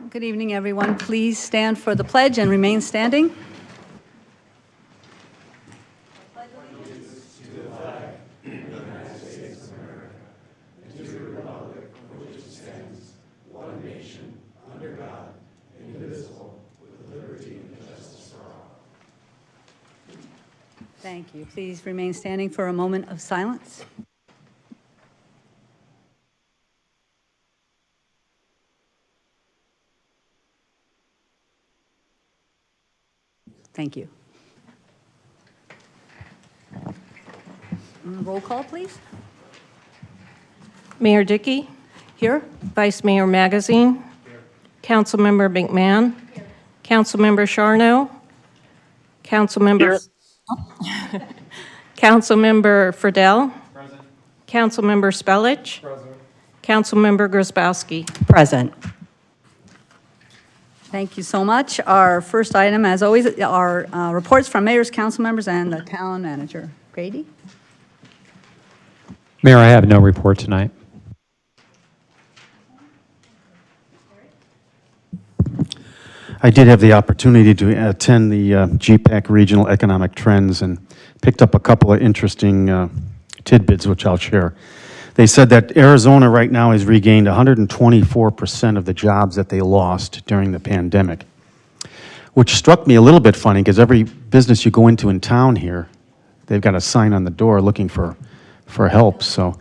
Good evening, everyone. Please stand for the pledge and remain standing. Thank you. Please remain standing for a moment of silence. Thank you. Roll call, please. Mayor Dickey, Here. Vice Mayor Magazine, Councilmember McMahon, Councilmember Charno, Councilmember Councilmember Friedel, Present. Councilmember Spellich, Present. Councilmember Grosbowski. Present. Thank you so much. Our first item, as always, are reports from mayors, council members, and the town manager. Grady? Mayor, I have no report tonight. I did have the opportunity to attend the GPAC Regional Economic Trends and picked up a couple of interesting tidbits, which I'll share. They said that Arizona right now has regained 124% of the jobs that they lost during the pandemic, which struck me a little bit funny because every business you go into in town here, they've got a sign on the door looking for help. So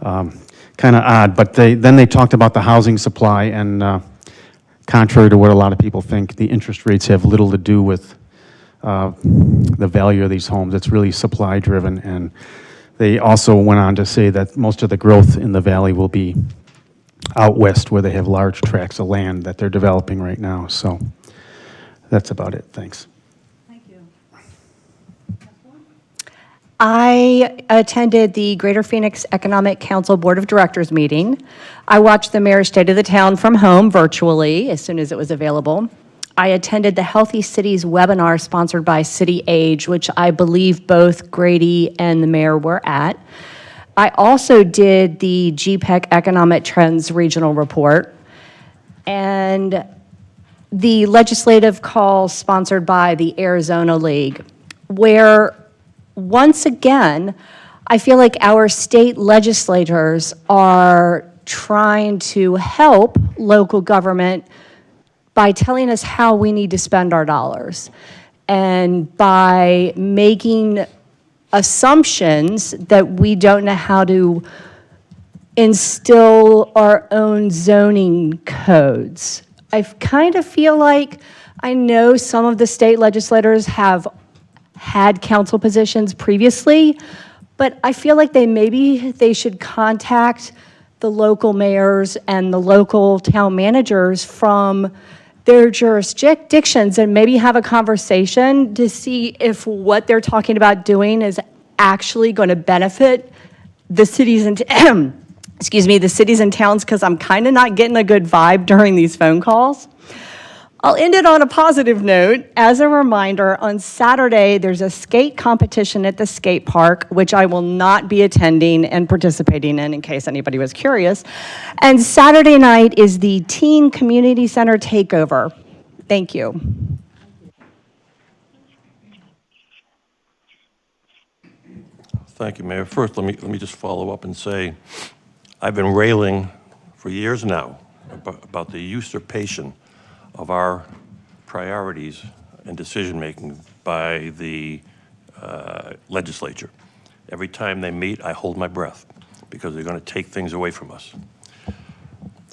kind of odd. But then they talked about the housing supply, and contrary to what a lot of people think, the interest rates have little to do with the value of these homes. It's really supply driven. And they also went on to say that most of the growth in the valley will be out west, where they have large tracts of land that they're developing right now. So that's about it. Thanks. Thank you. I attended the Greater Phoenix Economic Council Board of Directors meeting. I watched the Mayor's State of the Town from home virtually as soon as it was available. I attended the Healthy Cities webinar sponsored by City Age, which I believe both Grady and the Mayor were at. I also did the GPEC Economic Trends Regional Report and the legislative call sponsored by the Arizona League, where once again, I feel like our state legislators are trying to help local government by telling us how we need to spend our dollars and by making assumptions that we don't know how to instill our own zoning codes. I kind of feel like I know some of the state legislators have had council positions previously, but I feel like maybe they should contact the local mayors and the local town managers from their jurisdictions and maybe have a conversation to see if what they're talking about doing is actually going to benefit the cities and the cities and towns, because I'm kind of not getting a good vibe during these phone calls. I'll end it on a positive note. As a reminder, on Saturday, there's a skate competition at the skate park, which I will not be attending and participating in case anybody was curious. And Saturday night is the Teen Community Center Takeover. Thank you. Thank you, Mayor. First, let me just follow up and say, I've been railing for years now about the usurpation of our priorities and decision-making by the legislature. Every time they meet, I hold my breath because they're going to take things away from us.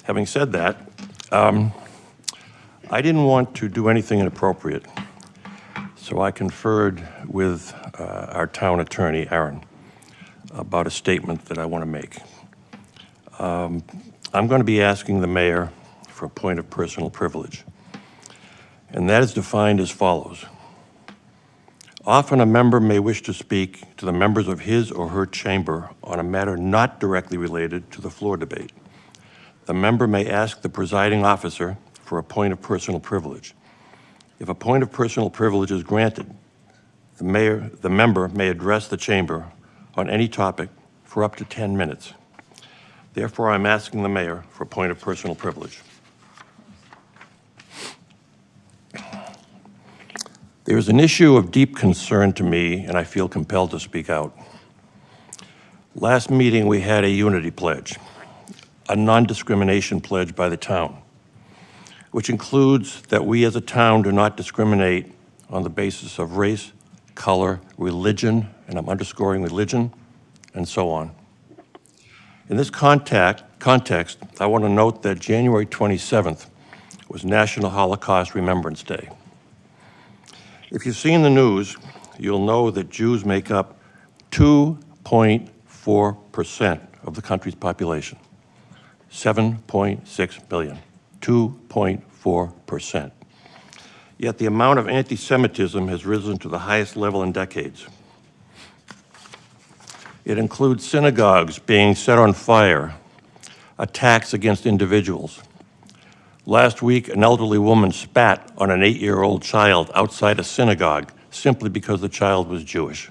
Having said that, I didn't want to do anything inappropriate, so I conferred with our town attorney, Aaron, about a statement that I want to make. I'm going to be asking the mayor for a point of personal privilege, and that is defined as follows. Often a member may wish to speak to the members of his or her chamber on a matter not directly related to the floor debate. The member may ask the presiding officer for a point of personal privilege. If a point of personal privilege is granted, the member may address the chamber on any topic for up to 10 minutes. Therefore, I'm asking the mayor for a point of personal privilege. There is an issue of deep concern to me, and I feel compelled to speak out. Last meeting, we had a unity pledge, a non-discrimination pledge by the town, which includes that we as a town do not discriminate on the basis of race, color, religion, and I'm underscoring religion, and so on. In this context, I want to note that January 27th was National Holocaust Remembrance Day. If you've seen the news, you'll know that Jews make up 2.4% of the country's population, 7.6 billion, 2.4%. Yet the amount of anti-Semitism has risen to the highest level in decades. It includes synagogues being set on fire, attacks against individuals. Last week, an elderly woman spat on an 8-year-old child outside a synagogue simply because the child was Jewish.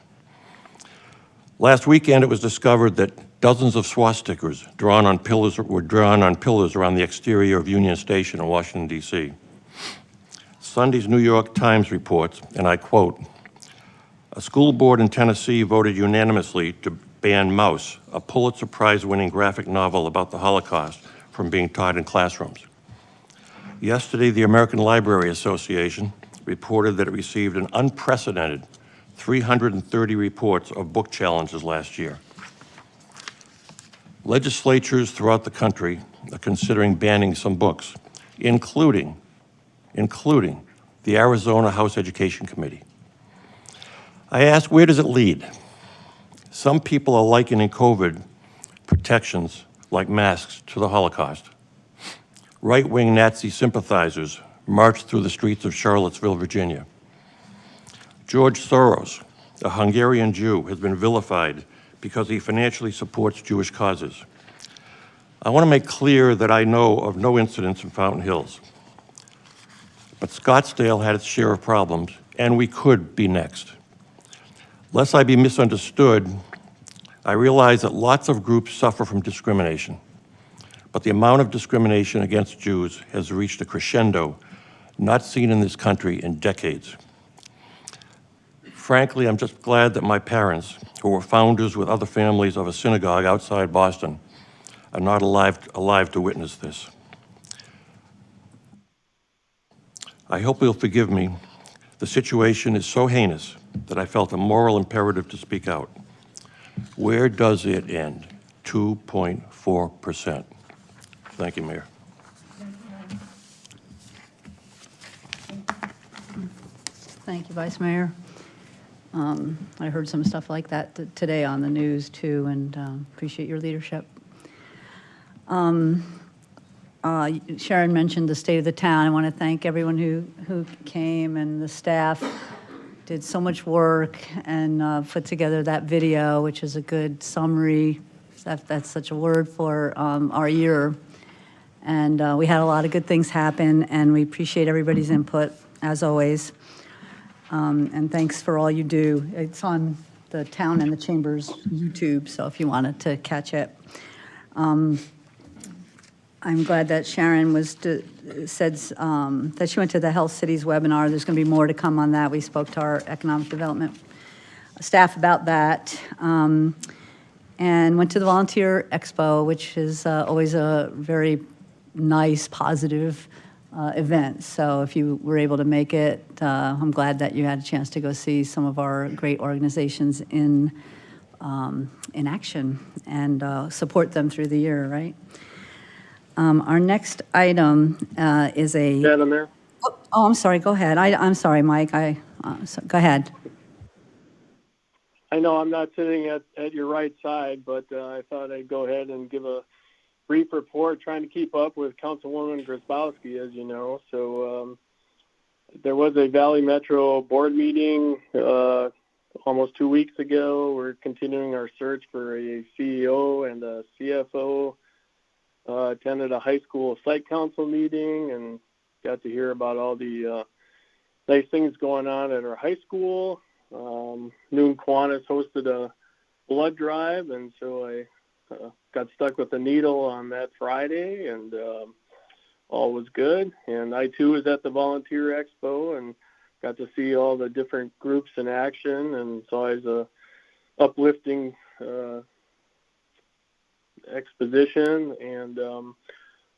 Last weekend, it was discovered that dozens of swastikas were drawn on pillars around the exterior of Union Station in Washington, D.C. Sunday's New York Times reports, and I quote, "A school board in Tennessee voted unanimously to ban Maus, a Pulitzer Prize-winning graphic novel about the Holocaust, from being taught in classrooms." Yesterday, the American Library Association reported that it received an unprecedented 330 reports of book challenges last year. Legislatures throughout the country are considering banning some books, including the Arizona House Education Committee. I ask, where does it lead? Some people are likening COVID protections like masks to the Holocaust. Right-wing Nazi sympathizers marched through the streets of Charlottesville, Virginia. George Soros, a Hungarian Jew, has been vilified because he financially supports Jewish causes. I want to make clear that I know of no incidents in Fountain Hills. But Scottsdale had its share of problems, and we could be next. Lest I be misunderstood, I realize that lots of groups suffer from discrimination, but the amount of discrimination against Jews has reached a crescendo not seen in this country in decades. Frankly, I'm just glad that my parents, who were founders with other families of a synagogue outside Boston, are not alive to witness this. I hope you'll forgive me. The situation is so heinous that I felt a moral imperative to speak out. Where does it end? 2.4%. Thank you, Mayor. Thank you, Vice Mayor. I heard some stuff like that today on the news, too, and appreciate your leadership. Sharon mentioned the state of the town. I want to thank everyone who came, and the staff did so much work and put together that video, which is a good summary. That's such a word for our year. And we had a lot of good things happen, and we appreciate everybody's input, as always. And thanks for all you do. It's on the town and the chamber's YouTube, so if you wanted to catch it. I'm glad that Sharon said that she went to the Health Cities webinar. There's going to be more to come on that. We spoke to our economic development staff about that. And went to the Volunteer Expo, which is always a very nice, positive event. So if you were able to make it, I'm glad that you had a chance to go see some of our great organizations in action and support them through the year, right? Our next item is a... Madam Mayor? Oh, I'm sorry, go ahead. I'm sorry, Mike, go ahead. I know I'm not sitting at your right side, but I thought I'd go ahead and give a brief report, trying to keep up with Councilwoman Grabowski, as you know. So there was a Valley Metro board meeting almost 2 weeks ago. We're continuing our search for a CEO and a CFO. Attended a high school site council meeting and got to hear about all the nice things going on at our high school. Noon Kiwanis hosted a blood drive, and so I got stuck with a needle on that Friday, and all was good. And I, too, was at the Volunteer Expo and got to see all the different groups in action, and it's always a uplifting exposition. And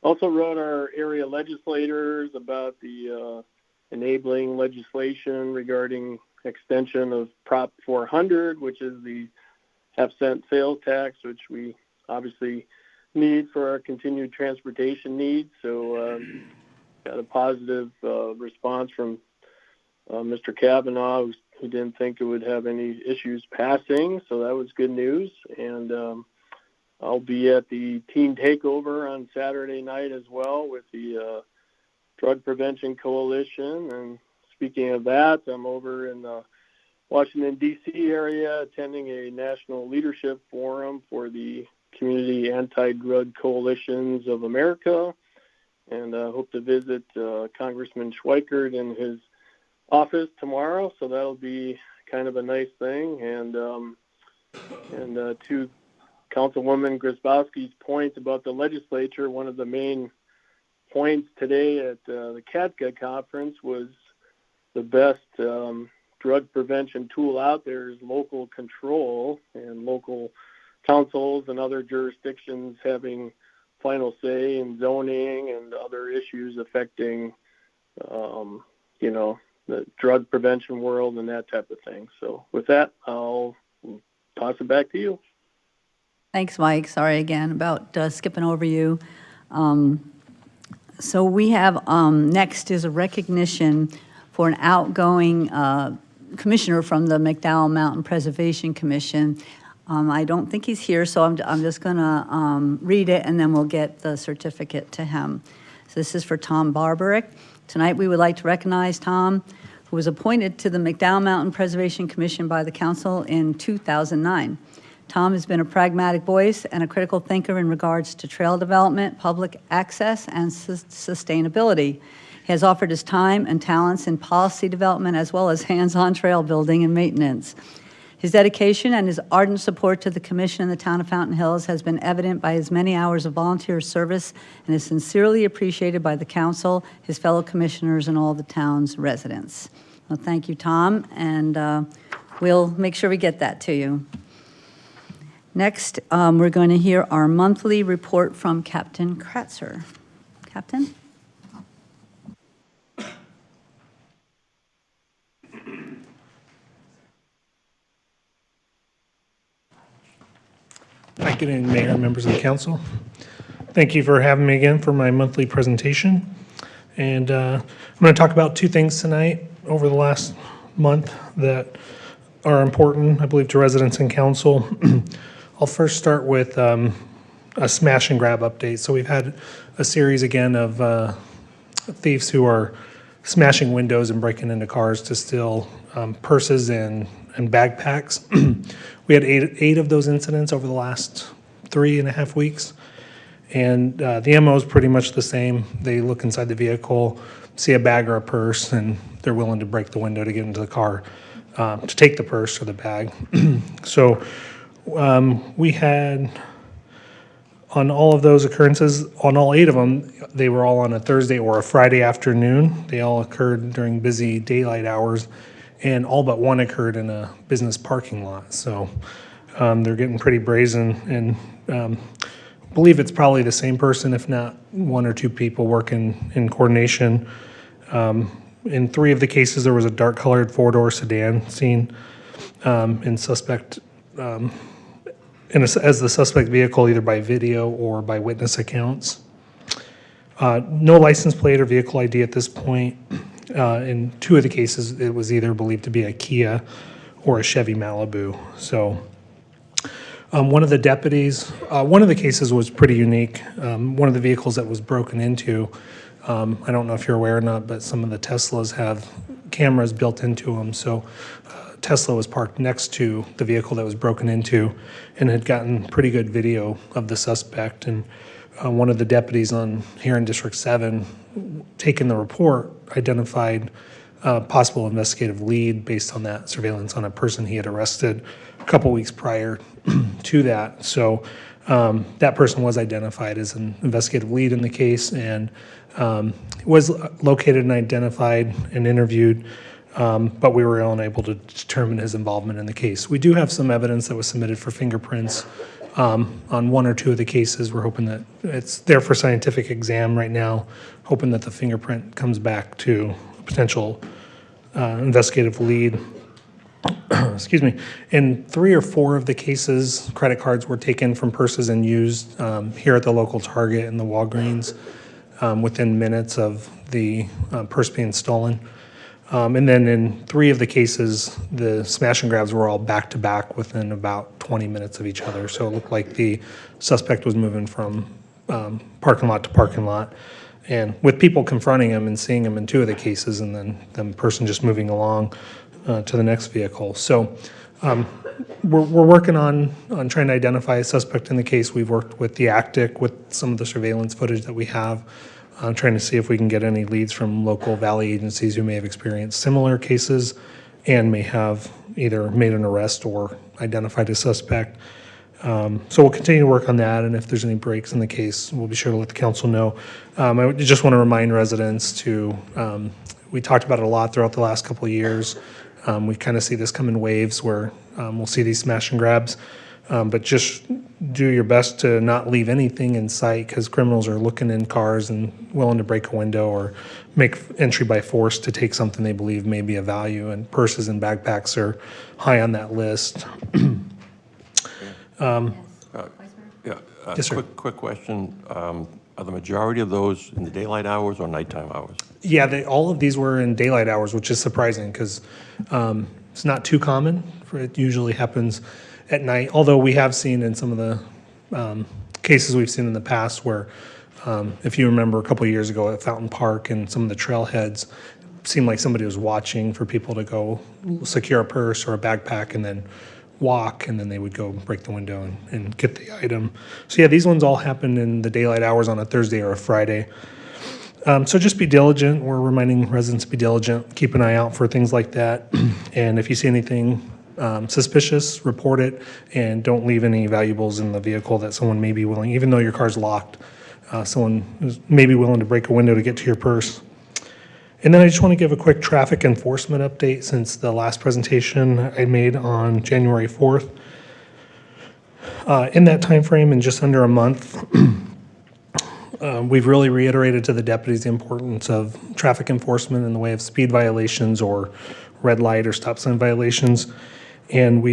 also wrote our area legislators about the enabling legislation regarding extension of Prop 400, which is the half-cent sales tax, which we obviously need for our continued transportation needs. So got a positive response from Mr. Kavanaugh, who didn't think it would have any issues passing, so that was good news. And I'll be at the Teen Takeover on Saturday night as well with the Drug Prevention Coalition. And speaking of that, I'm over in the Washington, D.C. area attending a national leadership forum for the Community Anti-Drug Coalitions of America, and hope to visit Congressman Schweikert in his office tomorrow, so that'll be kind of a nice thing. And to Councilwoman Grzybowski's point about the legislature, one of the main points today at the CADCA conference was the best drug prevention tool out there is local control, and local councils and other jurisdictions having final say in zoning and other issues affecting, the drug prevention world and that type of thing. So with that, I'll toss it back to you. Thanks, Mike. Sorry again about skipping over you. So we have, next is a recognition for an outgoing commissioner from the McDowell Mountain Preservation Commission. I don't think he's here, so I'm just going to read it, and then we'll get the certificate to him. So this is for Tom Barbarick. Tonight we would like to recognize Tom, who was appointed to the McDowell Mountain Preservation Commission by the council in 2009. Tom has been a pragmatic voice and a critical thinker in regards to trail development, public access, and sustainability. He has offered his time and talents in policy development as well as hands-on trail building and maintenance. His dedication and his ardent support to the commission and the town of Fountain Hills has been evident by his many hours of volunteer service and is sincerely appreciated by the council, his fellow commissioners, and all the town's residents. Well, thank you, Tom, and we'll make sure we get that to you. Next, we're going to hear our monthly report from Captain Kratzer. Captain? Hi, good evening, Mayor and members of the council. Thank you for having me again for my monthly presentation. And I'm going to talk about two things tonight over the last month that are important, I believe, to residents and council. I'll first start with a smash and grab update. So we've had a series again of thieves who are smashing windows and breaking into cars to steal purses and backpacks. We had eight of those incidents over the last 3.5 weeks. And the MO is pretty much the same. They look inside the vehicle, see a bag or a purse, and they're willing to break the window to get into the car to take the purse or the bag. So we had, on all of those occurrences, on all 8 of them, they were all on a Thursday or a Friday afternoon. They all occurred during busy daylight hours, and all but one occurred in a business parking lot. So they're getting pretty brazen, and I believe it's probably the same person, if not 1 or 2 people working in coordination. In 3 of the cases, there was a dark-colored 4-door sedan seen in suspect as the suspect vehicle, either by video or by witness accounts. No license plate or vehicle ID at this point. In 2 of the cases, it was either believed to be a Kia or a Chevy Malibu. So one of the deputies, one of the cases was pretty unique. One of the vehicles that was broken into, I don't know if you're aware or not, but some of the Teslas have cameras built into them. So Tesla was parked next to the vehicle that was broken into and had gotten pretty good video of the suspect. And one of the deputies here in District 7, taking the report, identified a possible investigative lead based on that surveillance on a person he had arrested a couple weeks prior to that. So that person was identified as an investigative lead in the case and was located and identified and interviewed. but we were unable to determine his involvement in the case. We do have some evidence that was submitted for fingerprints on one or two of the cases. We're hoping that it's there for scientific exam right now, hoping that the fingerprint comes back to a potential investigative lead. Excuse me. In 3 or 4 of the cases, credit cards were taken from purses and used here at the local Target and the Walgreens within minutes of the purse being stolen. And then in 3 of the cases, the smash and grabs were all back to back within about 20 minutes of each other. So it looked like the suspect was moving from parking lot to parking lot, and with people confronting him and seeing him in 2 of the cases, and then the person just moving along to the next vehicle. So we're working on trying to identify a suspect in the case. We've worked with the ACTIC with some of the surveillance footage that we have, trying to see if we can get any leads from local valley agencies who may have experienced similar cases and may have either made an arrest or identified a suspect. So we'll continue to work on that, and if there's any breaks in the case, we'll be sure to let the council know. I just want to remind residents to, we talked about it a lot throughout the last couple of years. We kind of see this come in waves where we'll see these smash and grabs, but just do your best to not leave anything in sight, because criminals are looking in cars and willing to break a window or make entry by force to take something they believe may be of value, and purses and backpacks are high on that list. Yeah, Yes, sir. quick question. Are the majority of those in the daylight hours or nighttime hours? Yeah, all of these were in daylight hours, which is surprising because it's not too common. It usually happens at night, although we have seen in some of the cases we've seen in the past where, if you remember a couple of years ago at Fountain Park and some of the trailheads, it seemed like somebody was watching for people to go secure a purse or a backpack and then walk, and then they would go break the window and get the item. So yeah, these ones all happen in the daylight hours on a Thursday or a Friday. So just be diligent. We're reminding residents to be diligent, keep an eye out for things like that. And if you see anything suspicious, report it, and don't leave any valuables in the vehicle that someone may be willing, even though your car's locked, someone may be willing to break a window to get to your purse. And then I just want to give a quick traffic enforcement update since the last presentation I made on January 4th. In that time frame, in just under a month, we've really reiterated to the deputies the importance of traffic enforcement in the way of speed violations or red light or stop sign violations. And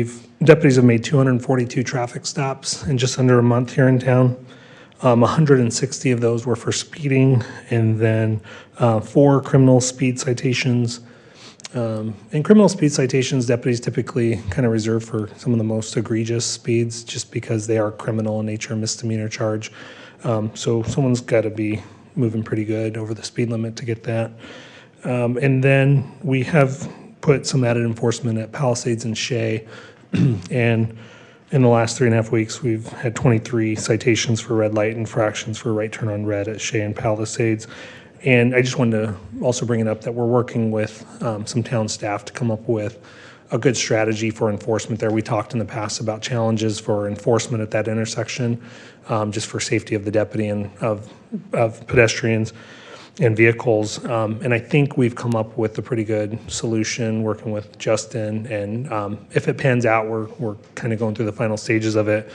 deputies have made 242 traffic stops in just under a month here in town. 160 of those were for speeding, and then 4 criminal speed citations. And criminal speed citations, deputies typically kind of reserve for some of the most egregious speeds just because they are criminal in nature, misdemeanor charge. So someone's got to be moving pretty good over the speed limit to get that. And then we have put some added enforcement at Palisades and Shea, and in the last 3.5 weeks, we've had 23 citations for red light infractions for right turn on red at Shea and Palisades. And I just wanted to also bring it up that we're working with some town staff to come up with a good strategy for enforcement there. We talked in the past about challenges for enforcement at that intersection, just for safety of the deputy and of pedestrians and vehicles. And I think we've come up with a pretty good solution working with Justin. And if it pans out, we're kind of going through the final stages of it.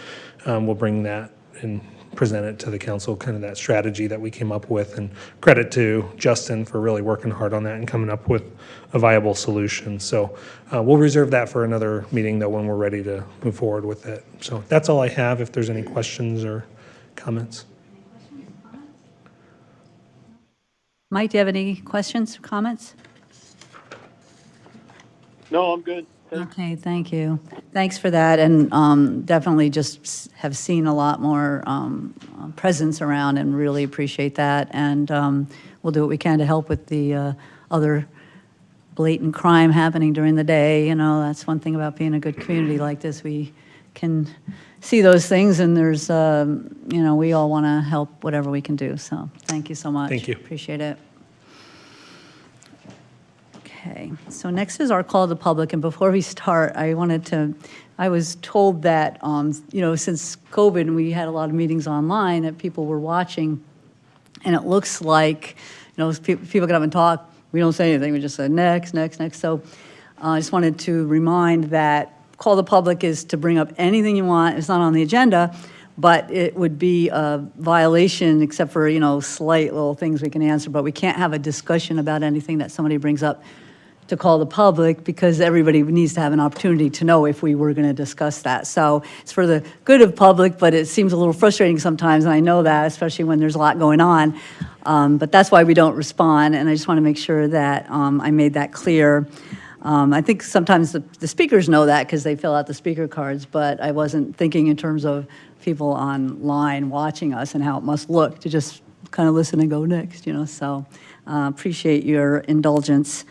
We'll bring that and present it to the council, kind of that strategy that we came up with. And credit to Justin for really working hard on that and coming up with a viable solution. So we'll reserve that for another meeting, though, when we're ready to move forward with it. So that's all I have. If there's any questions or comments. Mike, do you have any questions, comments? No, I'm good. Thanks. Okay, thank you. Thanks for that, and definitely just have seen a lot more presence around and really appreciate that. And we'll do what we can to help with the other blatant crime happening during the day. You know, that's one thing about being a good community like this. We can see those things, and there's, you know, we all want to help whatever we can do. So thank you so much. Thank you. Appreciate it. Okay, so next is our call to the public, and before we start, I was told that, you know, since COVID, and we had a lot of meetings online, that people were watching, and it looks like, you know, people get up and talk, we don't say anything, we just say next, next, next. So I just wanted to remind that call the public is to bring up anything you want. It's not on the agenda, but it would be a violation except for, slight little things we can answer, but we can't have a discussion about anything that somebody brings up to call the public because everybody needs to have an opportunity to know if we were going to discuss that. So it's for the good of public, but it seems a little frustrating sometimes, and I know that, especially when there's a lot going on. But that's why we don't respond, and I just want to make sure that I made that clear. I think sometimes the speakers know that because they fill out the speaker cards, but I wasn't thinking in terms of people online watching us and how it must look to just kind of listen and go next, so appreciate your indulgence.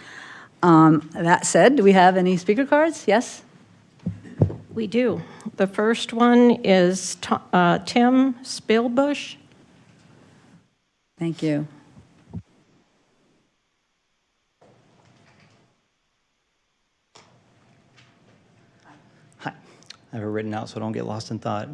That said, do we have any speaker cards? Yes? We do. The first one is Tim Spielbush. Thank you. Hi. I have it written out so I don't get lost in thought.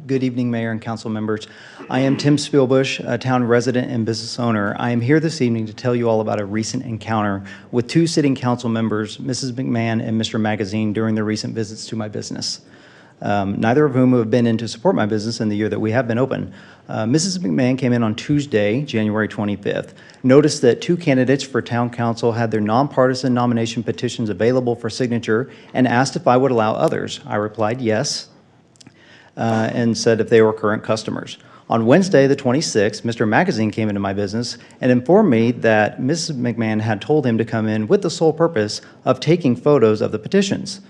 Good evening, Mayor and council members. I am Tim Spielbush, a town resident and business owner. I am here this evening to tell you all about a recent encounter with two sitting council members, Mrs. McMahon and Mr. Magazine, during their recent visits to my business. Neither of whom have been in to support my business in the year that we have been open. Mrs. McMahon came in on Tuesday, January 25th, noticed that two candidates for town council had their nonpartisan nomination petitions available for signature and asked if I would allow others. I replied yes, and said if they were current customers. On Wednesday, the 26th, Mr. Magazine came into my business and informed me that Mrs. McMahon had told him to come in with the sole purpose of taking photos of the petitions.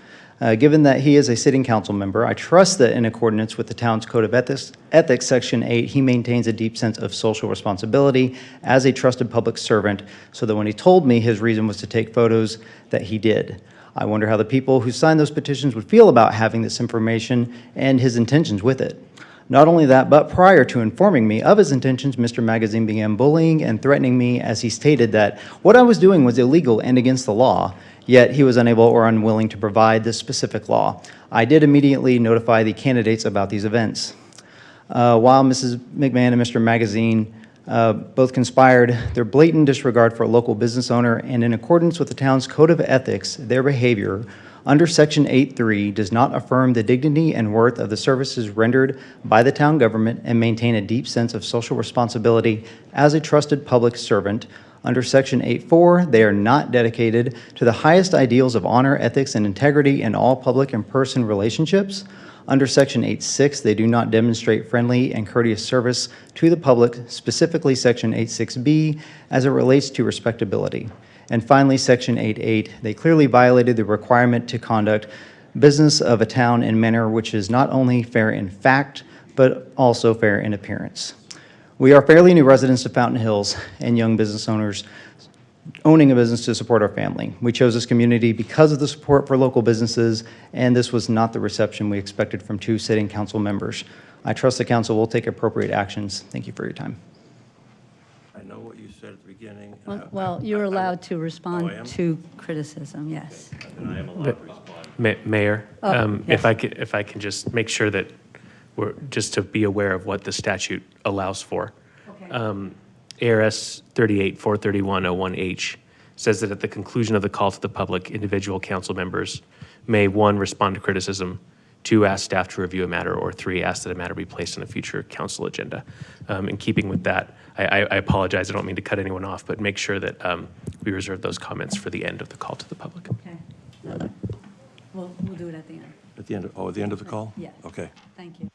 Given that he is a sitting council member, I trust that in accordance with the town's Code of Ethics, Section 8, he maintains a deep sense of social responsibility as a trusted public servant, so that when he told me his reason was to take photos, that he did. I wonder how the people who signed those petitions would feel about having this information and his intentions with it. Not only that, but prior to informing me of his intentions, Mr. Magazine began bullying and threatening me as he stated that what I was doing was illegal and against the law, yet he was unable or unwilling to provide this specific law. I did immediately notify the candidates about these events. While Mrs. McMahon and Mr. Magazine both conspired, their blatant disregard for a local business owner and in accordance with the town's Code of Ethics, their behavior under Section 8.3 does not affirm the dignity and worth of the services rendered by the town government and maintain a deep sense of social responsibility as a trusted public servant. Under Section 8.4, they are not dedicated to the highest ideals of honor, ethics, and integrity in all public and person relationships. Under Section 8.6, they do not demonstrate friendly and courteous service to the public, specifically Section 8.6b, as it relates to respectability. And finally, Section 8.8, they clearly violated the requirement to conduct business of a town in a manner which is not only fair in fact, but also fair in appearance. We are fairly new residents of Fountain Hills and young business owners owning a business to support our family. We chose this community because of the support for local businesses, and this was not the reception we expected from two sitting council members. I trust the council will take appropriate actions. Thank you for your time. I know what you said at the beginning. Well, you're allowed to Oh, I am? respond to criticism, yes. And I am allowed to respond. Mayor, yes. if I can just make sure that we're, just to be aware of what the statute allows for. ARS 38-431-01H says that at the conclusion of the call to the public, individual council members may, 1, respond to criticism, 2, ask staff to review a matter, or 3, ask that a matter be placed on a future council agenda. In keeping with that, I apologize, I don't mean to cut anyone off, but make sure that we reserve those comments for the end of the call to the public. Okay. We'll do it at the end. At the end, at the end of the call? Yes. Okay. Thank you.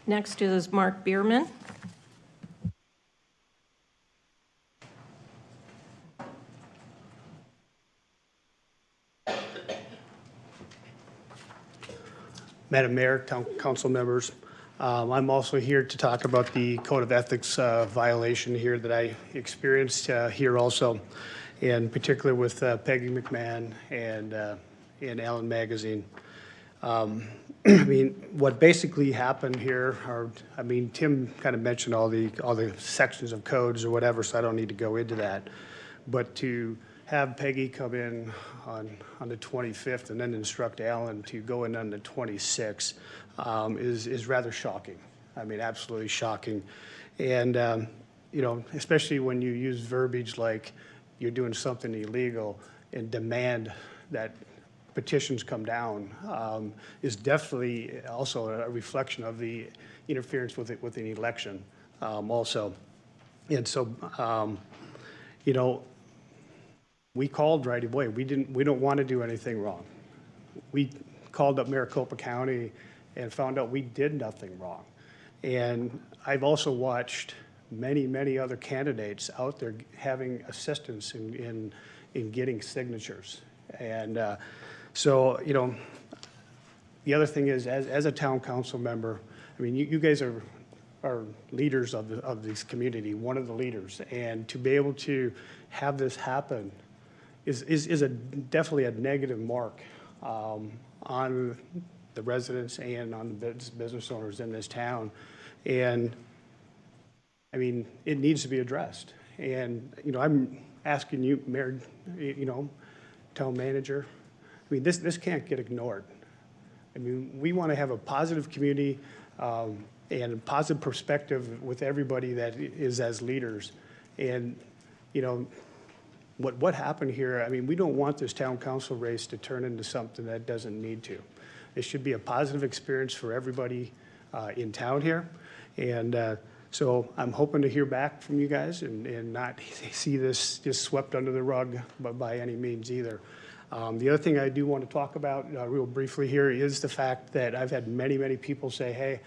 Next is Mark Bierman. Madam Mayor, town council members, I'm also here to talk about the Code of Ethics violation here that I experienced here also, and particularly with Peggy McMahon and Allen Magazine. I mean, what basically happened here are, I mean, Tim kind of mentioned all the sections of codes or whatever, so I don't need to go into that. But to have Peggy come in on the 25th and then instruct Alan to go in on the 26th is rather shocking. I mean, absolutely shocking. And, you know, especially when you use verbiage like you're doing something illegal and demand that petitions come down, is definitely also a reflection of the interference with an election also. And so, you know, we called right away. We don't want to do anything wrong. We called up Maricopa County and found out we did nothing wrong. And I've also watched many other candidates out there having assistance in getting signatures. And so, you know, the other thing is, as a town council member, I mean, you guys are leaders of this community, one of the leaders, and to be able to have this happen is definitely a negative mark on the residents and on the business owners in this town. And I mean, it needs to be addressed. And, you know, I'm asking you, Mayor, you know, town manager, I mean, this can't get ignored. I mean, we want to have a positive community and a positive perspective with everybody that is as leaders. And, you know, what happened here, I mean, we don't want this town council race to turn into something that doesn't need to. It should be a positive experience for everybody in town here. And so I'm hoping to hear back from you guys and not see this just swept under the rug by any means either. The other thing I do want to talk about real briefly here is the fact that I've had many people say, hey,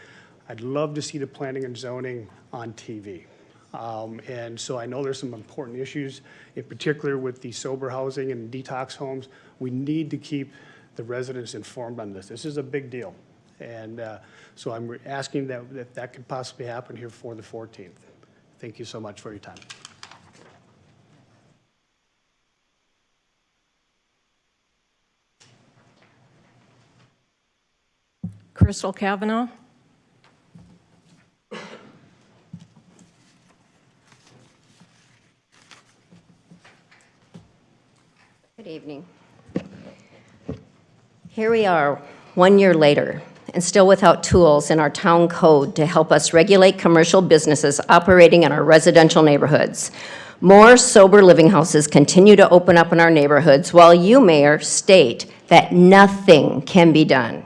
I'd love to see the planning and zoning on TV. And so I know there's some important issues, in particular with the sober housing and detox homes. We need to keep the residents informed on this. This is a big deal. And so I'm asking that could possibly happen here for the 14th. Thank you so much for your time. Crystal Kavanaugh. Good evening. Here we are, 1 year later, and still without tools in our town code to help us regulate commercial businesses operating in our residential neighborhoods. More sober living houses continue to open up in our neighborhoods, while you, Mayor, state that nothing can be done.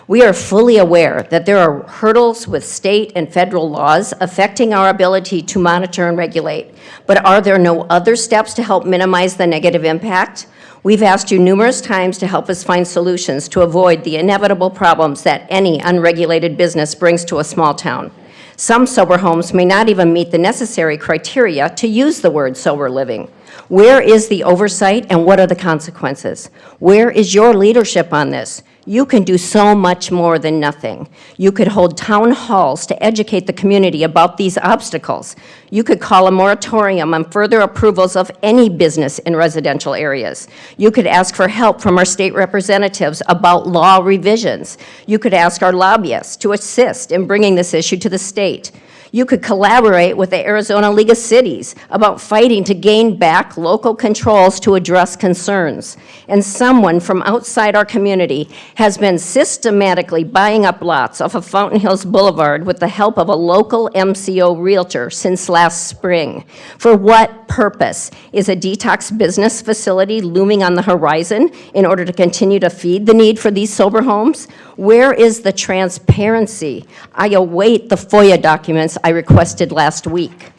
We are fully aware that there are hurdles with state and federal laws affecting our ability to monitor and regulate, but are there no other steps to help minimize the negative impact? We've asked you numerous times to help us find solutions to avoid the inevitable problems that any unregulated business brings to a small town. Some sober homes may not even meet the necessary criteria to use the word sober living. Where is the oversight and what are the consequences? Where is your leadership on this? You can do so much more than nothing. You could hold town halls to educate the community about these obstacles. You could call a moratorium on further approvals of any business in residential areas. You could ask for help from our state representatives about law revisions. You could ask our lobbyists to assist in bringing this issue to the state. You could collaborate with the Arizona League of Cities about fighting to gain back local controls to address concerns. And someone from outside our community has been systematically buying up lots off of Fountain Hills Boulevard with the help of a local MCO realtor since last spring. For what purpose? Is a detox business facility looming on the horizon in order to continue to feed the need for these sober homes? Where is the transparency? I await the FOIA documents I requested last week.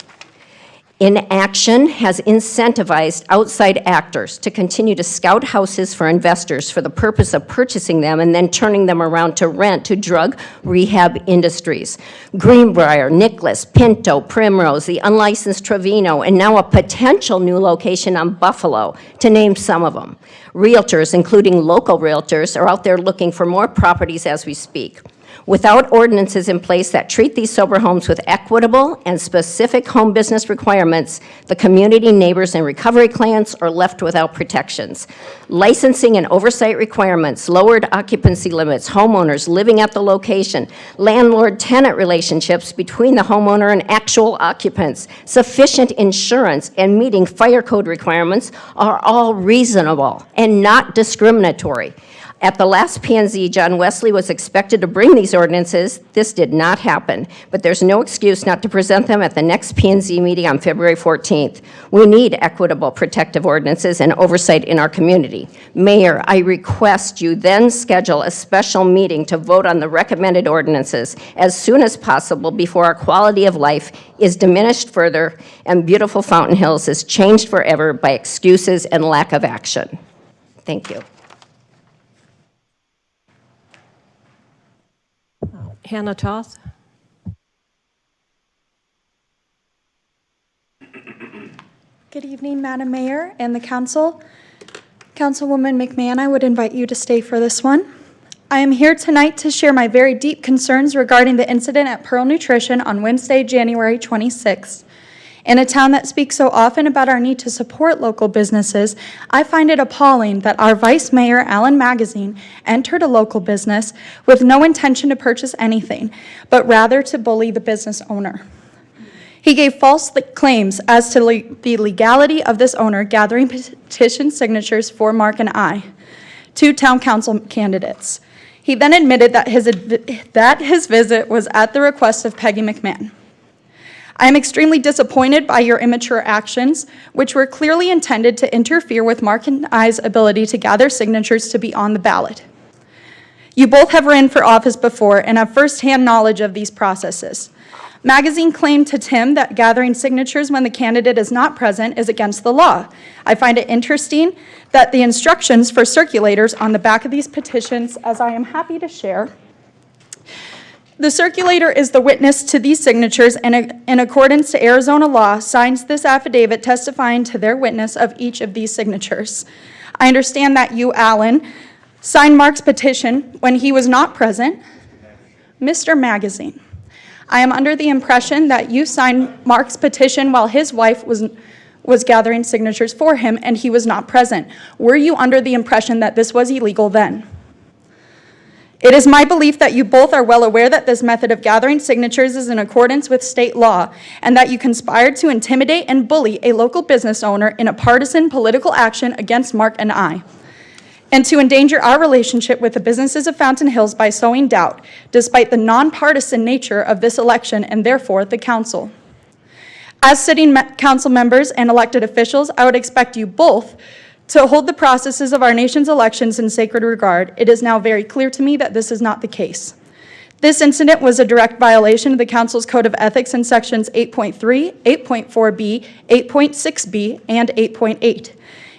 Inaction has incentivized outside actors to continue to scout houses for investors for the purpose of purchasing them and then turning them around to rent to drug rehab industries. Greenbrier, Nicholas, Pinto, Primrose, the unlicensed Trevino, and now a potential new location on Buffalo, to name some of them. Realtors, including local realtors, are out there looking for more properties as we speak. Without ordinances in place that treat these sober homes with equitable and specific home business requirements, the community, neighbors, and recovery clients are left without protections. Licensing and oversight requirements, lowered occupancy limits, homeowners living at the location, landlord-tenant relationships between the homeowner and actual occupants, sufficient insurance, and meeting fire code requirements are all reasonable and not discriminatory. At the last P&Z, John Wesley was expected to bring these ordinances. This did not happen, but there's no excuse not to present them at the next P&Z meeting on February 14th. We need equitable protective ordinances and oversight in our community. Mayor, I request you then schedule a special meeting to vote on the recommended ordinances as soon as possible before our quality of life is diminished further and beautiful Fountain Hills is changed forever by excuses and lack of action. Thank you. Hannah Toth. Good evening, Madam Mayor and the council. Councilwoman McMahon, I would invite you to stay for this one. I am here tonight to share my very deep concerns regarding the incident at Pearl Nutrition on Wednesday, January 26th. In a town that speaks so often about our need to support local businesses, I find it appalling that our Vice Mayor, Alan Magazine, entered a local business with no intention to purchase anything, but rather to bully the business owner. He gave false claims as to the legality of this owner gathering petition signatures for Mark and I, two town council candidates. He then admitted that his visit was at the request of Peggy McMahon. I am extremely disappointed by your immature actions, which were clearly intended to interfere with Mark and I's ability to gather signatures to be on the ballot. You both have run for office before and have firsthand knowledge of these processes. Magazine claimed to Tim that gathering signatures when the candidate is not present is against the law. I find it interesting that the instructions for circulators on the back of these petitions, as I am happy to share, the circulator is the witness to these signatures and in accordance to Arizona law signs this affidavit testifying to their witness of each of these signatures. I understand that you, Alan, signed Mark's petition when he was not present. Mr. Magazine, I am under the impression that you signed Mark's petition while his wife was gathering signatures for him and he was not present. Were you under the impression that this was illegal then? It is my belief that you both are well aware that this method of gathering signatures is in accordance with state law and that you conspired to intimidate and bully a local business owner in a partisan political action against Mark and I, and to endanger our relationship with the businesses of Fountain Hills by sowing doubt, despite the nonpartisan nature of this election and therefore the council. As sitting council members and elected officials, I would expect you both to hold the processes of our nation's elections in sacred regard. It is now very clear to me that this is not the case. This incident was a direct violation of the council's code of ethics in sections 8.3, 8.4b, 8.6b, and 8.8.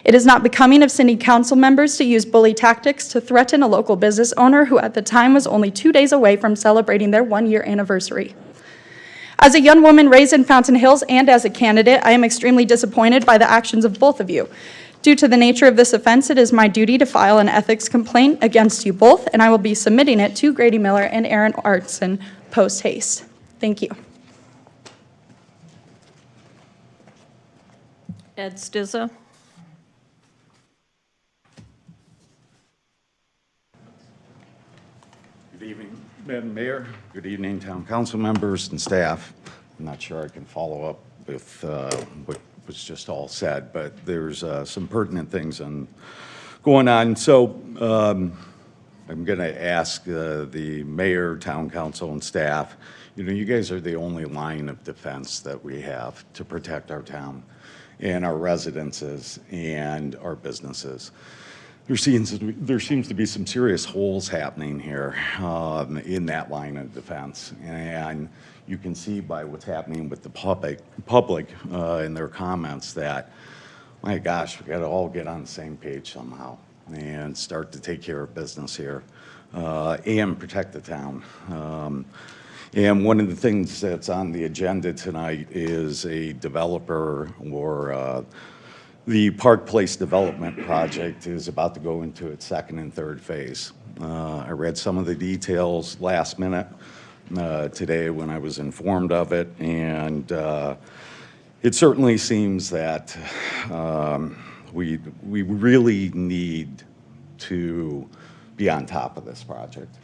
It is not becoming of city council members to use bully tactics to threaten a local business owner who at the time was only 2 days away from celebrating their 1-year anniversary. As a young woman raised in Fountain Hills and as a candidate, I am extremely disappointed by the actions of both of you. Due to the nature of this offense, it is my duty to file an ethics complaint against you both, and I will be submitting it to Grady Miller and Aaron Artson post haste. Thank you. Ed Stizza. Good evening, Madam Mayor. Good evening, town council members and staff. I'm not sure I can follow up with what was just all said, but there's some pertinent things going on. So I'm going to ask the mayor, town council, and staff, you guys are the only line of defense that we have to protect our town and our residences and our businesses. There seems to be some serious holes happening here in that line of defense, and you can see by what's happening with the public in their comments that, my gosh, we got to all get on the same page somehow and start to take care of business here and protect the town. And one of the things that's on the agenda tonight is a developer or the Park Place Development Project is about to go into its second and third phase. I read some of the details last minute today when I was informed of it, and it certainly seems that we really need to be on top of this project.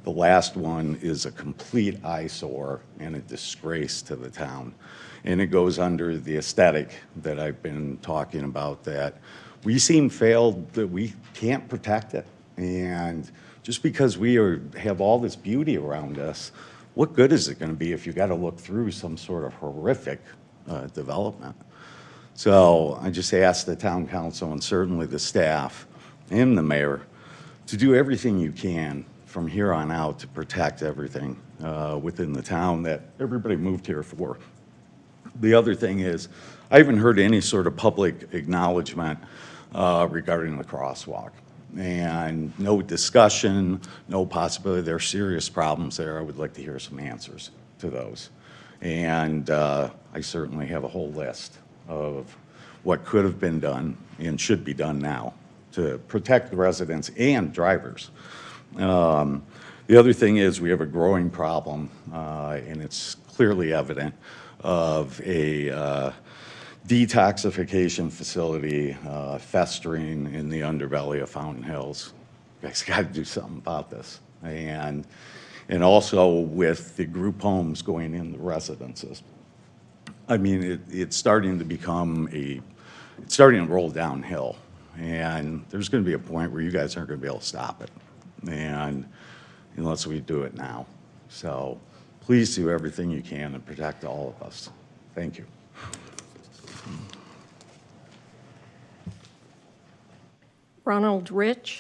The last one is a complete eyesore and a disgrace to the town. And it goes under the aesthetic that I've been talking about, that we seem failed, that we can't protect it. And just because have all this beauty around us, what good is it going to be if you got to look through some sort of horrific development? So I just ask the town council and certainly the staff and the mayor to do everything you can from here on out to protect everything within the town that everybody moved here for. The other thing is, I haven't heard any sort of public acknowledgement regarding the crosswalk. And no discussion, no possibility. There are serious problems there. I would like to hear some answers to those. And I certainly have a whole list of what could have been done and should be done now to protect the residents and drivers. The other thing is we have a growing problem, and it's clearly evident, of a detoxification facility festering in the underbelly of Fountain Hills. You guys got to do something about this. And also with the group homes going in the residences. I mean, it's starting to become it's starting to roll downhill. And there's going to be a point where you guys aren't going to be able to stop it. And unless we do it now. So please do everything you can to protect all of us. Thank you. Ronald Rich.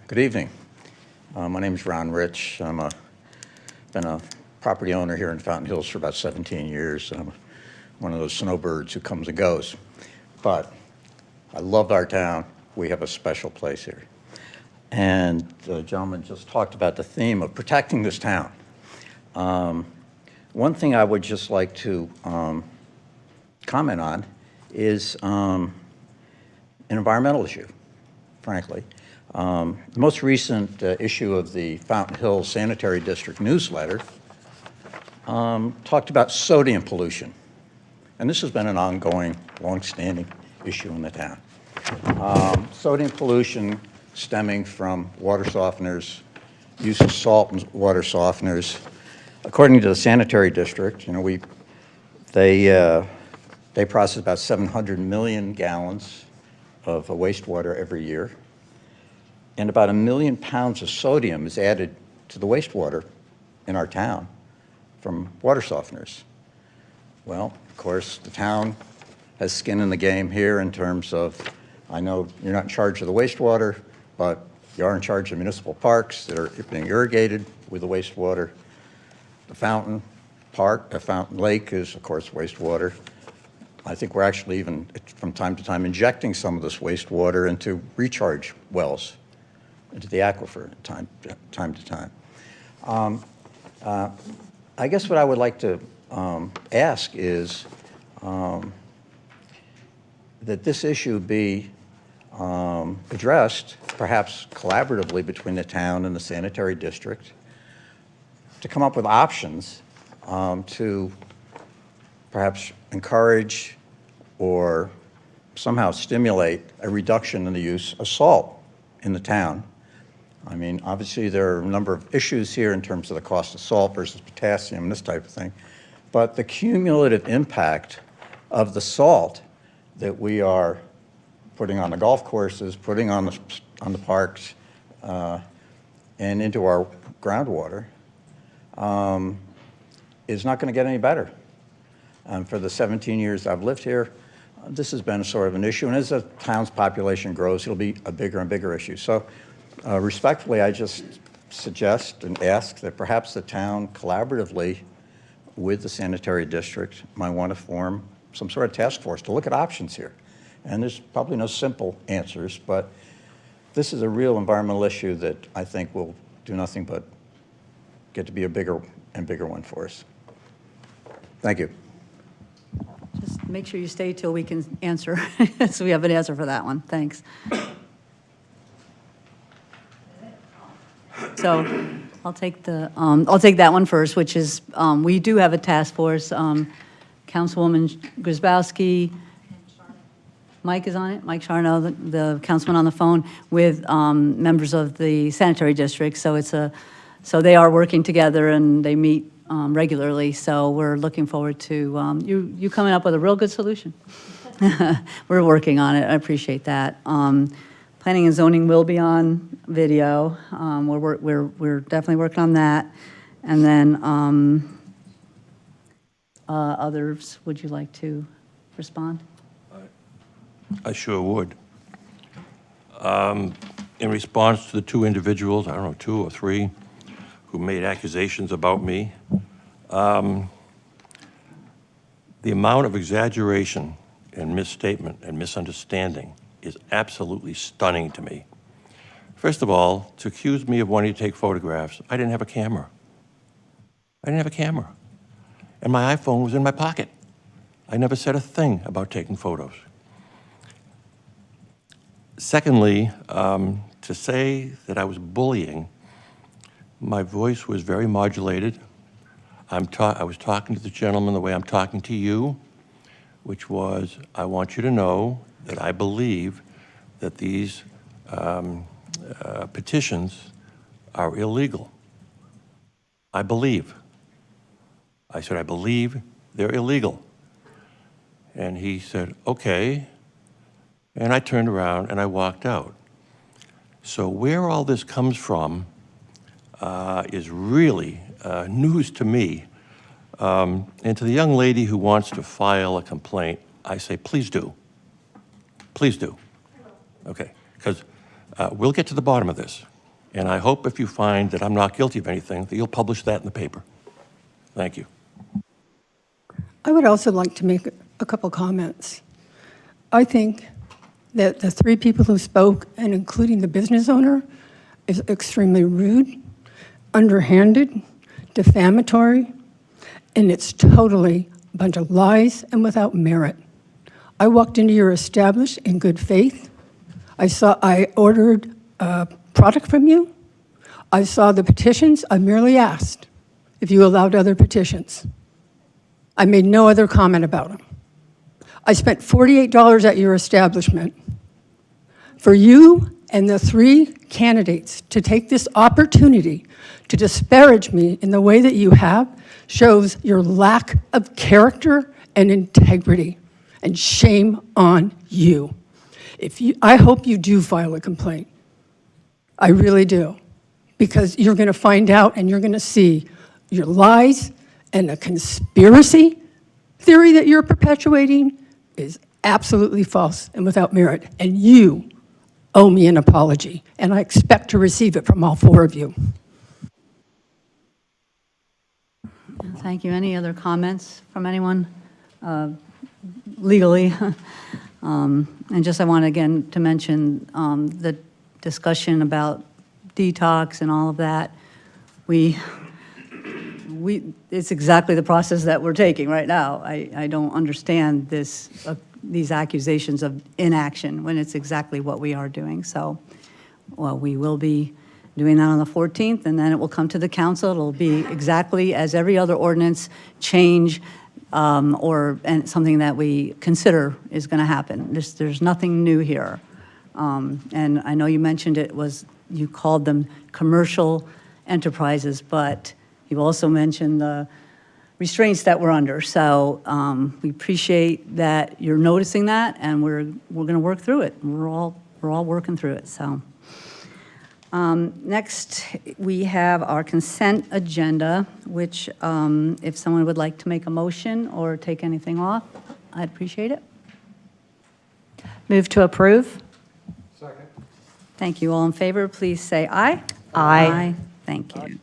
Good evening. My name is Ron Rich. Been a property owner here in Fountain Hills for about 17 years. I'm one of those snowbirds who comes and goes. But I love our town. We have a special place here. And the gentleman just talked about the theme of protecting this town. One thing I would just like to comment on is an environmental issue, frankly. The most recent issue of the Fountain Hills Sanitary District newsletter talked about sodium pollution. And this has been an ongoing, long-standing issue in the town. Sodium pollution stemming from water softeners, use of salt and water softeners. According to the sanitary district, they process about 700 million gallons of wastewater every year, and about 1 million pounds of sodium is added to the wastewater in our town from water softeners. Well, of course, the town has skin in the game here in terms of, I know you're not in charge of the wastewater, but you are in charge of municipal parks that are being irrigated with the wastewater. The Fountain Lake is, of course, wastewater. I think we're actually even, from time to time, injecting some of this wastewater into recharge wells, into the aquifer, time to time. I guess what I would like to ask is that this issue be addressed, perhaps collaboratively between the town and the sanitary district, to come up with options to perhaps encourage or somehow stimulate a reduction in the use of salt in the town. I mean, obviously there are a number of issues here in terms of the cost of salt versus potassium and this type of thing, but the cumulative impact of the salt that we are putting on the golf courses, putting on the parks, and into our groundwater is not going to get any better. For the 17 years I've lived here, this has been sort of an issue, and as the town's population grows, it'll be a bigger and bigger issue. So respectfully, I just suggest and ask that perhaps the town collaboratively with the sanitary district might want to form some sort of task force to look at options here. And there's probably no simple answers, but this is a real environmental issue that I think will do nothing but get to be a bigger and bigger one for us. Thank you. Just make sure you stay till we can answer, so we have an answer for that one. Thanks. So I'll take that one first, which is, we do have a task force. Councilwoman Grzybowski, Mike is on it, Mike Charno, the councilman on the phone, with members of the sanitary district. So so they are working together, and they meet regularly, so we're looking forward to you coming up with a real good solution. We're working on it. I appreciate that. Planning and zoning will be on video. We're definitely working on that. And then others, would you like to respond? I sure would. In response to the two individuals, I don't know, 2 or 3, who made accusations about me, the amount of exaggeration and misstatement and misunderstanding is absolutely stunning to me. First of all, to accuse me of wanting to take photographs, I didn't have a camera. I didn't have a camera. And my iPhone was in my pocket. I never said a thing about taking photos. Secondly, to say that I was bullying, my voice was very modulated. I was talking to the gentleman the way I'm talking to you, which was, I want you to know that I believe that these petitions are illegal. I believe. I said, I believe they're illegal. And he said, okay. And I turned around and I walked out. So where all this comes from is really news to me. And to the young lady who wants to file a complaint, I say, please do. Please do. Okay, because we'll get to the bottom of this. And I hope if you find that I'm not guilty of anything, that you'll publish that in the paper. Thank you. I would also like to make a couple comments. I think that the 3 people who spoke, and including the business owner, is extremely rude, underhanded, defamatory, and it's totally a bunch of lies and without merit. I walked into your establishment in good faith. I ordered a product from you. I saw the petitions. I merely asked if you allowed other petitions. I made no other comment about them. I spent $48 at your establishment. For you and the 3 candidates to take this opportunity to disparage me in the way that you have shows your lack of character and integrity, and shame on you. I hope you do file a complaint. I really do, because you're going to find out and you're going to see your lies and the conspiracy theory that you're perpetuating is absolutely false and without merit, and you owe me an apology, and I expect to receive it from all 4 of you. Thank you. Any other comments from anyone legally? And just I want again to mention the discussion about detox and all of that. It's exactly the process that we're taking right now. I don't understand these accusations of inaction when it's exactly what we are doing. So, well, we will be doing that on the 14th, and then it will come to the council. It'll be exactly as every other ordinance change and something that we consider is going to happen. There's nothing new here. And I know you mentioned you called them commercial enterprises, but you also mentioned the restraints that we're under. So we appreciate that you're noticing that, and we're going to work through it. We're all working through it. So next we have our consent agenda, which if someone would like to make a motion or take anything off, I'd appreciate it. Move to approve. Second. Thank you. All in favor, please say aye. Aye. Thank you.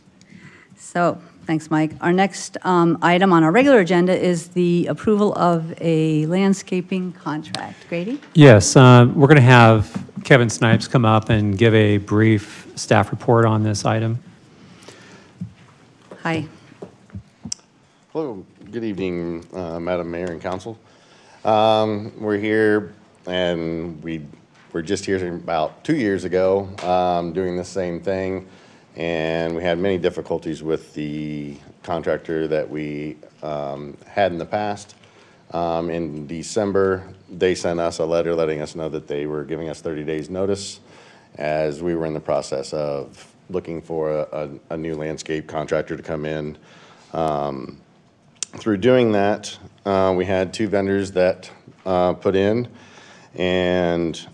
So, thanks, Mike. Our next item on our regular agenda is the approval of a landscaping contract. Grady? Yes, we're going to have Kevin Snipes come up and give a brief staff report on this item. Hi. Hello, good evening, Madam Mayor and Council. We're here, and we're just here about 2 years ago doing the same thing, and we had many difficulties with the contractor that we had in the past. In December, they sent us a letter letting us know that they were giving us 30 days notice as we were in the process of looking for a new landscape contractor to come in. Through doing that, we had 2 vendors that put in, and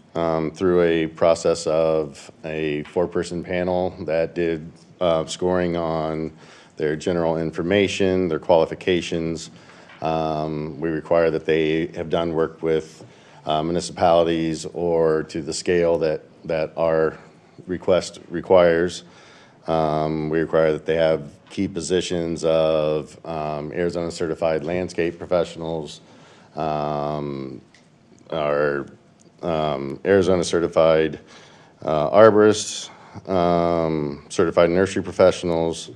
through a process of a 4-person panel that did scoring on their general information, their qualifications, we require that they have done work with municipalities or to the scale that our request requires. We require that they have key positions of Arizona certified landscape professionals, our Arizona certified arborists, certified nursery professionals,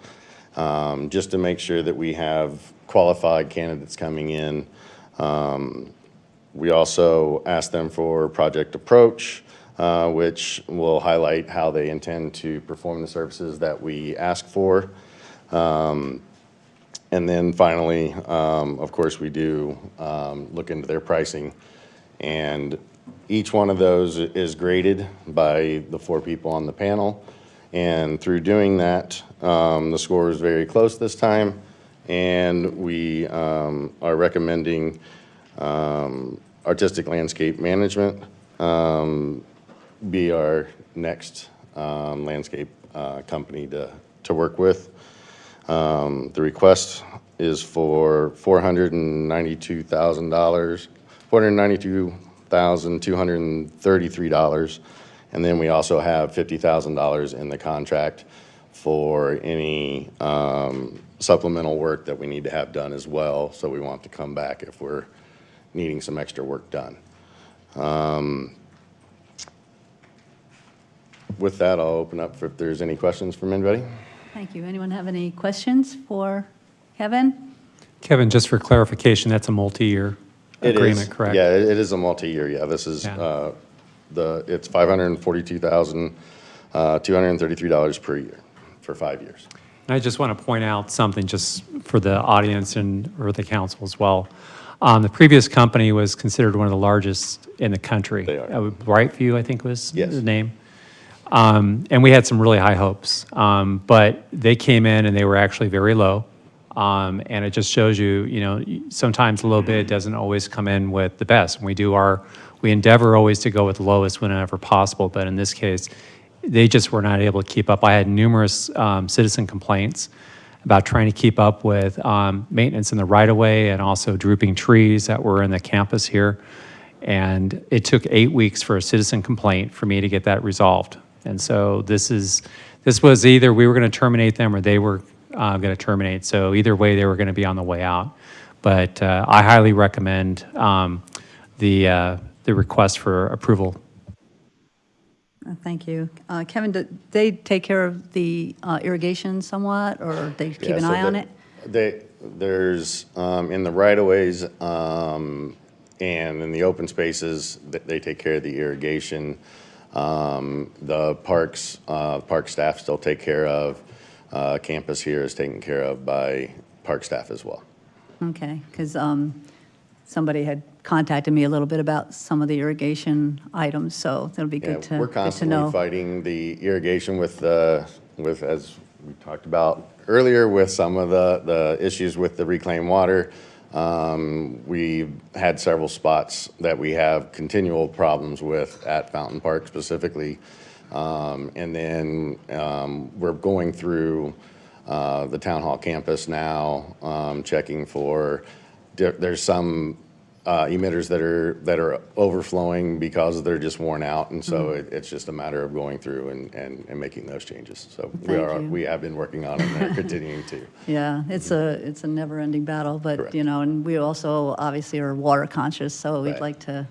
just to make sure that we have qualified candidates coming in. We also ask them for project approach, which will highlight how they intend to perform the services that we ask for. And then finally, of course, we do look into their pricing. And each one of those is graded by the 4 people on the panel. And through doing that, the score is very close this time. And we are recommending Artistic Landscape Management be our next landscape company to work with. The request is for $492,233, and then we also have $50,000 in the contract for any supplemental work that we need to have done as well. So we want to come back if we're needing some extra work done. With that, I'll open up for if there's any questions from anybody. Thank you. Anyone have any questions for Kevin? Kevin, just for clarification, that's a multi-year agreement, correct? Yeah, it is a multi-year, yeah. This is, Yeah. it's $542,233 per year for 5 years. And I just want to point out something just for the audience and or the council as well. The previous company was considered one of the largest in the country. They are. Brightview, I think was Yes. the name. And we had some really high hopes, but they came in and they were actually very low. And it just shows you, you know, sometimes a low bid doesn't always come in with the best. We endeavor always to go with the lowest whenever possible, but in this case, they just were not able to keep up. I had numerous citizen complaints about trying to keep up with maintenance in the right-of-way and also drooping trees that were in the campus here. And it took 8 weeks for a citizen complaint for me to get that resolved. And so this was either we were going to terminate them or they were going to terminate. So either way, they were going to be on the way out. But I highly recommend the request for approval. Thank you. Kevin, did they take care of the irrigation somewhat, or they keep an eye on it? There's, in the right-of-ways and in the open spaces, they take care of the irrigation. The parks, park staff still take care of. Campus here is taken care of by park staff as well. Okay, because somebody had contacted me a little bit about some of the irrigation items, so it'll be good to know. We're constantly fighting the irrigation with, as we talked about earlier, with some of the issues with the reclaimed water. We've had several spots that we have continual problems with at Fountain Park specifically. And then we're going through the town hall campus now, checking for, there's some emitters that are overflowing because they're just worn out, and so it's just a matter of going through and making those changes. So we have been working on it and continuing to. Yeah, it's a never-ending battle, but, you know, and we also obviously are water conscious, so we'd like to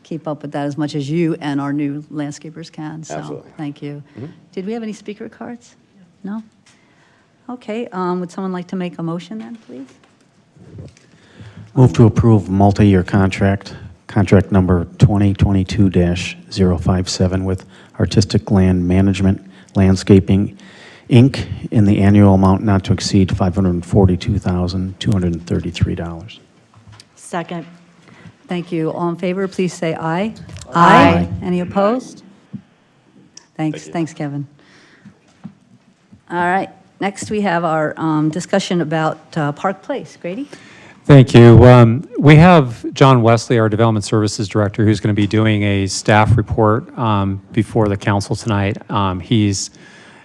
keep up with that as much as you and our new landscapers can. So Absolutely. thank you. Did we have any speaker cards? No? Okay, would someone like to make a motion then, please? Move to approve multi-year contract number 2022-057 with Artistic Land Management Landscaping, Inc., in the annual amount not to exceed $542,233. Second. Thank you. All in favor, please say aye. Aye. Any opposed? Thanks, Kevin. All right, Next, we have our discussion about Park Place. Grady? Thank you. We have John Wesley, our Development Services Director, who's going to be doing a staff report before the council tonight. He's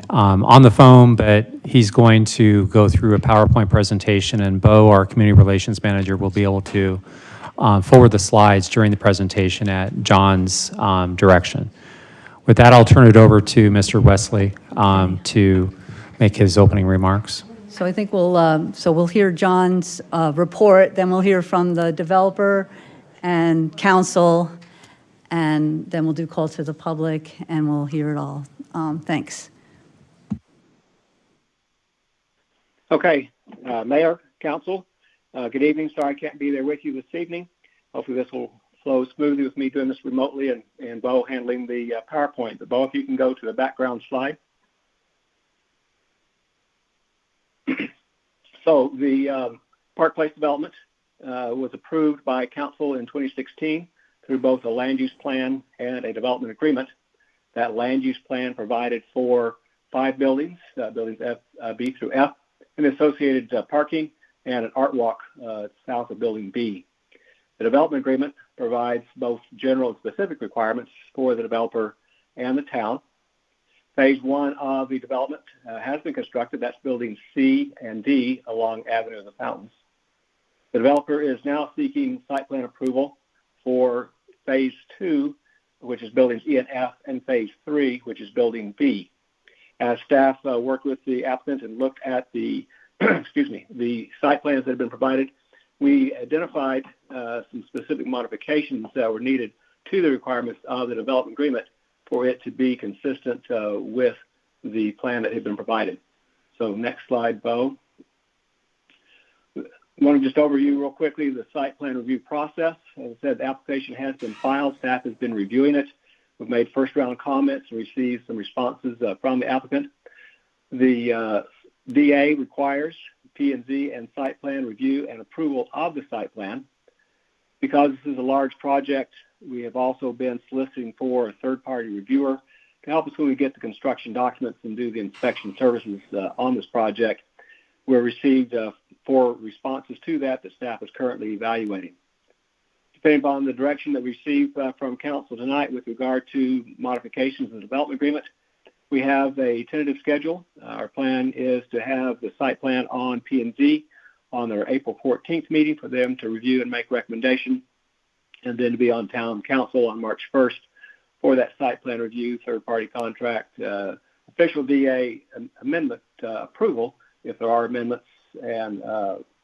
on the phone, but he's going to go through a PowerPoint presentation, and Bo, our Community Relations Manager, will be able to forward the slides during the presentation at John's direction. With that, I'll turn it over to Mr. Wesley to make his opening remarks. So I think we'll hear John's report, then we'll hear from the developer and council, and then we'll do call to the public, and we'll hear it all. Thanks. Okay, Mayor, Council, good evening. Sorry I can't be there with you this evening. Hopefully this will flow smoothly with me doing this remotely and Bo handling the PowerPoint. But Bo, if you can go to the background slide. So the Park Place development was approved by Council in 2016 through both a land use plan and a development agreement. That land use plan provided for 5 buildings, buildings F, B through F, and associated parking and an art walk south of Building B. The development agreement provides both general and specific requirements for the developer and the town. Phase 1 of the development has been constructed. That's buildings C and D along Avenue of the Fountains. The developer is now seeking site plan approval for Phase 2, which is buildings E and F, and Phase 3, which is Building B. As staff worked with the applicant and looked at the the site plans that have been provided, we identified some specific modifications that were needed to the requirements of the development agreement for it to be consistent with the plan that had been provided. So next slide, Bo. I want to just overview real quickly the site plan review process. As I said, the application has been filed. Staff has been reviewing it. We've made first round comments and received some responses from the applicant. The DA requires P&Z and site plan review and approval of the site plan. Because this is a large project, we have also been soliciting for a third-party reviewer to help us when we get the construction documents and do the inspection services on this project. We received 4 responses to that staff is currently evaluating. Depending upon the direction that we receive from council tonight with regard to modifications in the development agreement, we have a tentative schedule. Our plan is to have the site plan on P&Z on their April 14th meeting for them to review and make recommendation, and then to be on town council on March 1st for that site plan review, third-party contract, official DA amendment approval if there are amendments, and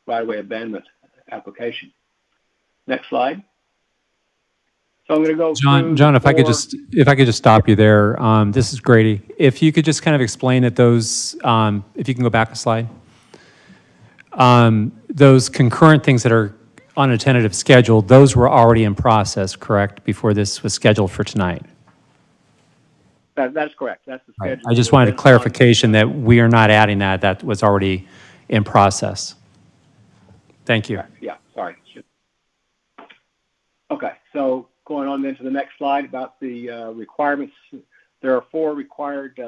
right-of-way abandonment application. Next slide. So I'm going to go John, if I could just stop you there. This is Grady. If you could just kind of explain that those, if you can go back a slide. Those concurrent things that are on a tentative schedule, those were already in process, correct, before this was scheduled for tonight? That's correct. That's the schedule. I just wanted a clarification that we are not adding that. That was already in process. Thank you. Yeah, sorry. Okay, so going on then to the next slide about the requirements. There are 4 required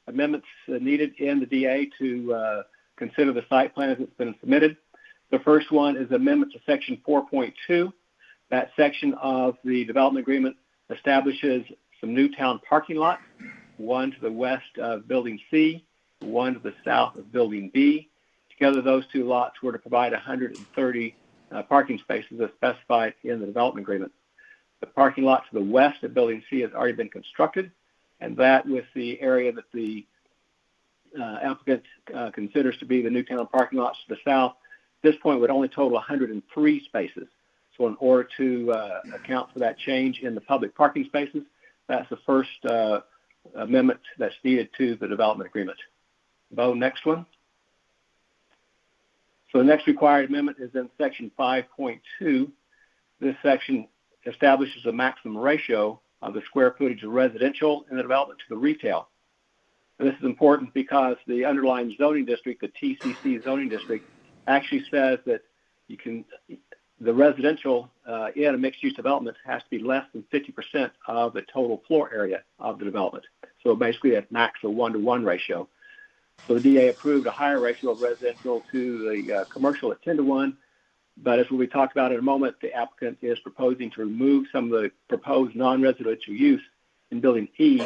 amendments needed in the DA to consider the site plan as it's been submitted. The first one is amendment to section 4.2. That section of the development agreement establishes some new town parking lots, one to the west of Building C, one to the south of Building B. Together, those 2 lots were to provide 130 parking spaces as specified in the development agreement. The parking lot to the west of Building C has already been constructed, and that with the area that the applicant considers to be the new town parking lots to the south, at this point would only total 103 spaces. So in order to account for that change in the public parking spaces, that's the first amendment that's needed to the development agreement. Bo, next one. So the next required amendment is in section 5.2. This section establishes a maximum ratio of the square footage of residential in the development to the retail. And this is important because the underlying zoning district, the TCC zoning district, actually says that the residential in a mixed-use development has to be less than 50% of the total floor area of the development. So basically a max of 1-to-1 ratio. So the DA approved a higher ratio of residential to the commercial at 10-1. But as we talked about in a moment, the applicant is proposing to remove some of the proposed non-residential use in building E,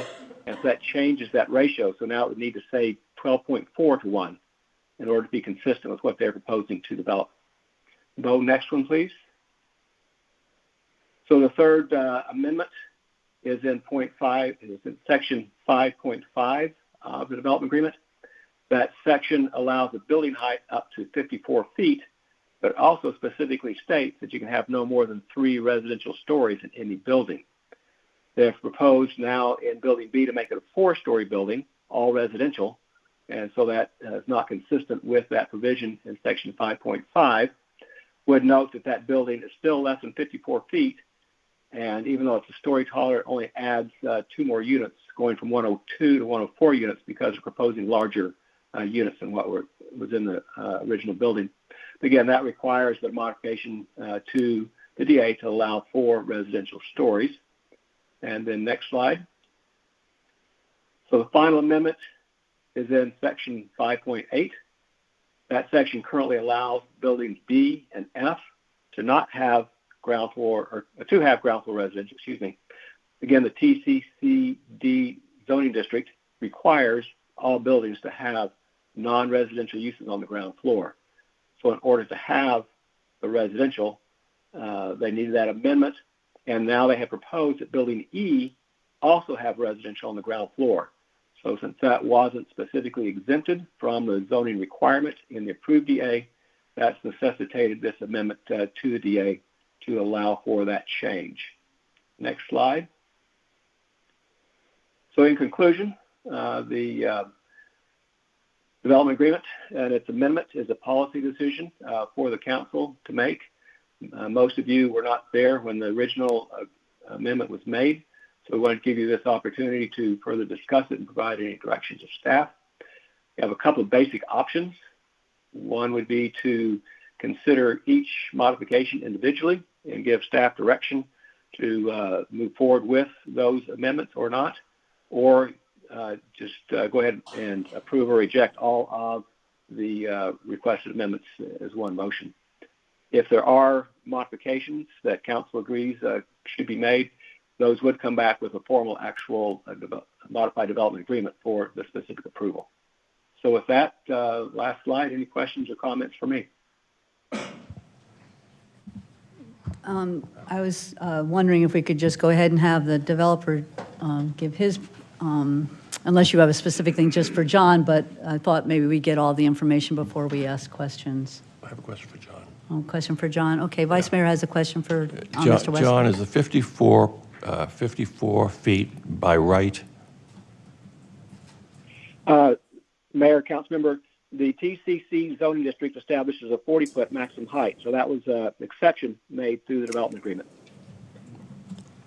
and so that changes that ratio. So now it would need to say 12.4-1 in order to be consistent with what they're proposing to develop. Bo, next one, please. So the third amendment is in section 5.5 of the development agreement. That section allows a building height up to 54 feet, but also specifically states that you can have no more than 3 residential stories in any building. They've proposed now in building B to make it a 4-story building, all residential, and so that is not consistent with that provision in section 5.5. Would note that that building is still less than 54 feet, and even though it's a story taller, it only adds 2 more units, going from 102 to 104 units because we're proposing larger units than what was in the original building. Again, that requires the modification to the DA to allow 4 residential stories. And then next slide. So the final amendment is in section 5.8. That section currently allows buildings B and F to not have ground floor, or to have ground floor residential, excuse me. Again, the TCCD zoning district requires all buildings to have non-residential uses on the ground floor. So in order to have the residential, they needed that amendment, and now they have proposed that building E also have residential on the ground floor. So since that wasn't specifically exempted from the zoning requirement in the approved DA, that's necessitated this amendment to the DA to allow for that change. Next slide. So in conclusion, the development agreement and its amendment is a policy decision for the council to make. Most of you were not there when the original amendment was made, so we want to give you this opportunity to further discuss it and provide any directions of staff. We have a couple of basic options. One would be to consider each modification individually and give staff direction to move forward with those amendments or not, or just go ahead and approve or reject all of the requested amendments as one motion. If there are modifications that council agrees should be made, those would come back with a formal actual modified development agreement for the specific approval. So with that, last slide, any questions or comments for me? I was wondering if we could just go ahead and have the developer give his, unless you have a specific thing just for John, but I thought maybe we'd get all the information before we ask questions. I have a question for John. Oh, question for John. Okay, Vice Mayor has a question for Mr. West. John, is the 54 feet by right? Mayor, Councilmember, the TCC zoning district establishes a 40-foot maximum height, so that was an exception made through the development agreement.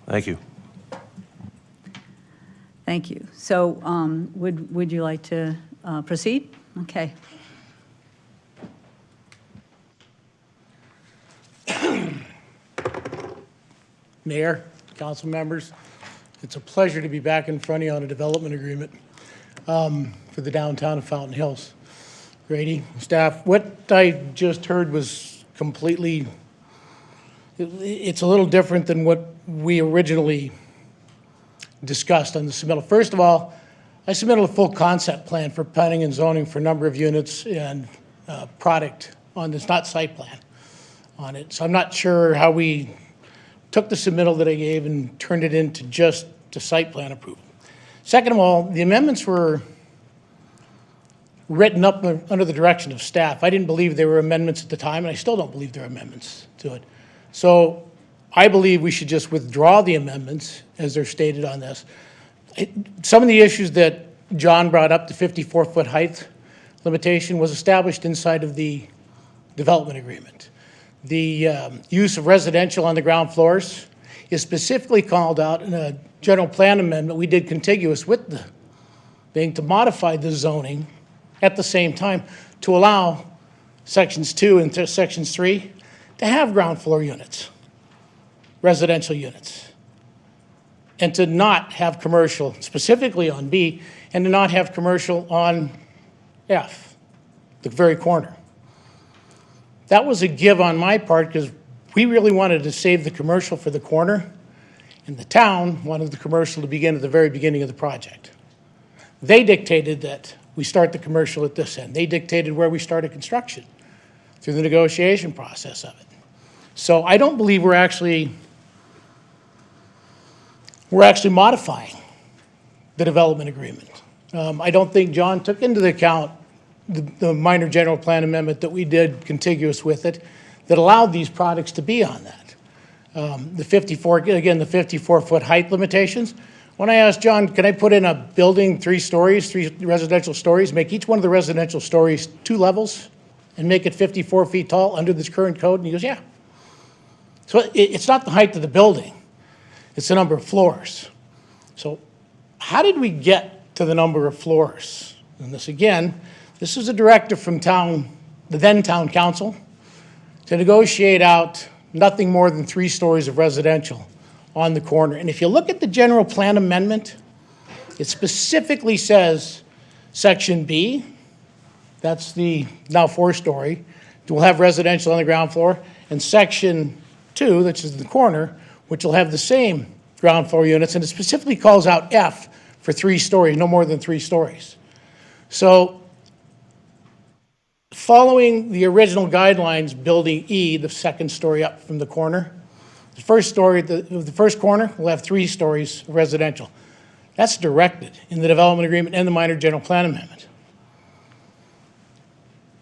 Thank you. Thank you. So would you like to proceed? Okay. Mayor, council members, it's a pleasure to be back in front of you on a development agreement for the downtown of Fountain Hills. Grady, staff, what I just heard was completely, it's a little different than what we originally discussed on the submittal. First of all, I submitted a full concept plan for planning and zoning for a number of units and product on this, not site plan on it. So I'm not sure how we took the submittal that I gave and turned it into just a site plan approval. Second of all, the amendments were written up under the direction of staff. I didn't believe there were amendments at the time, and I still don't believe there are amendments to it. So I believe we should just withdraw the amendments as they're stated on this. Some of the issues that John brought up, the 54-foot height limitation, was established inside of the development agreement. The use of residential on the ground floors is specifically called out in a general plan amendment we did contiguous with the being to modify the zoning at the same time to allow sections 2 and sections 3 to have ground floor units, residential units, and to not have commercial specifically on B, and to not have commercial on F, the very corner. That was a give on my part because we really wanted to save the commercial for the corner, and the town wanted the commercial to begin at the very beginning of the project. They dictated that we start the commercial at this end. They dictated where we started construction through the negotiation process of it. So I don't believe we're actually modifying the development agreement. I don't think John took into account the minor general plan amendment that we did contiguous with it that allowed these products to be on that. The 54-foot height limitations. When I asked John, can I put in a building 3 stories, 3 residential stories, make each one of the residential stories 2 levels and make it 54 feet tall under this current code? And he goes, yeah. So it's not the height of the building, it's the number of floors. So how did we get to the number of floors? And this again, this is a directive from the then town council to negotiate out nothing more than 3 stories of residential on the corner. And if you look at the general plan amendment, it specifically says section B, that's the now 4-story, will have residential on the ground floor, and section 2, which is the corner, which will have the same ground floor units, and it specifically calls out F for 3 stories, no more than 3 stories. So following the original guidelines, building E, the 2nd story up from the corner, the first corner will have 3 stories of residential. That's directed in the development agreement and the minor general plan amendment.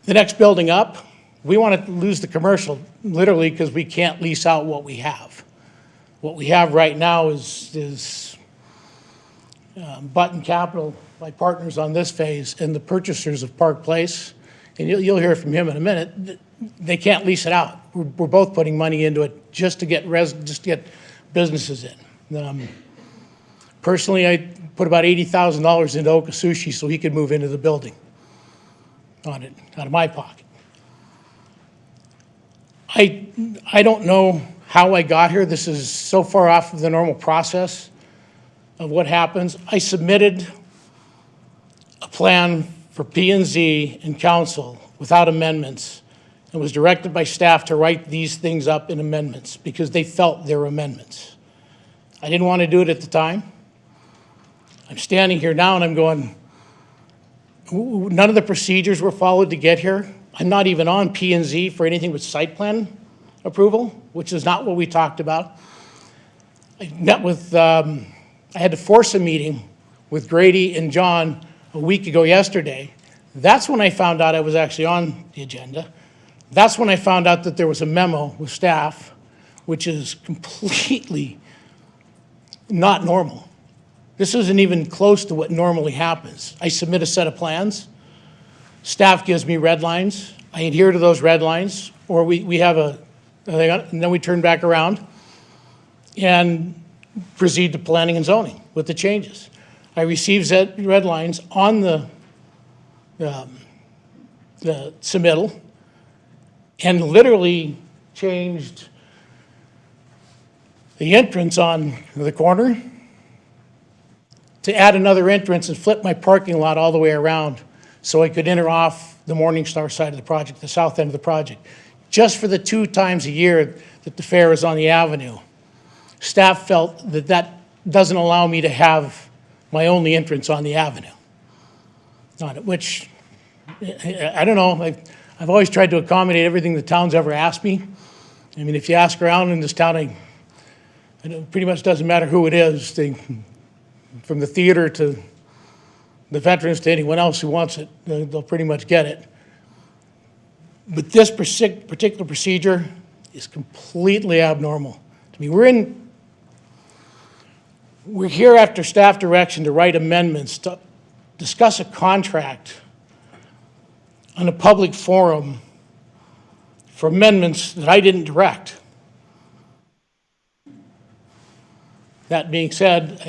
The next building up, we want to lose the commercial literally because we can't lease out what we have. What we have right now is Button Capital, my partners on this phase, and the purchasers of Park Place, and you'll hear from him in a minute, they can't lease it out. We're both putting money into it just to get businesses in. Personally, I put about $80,000 into Oka Sushi so he could move into the building on it, out of my pocket. I don't know how I got here. This is so far off of the normal process of what happens. I submitted a plan for P&Z and council without amendments and was directed by staff to write these things up in amendments because they felt they were amendments. I didn't want to do it at the time. I'm standing here now and I'm going, none of the procedures were followed to get here. I'm not even on P&Z for anything with site plan approval, which is not what we talked about. I met with, I had to force a meeting with Grady and John a week ago yesterday. That's when I found out I was actually on the agenda. That's when I found out that there was a memo with staff, which is completely not normal. This isn't even close to what normally happens. I submit a set of plans. Staff gives me red lines. I adhere to those red lines, or we have a thing on it, and then we turn back around and proceed to planning and zoning with the changes. I received red lines on the submittal and literally changed the entrance on the corner to add another entrance and flip my parking lot all the way around so I could enter off the Morningstar side of the project, the south end of the project. Just for the 2 times a year that the fair is on the avenue, staff felt that that doesn't allow me to have my only entrance on the avenue on it, which, I don't know, I've always tried to accommodate everything the town's ever asked me. I mean, if you ask around in this town, it pretty much doesn't matter who it is, from the theater to the veterans to anyone else who wants it, they'll pretty much get it. But this particular procedure is completely abnormal to me. We're here after staff direction to write amendments to discuss a contract on a public forum for amendments that I didn't direct. That being said,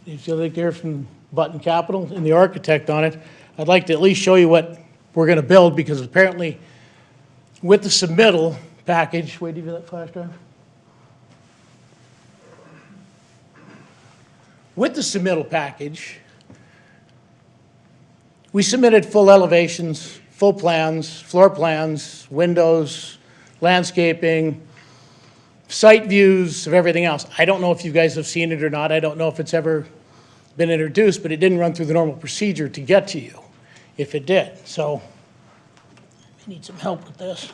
if you'd like to hear from Button Capital and the architect on it, I'd like to at least show you what we're going to build, because apparently with the submittal package, wait, do you have that flash drive? With the submittal package, we submitted full elevations, full plans, floor plans, windows, landscaping, site views of everything else. I don't know if you guys have seen it or not. I don't know if it's ever been introduced, but it didn't run through the normal procedure to get to you, if it did. So I need some help with this.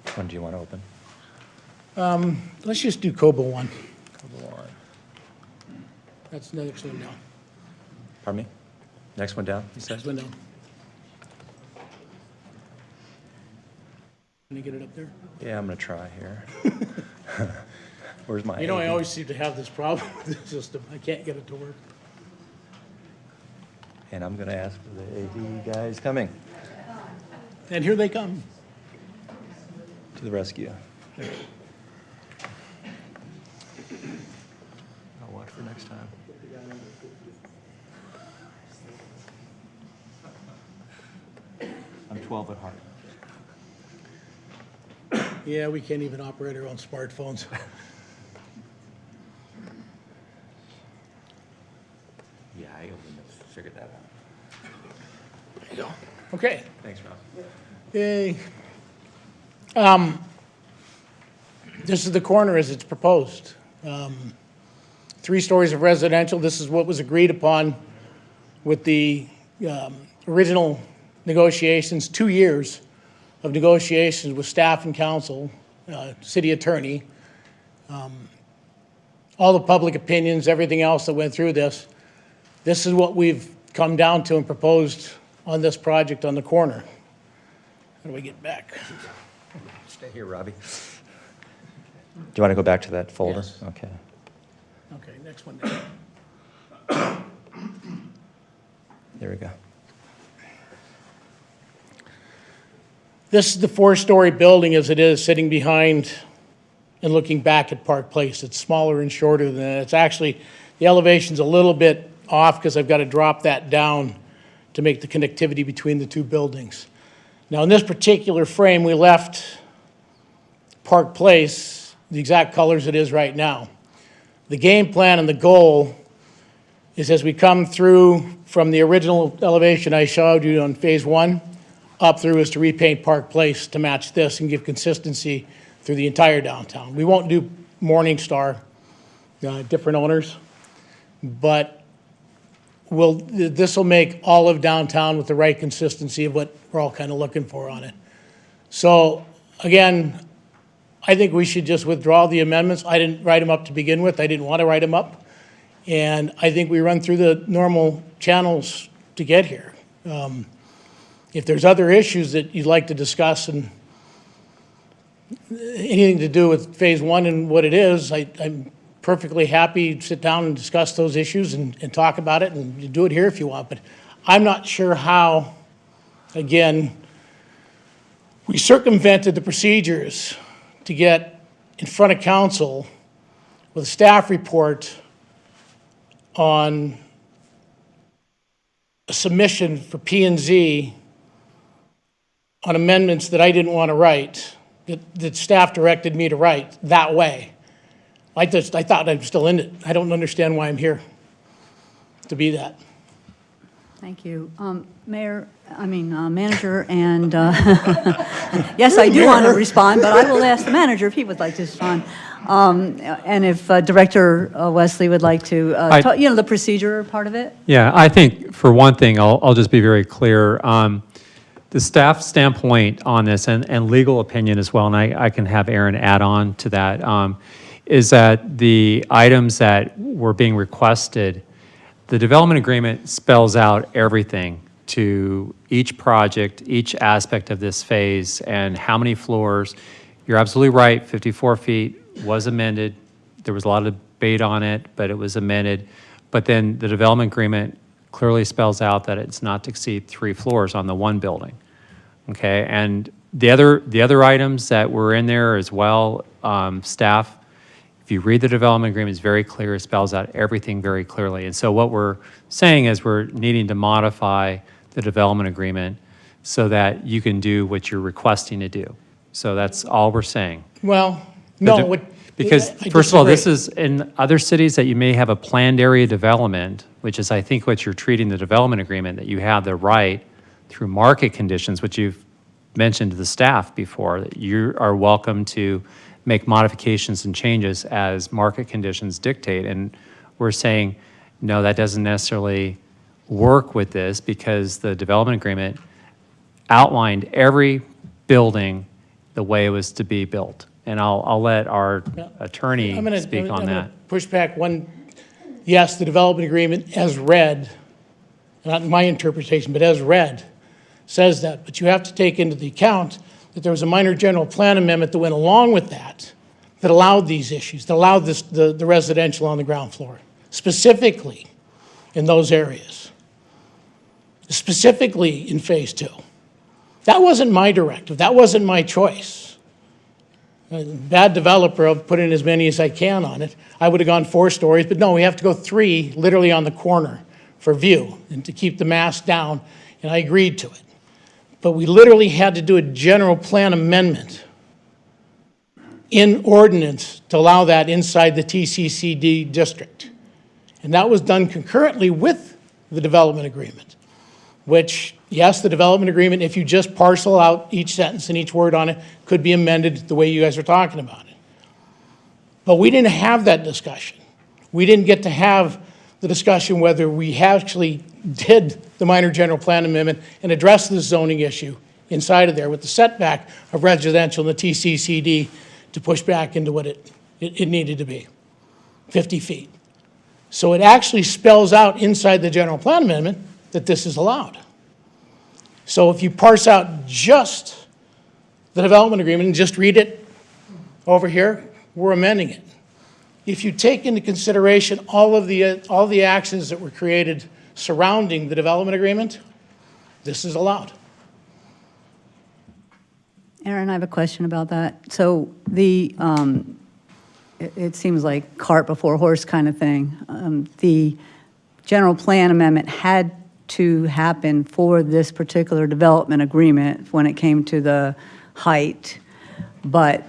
Which one do you want to open? Let's just do COBA 1. That's the next one down. Pardon me? Next one down, you said? Next one down. Can you get it up there? Yeah, I'm going to try here. Where's my You know, I AD? always seem to have this problem with the system. I can't get it to work. And I'm going to ask for the AD guys coming And here they come. to the rescue. I'll watch for next time. I'm 12 at heart. Yeah, we can't even operate our own smartphones. Yeah, I wouldn't have figured that out. There you go. Okay. Thanks, Rob. Yay. This is the corner as it's proposed. 3 stories of residential. This is what was agreed upon with the original negotiations, 2 years of negotiations with staff and council, city attorney, all the public opinions, everything else that went through this. This is what we've come down to and proposed on this project on the corner. How do we get back? Stay here, Robbie. Do you want to go back to that folder? Yes. Okay. Okay, next one down. There we go. This is the 4-story building as it is, sitting behind and looking back at Park Place. It's smaller and shorter than that. It's actually, the elevation's a little bit off because I've got to drop that down to make the connectivity between the 2 buildings. Now, in this particular frame, we left Park Place the exact colors it is right now. The game plan and the goal is as we come through from the original elevation I showed you on phase 1, up through is to repaint Park Place to match this and give consistency through the entire downtown. We won't do Morningstar, different owners, but this will make all of downtown with the right consistency of what we're all kind of looking for on it. So again, I think we should just withdraw the amendments. I didn't write them up to begin with. I didn't want to write them up. And I think we run through the normal channels to get here. If there's other issues that you'd like to discuss and anything to do with phase 1 and what it is, I'm perfectly happy to sit down and discuss those issues and talk about it, and you do it here if you want. But I'm not sure how, again, we circumvented the procedures to get in front of council with a staff report on a submission for P&Z on amendments that I didn't want to write, that staff directed me to write that way. I thought I'm still in it. I don't understand why I'm here to be that. Thank you. Manager, and yes, I do want to respond, but I will ask the manager if he would like to respond. And if Director Wesley would like to, talk, the procedure part of it? Yeah, I think for one thing, I'll just be very clear. The staff standpoint on this and legal opinion as well, and I can have Aaron add on to that, is that the items that were being requested, the development agreement spells out everything to each project, each aspect of this phase, and how many floors. You're absolutely right, 54 feet was amended. There was a lot of debate on it, but it was amended. But then the development agreement clearly spells out that it's not to exceed 3 floors on the one building. Okay, and the other items that were in there as well, staff, if you read the development agreement, it's very clear, it spells out everything very clearly. And so what we're saying is we're needing to modify the development agreement so that you can do what you're requesting to do. So that's all we're saying. Well, no, Because, I first of all, this disagree. is in other cities that you may have a planned area development, which is, I think, what you're treating the development agreement, that you have the right through market conditions, which you've mentioned to the staff before, that you are welcome to make modifications and changes as market conditions dictate. And we're saying, no, that doesn't necessarily work with this because the development agreement outlined every building the way it was to be built. And I'll let our attorney I'm gonna- speak I'm on gonna that. Push back one, yes, the development agreement as read, not my interpretation, but as read, says that. But you have to take into the account that there was a minor general plan amendment that went along with that, that allowed these issues, that allowed this, the residential on the ground floor, specifically in those areas, specifically in Phase 2. That wasn't my directive. That wasn't my choice. Bad developer, I'll put in as many as I can on it. I would have gone 4 stories, but no, we have to go 3, literally on the corner for view and to keep the mass down, and I agreed to it. But we literally had to do a general plan amendment in ordinance to allow that inside the TCCD district. And that was done concurrently with the development agreement, which, yes, the development agreement, if you just parcel out each sentence and each word on it, could be amended the way you guys are talking about it. But we didn't have that discussion. We didn't get to have the discussion whether we actually did the minor general plan amendment and address the zoning issue inside of there with the setback of residential and the TCCD to push back into what it needed to be, 50 feet. So it actually spells out inside the general plan amendment that this is allowed. So if you parse out just the development agreement and just read it over here, we're amending it. If you take into consideration all the actions that were created surrounding the development agreement, this is allowed. Aaron, I have a question about that. So it seems like cart before horse kind of thing. The general plan amendment had to happen for this particular development agreement when it came to the height, but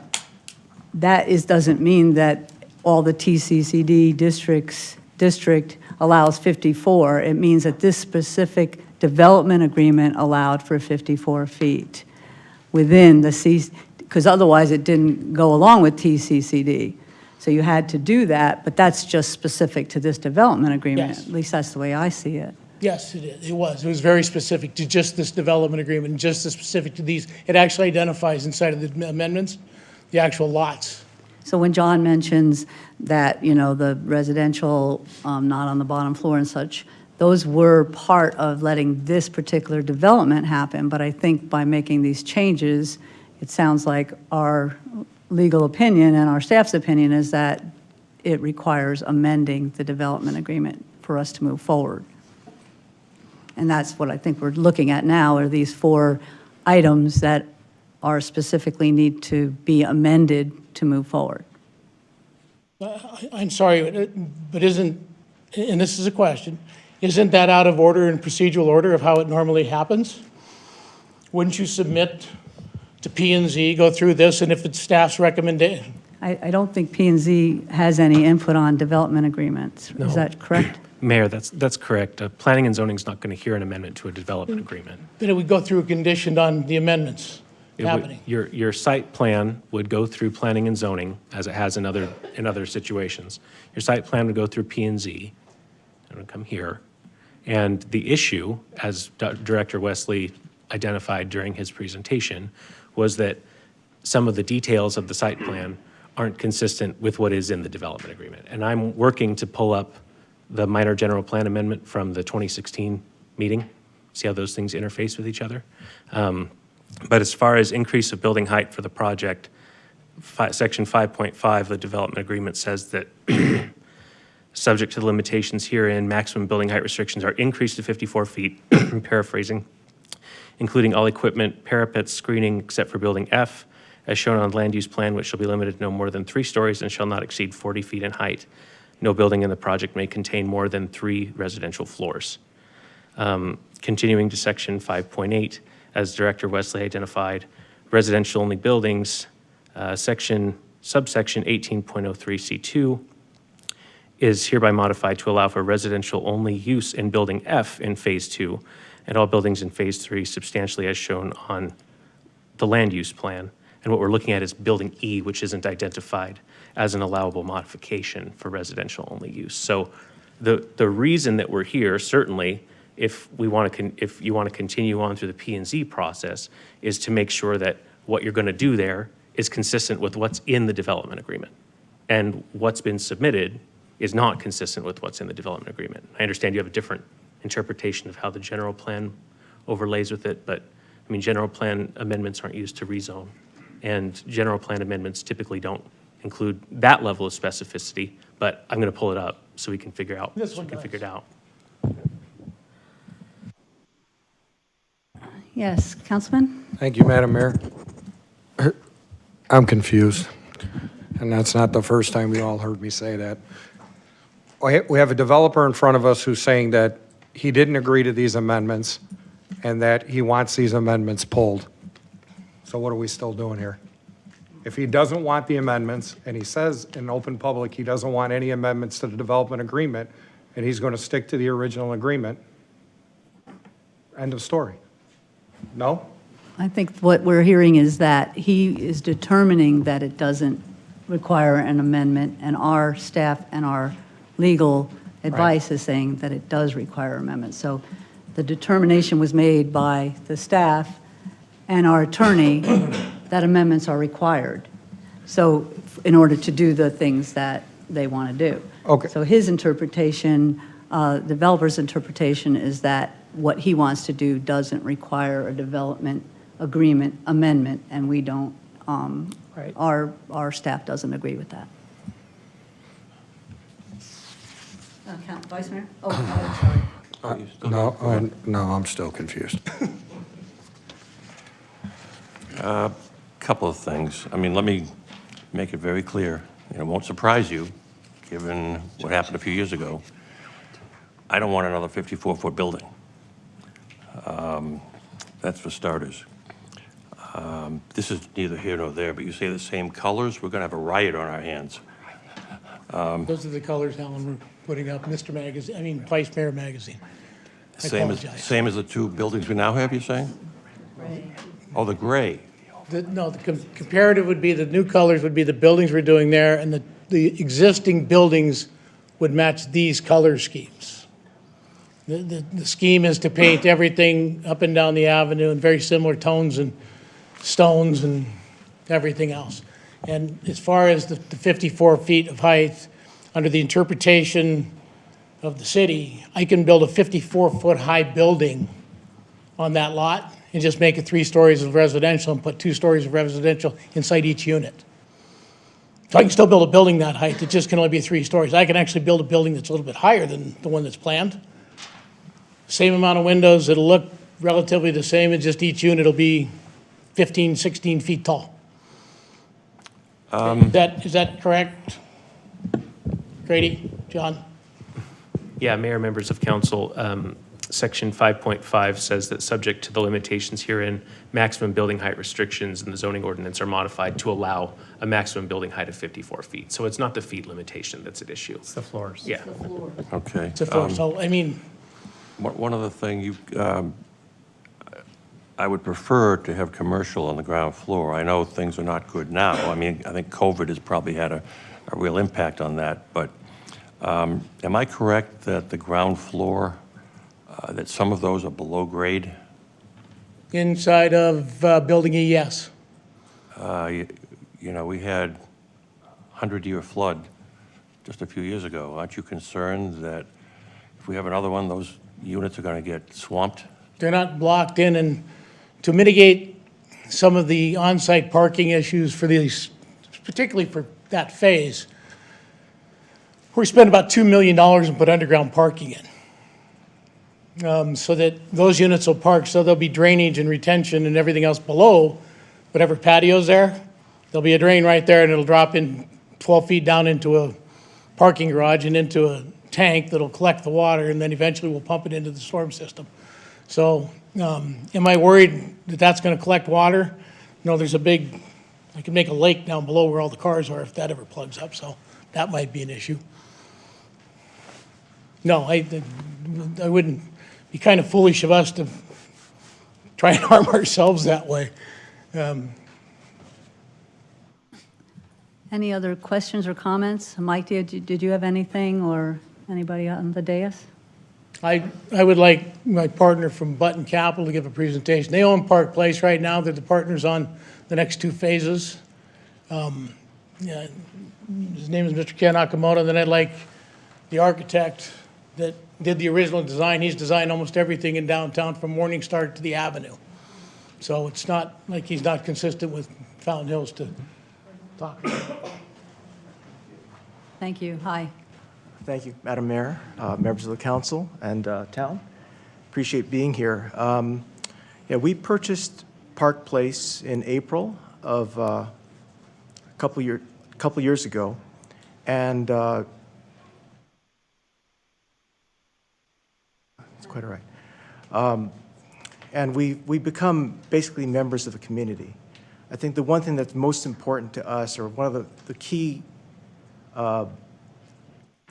that doesn't mean that all the TCCD district allows 54. It means that this specific development agreement allowed for 54 feet within the because otherwise it didn't go along with TCCD. So you had to do that, but that's just specific to this development agreement. Yes. At least that's the way I see it. Yes, it is. It was. It was very specific to just this development agreement, and just as specific to these. It actually identifies inside of the amendments the actual lots. So when John mentions that, the residential not on the bottom floor and such, those were part of letting this particular development happen. But I think by making these changes, it sounds like our legal opinion and our staff's opinion is that it requires amending the development agreement for us to move forward. And that's what I think we're looking at now, are these 4 items that are specifically need to be amended to move forward. I'm sorry, but isn't, and this is a question, isn't that out of order and procedural order of how it normally happens? Wouldn't you submit to P&Z, go through this, and if it's staff's recommendation? I don't think P&Z has any input on development agreements. No. Is that correct? Mayor, that's correct. Planning and zoning is not going to hear an amendment to a development agreement. But it would go through a conditioned on the amendments It would- happening. Your site plan would go through planning and zoning, as it has in other situations. Your site plan would go through P&Z, and it would come here. And the issue, as Director Wesley identified during his presentation, was that some of the details of the site plan aren't consistent with what is in the development agreement. And I'm working to pull up the minor general plan amendment from the 2016 meeting, see how those things interface with each other. But as far as increase of building height for the project, Section 5.5 of the development agreement says that subject to the limitations herein, maximum building height restrictions are increased to 54 feet, paraphrasing, including all equipment, parapets, screening, except for building F, as shown on the land use plan, which shall be limited to no more than 3 stories and shall not exceed 40 feet in height. No building in the project may contain more than 3 residential floors. Continuing to Section 5.8, as Director Wesley identified, residential-only buildings, Section subsection 18.03C2 is hereby modified to allow for residential-only use in Building F in Phase 2 and all buildings in Phase 3 substantially as shown on the land use plan. And what we're looking at is Building E, which isn't identified as an allowable modification for residential-only use. So the reason that we're here, certainly, if you want to continue on through the P&Z process, is to make sure that what you're going to do there is consistent with what's in the development agreement. And what's been submitted is not consistent with what's in the development agreement. I understand you have a different interpretation of how the general plan overlays with it, but I mean, general plan amendments aren't used to rezone. And general plan amendments typically don't include that level of specificity, but I'm going to pull it up so we can figure out, This one does. it out. Yes, Councilman? Thank you, Madam Mayor. I'm confused, and that's not the first time you all heard me say that. We have a developer in front of us who's saying that he didn't agree to these amendments and that he wants these amendments pulled. So what are we still doing here? If he doesn't want the amendments, and he says in open public he doesn't want any amendments to the development agreement, and he's going to stick to the original agreement, end of story. No? I think what we're hearing is that he is determining that it doesn't require an amendment, and our staff and our legal advice is saying that it does require amendment. So the determination was made by the staff and our attorney that amendments are required. So in order to do the things that they want to do. Okay. So his interpretation, developer's interpretation is that what he wants to do doesn't require a development agreement amendment, and we don't, our staff doesn't agree with that. Vice Mayor? Oh, sorry. No, I'm still confused. Couple of things. I mean, let me make it very clear, and it won't surprise you, given what happened a few years ago. I don't want another 54-foot building. That's for starters. This is neither here nor there, but you say the same colors, we're going to have a riot on our hands. Those are the colors, Helen, we're putting up, Vice Mayor Magazine. I Same apologize. as the two buildings we now have, you're saying? Oh, the gray. No, the comparative would be, the new colors would be the buildings we're doing there, and the existing buildings would match these color schemes. The scheme is to paint everything up and down the avenue in very similar tones and stones and everything else. And as far as the 54 feet of height, under the interpretation of the city, I can build a 54-foot high building on that lot and just make it 3 stories of residential and put 2 stories of residential inside each unit. So I can still build a building that height, it just can only be 3 stories. I can actually build a building that's a little bit higher than the one that's planned. Same amount of windows, it'll look relatively the same, and just each unit will be 15, 16 feet tall. Is that correct? Grady, John? Yeah, Mayor, members of council, section 5.5 says that subject to the limitations herein, maximum building height restrictions in the zoning ordinance are modified to allow a maximum building height of 54 feet. So it's not the feet limitation that's at issue. It's the floors. Yeah. Okay. It's a floor, so, I mean, One other thing, I would prefer to have commercial on the ground floor. I know things are not good now. I mean, I think COVID has probably had a real impact on that. But am I correct that the ground floor, that some of those are below grade? inside of Building E, yes. You know, we had 100-year flood just a few years ago. Aren't you concerned that if we have another one, those units are going to get swamped? They're not blocked in, and to mitigate some of the on-site parking issues for these, particularly for that phase, we spent about $2 million and put underground parking in. So that those units will park, so there'll be drainage and retention and everything else below whatever patio's there. There'll be a drain right there, and it'll drop in 12 feet down into a parking garage and into a tank that'll collect the water, and then eventually we'll pump it into the storm system. So am I worried that that's going to collect water? No, there's a big I could make a lake down below where all the cars are if that ever plugs up, so that might be an issue. No, I wouldn't, be kind of foolish of us to try and harm ourselves that way. Any other questions or comments? Mike, did you have anything, or anybody on the dais? I would like my partner from Button Capital to give a presentation. They own Park Place right now. They're the partners on the next two phases. Yeah, his name is Mr. Ken Akamoto. Then I'd like the architect that did the original design. He's designed almost everything in downtown from Morningstar to the Avenue. So it's not like he's not consistent with Fountain Hills to talk about. Thank you. Hi. Thank you, Madam Mayor, members of the council, and town. Appreciate being here. Yeah, we purchased Park Place in April of a couple years ago, and it's quite all right. And we become basically members of the community. I think the one thing that's most important to us, or one of the key,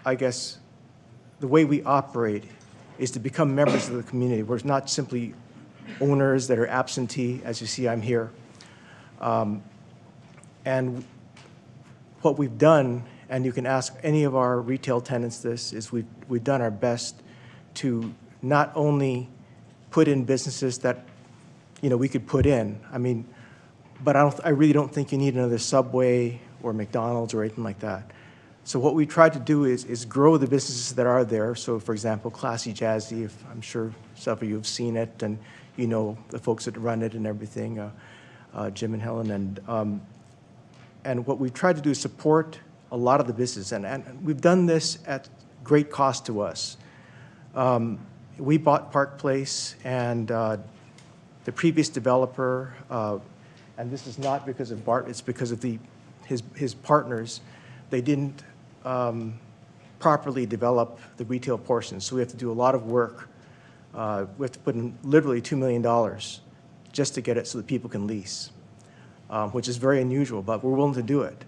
I guess, the way we operate is to become members of the community. We're not simply owners that are absentee. As you see, I'm here. And what we've done, and you can ask any of our retail tenants this, is we've done our best to not only put in businesses that, you know, we could put in. I mean, but I really don't think you need another Subway or McDonald's or anything like that. So what we tried to do is grow the businesses that are there. So, for example, Classy Jazzy, I'm sure some of you have seen it, and you know the folks that run it and everything, Jim and Helen. And what we've tried to do is support a lot of the business. And we've done this at great cost to us. We bought Park Place, and the previous developer, and this is not because of Bart, it's because of his partners, they didn't properly develop the retail portion. So we have to do a lot of work. We have to put in literally $2 million just to get it so that people can lease, which is very unusual, but we're willing to do it.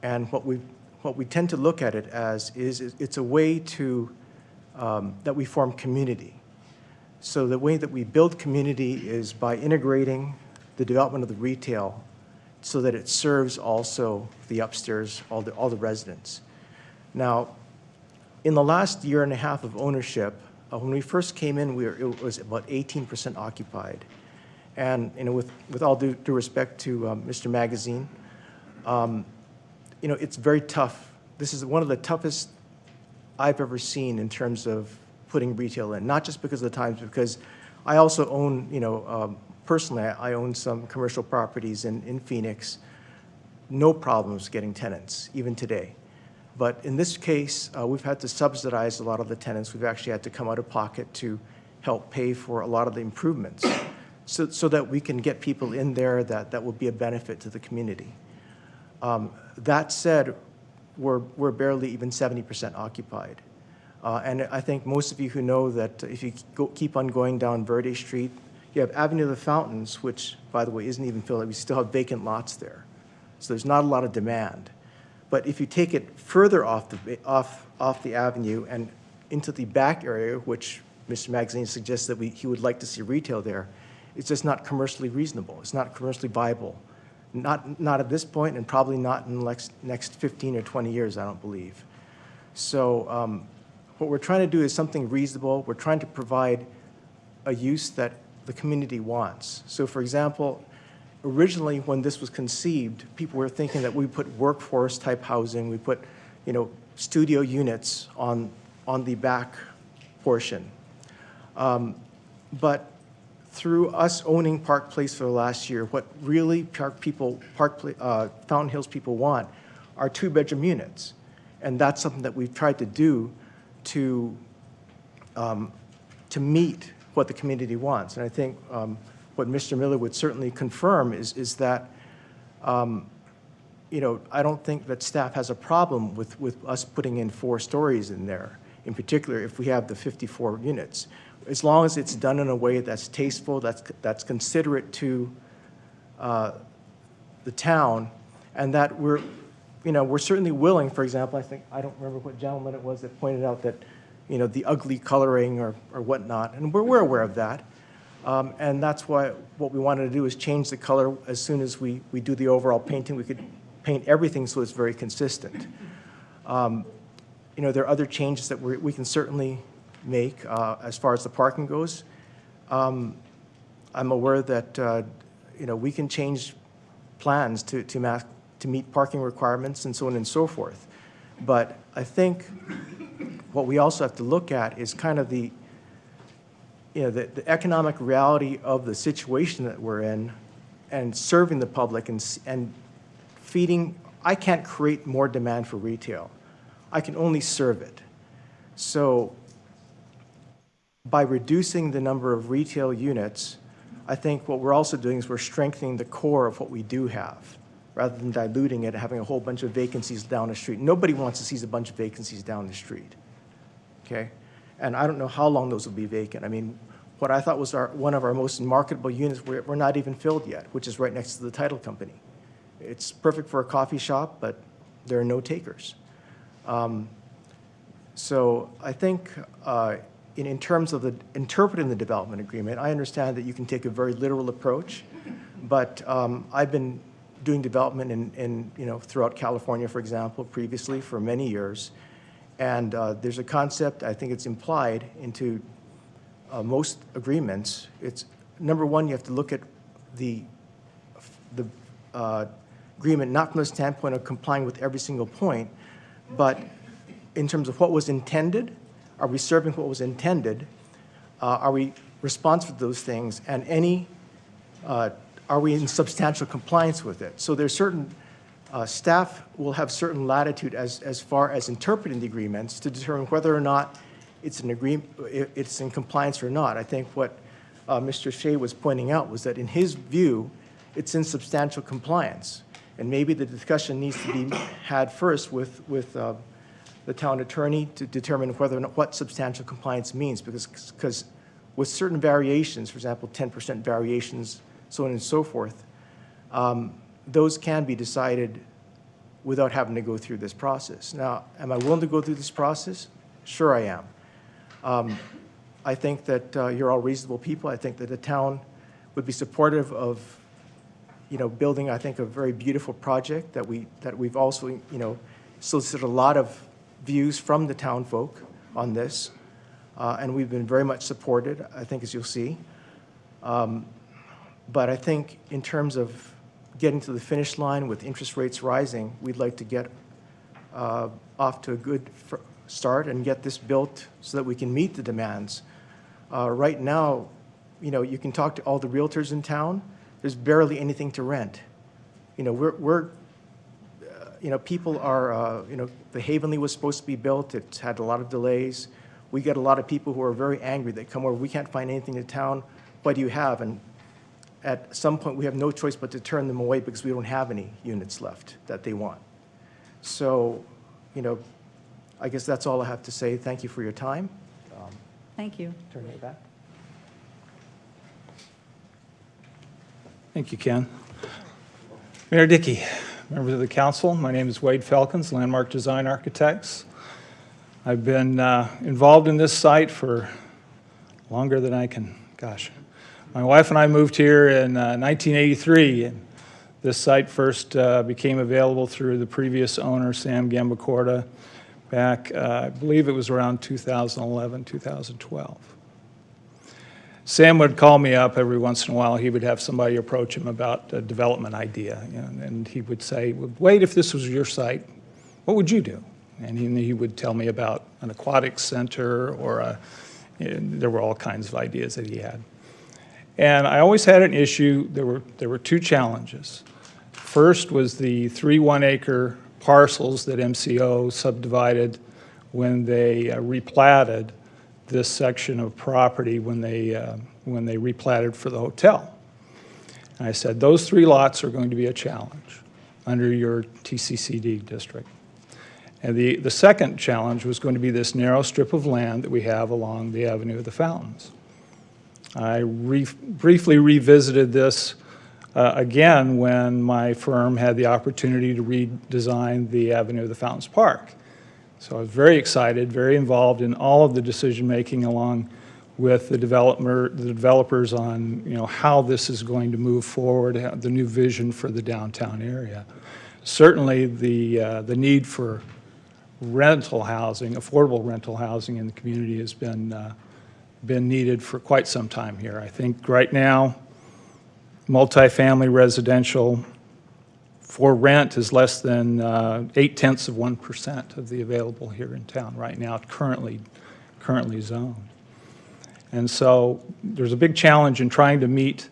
And what we tend to look at it as is it's a way to, that we form community. So the way that we build community is by integrating the development of the retail so that it serves also the upstairs, all the residents. Now, in the last year and a half of ownership, when we first came in, it was about 18% occupied. And you know, with all due respect to Mr. Magazine, you know, it's very tough. This is one of the toughest I've ever seen in terms of putting retail in, not just because of the times, because I also own, you know, personally, I own some commercial properties in Phoenix. No problems getting tenants, even today. But in this case, we've had to subsidize a lot of the tenants. We've actually had to come out of pocket to help pay for a lot of the improvements so that we can get people in there that will be a benefit to the community. That said, we're barely even 70% occupied. And I think most of you who know that if you keep on going down Verde Street, you have Avenue of the Fountains, which, by the way, isn't even filled. We still have vacant lots there. So there's not a lot of demand. But if you take it further off the avenue and into the back area, which Mr. Magazine suggests that he would like to see retail there, it's just not commercially reasonable. It's not commercially viable. Not at this point, and probably not in the next 15 or 20 years, I don't believe. So what we're trying to do is something reasonable. We're trying to provide a use that the community wants. So for example, originally when this was conceived, people were thinking that we put workforce type housing, we put, you know, studio units on the back portion. But through us owning Park Place for the last year, what really Fountain Hills people want are 2-bedroom units. And that's something that we've tried to do to meet what the community wants. And I think what Mr. Miller would certainly confirm is that, you know, I don't think that staff has a problem with us putting in 4 stories in there, in particular if we have the 54 units. As long as it's done in a way that's tasteful, that's considerate to the town, and that we're certainly willing, for example, I don't remember what gentleman it was that pointed out that, the ugly coloring or whatnot, and we're aware of that. And that's why what we wanted to do is change the color as soon as we do the overall painting. We could paint everything so it's very consistent. There are other changes that we can certainly make as far as the parking goes. I'm aware that, we can change plans to meet parking requirements and so on and so forth. But I think what we also have to look at is kind of the economic reality of the situation that we're in and serving the public and feeding. I can't create more demand for retail. I can only serve it. So by reducing the number of retail units, I think what we're also doing is we're strengthening the core of what we do have, rather than diluting it and having a whole bunch of vacancies down the street. Nobody wants to see a bunch of vacancies down the street, okay? And I don't know how long those will be vacant. I mean, what I thought was one of our most marketable units, we're not even filled yet, which is right next to the title company. It's perfect for a coffee shop, but there are no takers. So I think in terms of interpreting the development agreement, I understand that you can take a very literal approach, but I've been doing development throughout California, for example, previously for many years. And there's a concept, I think it's implied into most agreements. It's, number one, you have to look at the agreement not from the standpoint of complying with every single point, but in terms of what was intended. Are we serving what was intended? Are we responsive to those things? And are we in substantial compliance with it? So there's certain, staff will have certain latitude as far as interpreting the agreements to determine whether or not it's in compliance or not. I think what Mr. Shea was pointing out was that in his view, it's in substantial compliance. And maybe the discussion needs to be had first with the town attorney to determine whether or not what substantial compliance means, because with certain variations, for example, 10% variations, so on and so forth, those can be decided without having to go through this process. Now, am I willing to go through this process? Sure I am. I think that you're all reasonable people. I think that the town would be supportive of, building, I think, a very beautiful project that we've also, solicited a lot of views from the town folk on this, and we've been very much supported, I think, as you'll see. But I think in terms of getting to the finish line with interest rates rising, we'd like to get off to a good start and get this built so that we can meet the demands. Right now, you can talk to all the realtors in town. There's barely anything to rent. People are, the Havenly was supposed to be built. It's had a lot of delays. We get a lot of people who are very angry. They come over, we can't find anything in town. What do you have? And at some point, we have no choice but to turn them away because we don't have any units left that they want. So, I guess that's all I have to say. Thank you for your time. Thank you. Turn it back. Thank you, Ken. Mayor Dickey, members of the council, my name is Wade Felkins, Landmark Design Architects. I've been involved in this site for longer than I can, My wife and I moved here in 1983, and this site first became available through the previous owner, Sam Gambacorda, back, I believe it was around 2011, 2012. Sam would call me up every once in a while. He would have somebody approach him about a development idea, and he would say, well, Wade, if this was your site, what would you do? And he would tell me about an aquatic center or there were all kinds of ideas that he had. And I always had an issue. There were two challenges. First was the 3 1-acre parcels that MCO subdivided when they replatted this section of property when they replatted for the hotel. And I said, those 3 lots are going to be a challenge under your TCCD district. And the second challenge was going to be this narrow strip of land that we have along the Avenue of the Fountains. I briefly revisited this again when my firm had the opportunity to redesign the Avenue of the Fountains Park. So I was very excited, very involved in all of the decision-making along with the developers on, how this is going to move forward, the new vision for the downtown area. Certainly, the need for rental housing, affordable rental housing in the community has been needed for quite some time here. I think right now, multifamily residential for rent is less than 0.8% of the available here in town right now, currently zoned. And so there's a big challenge in trying to meet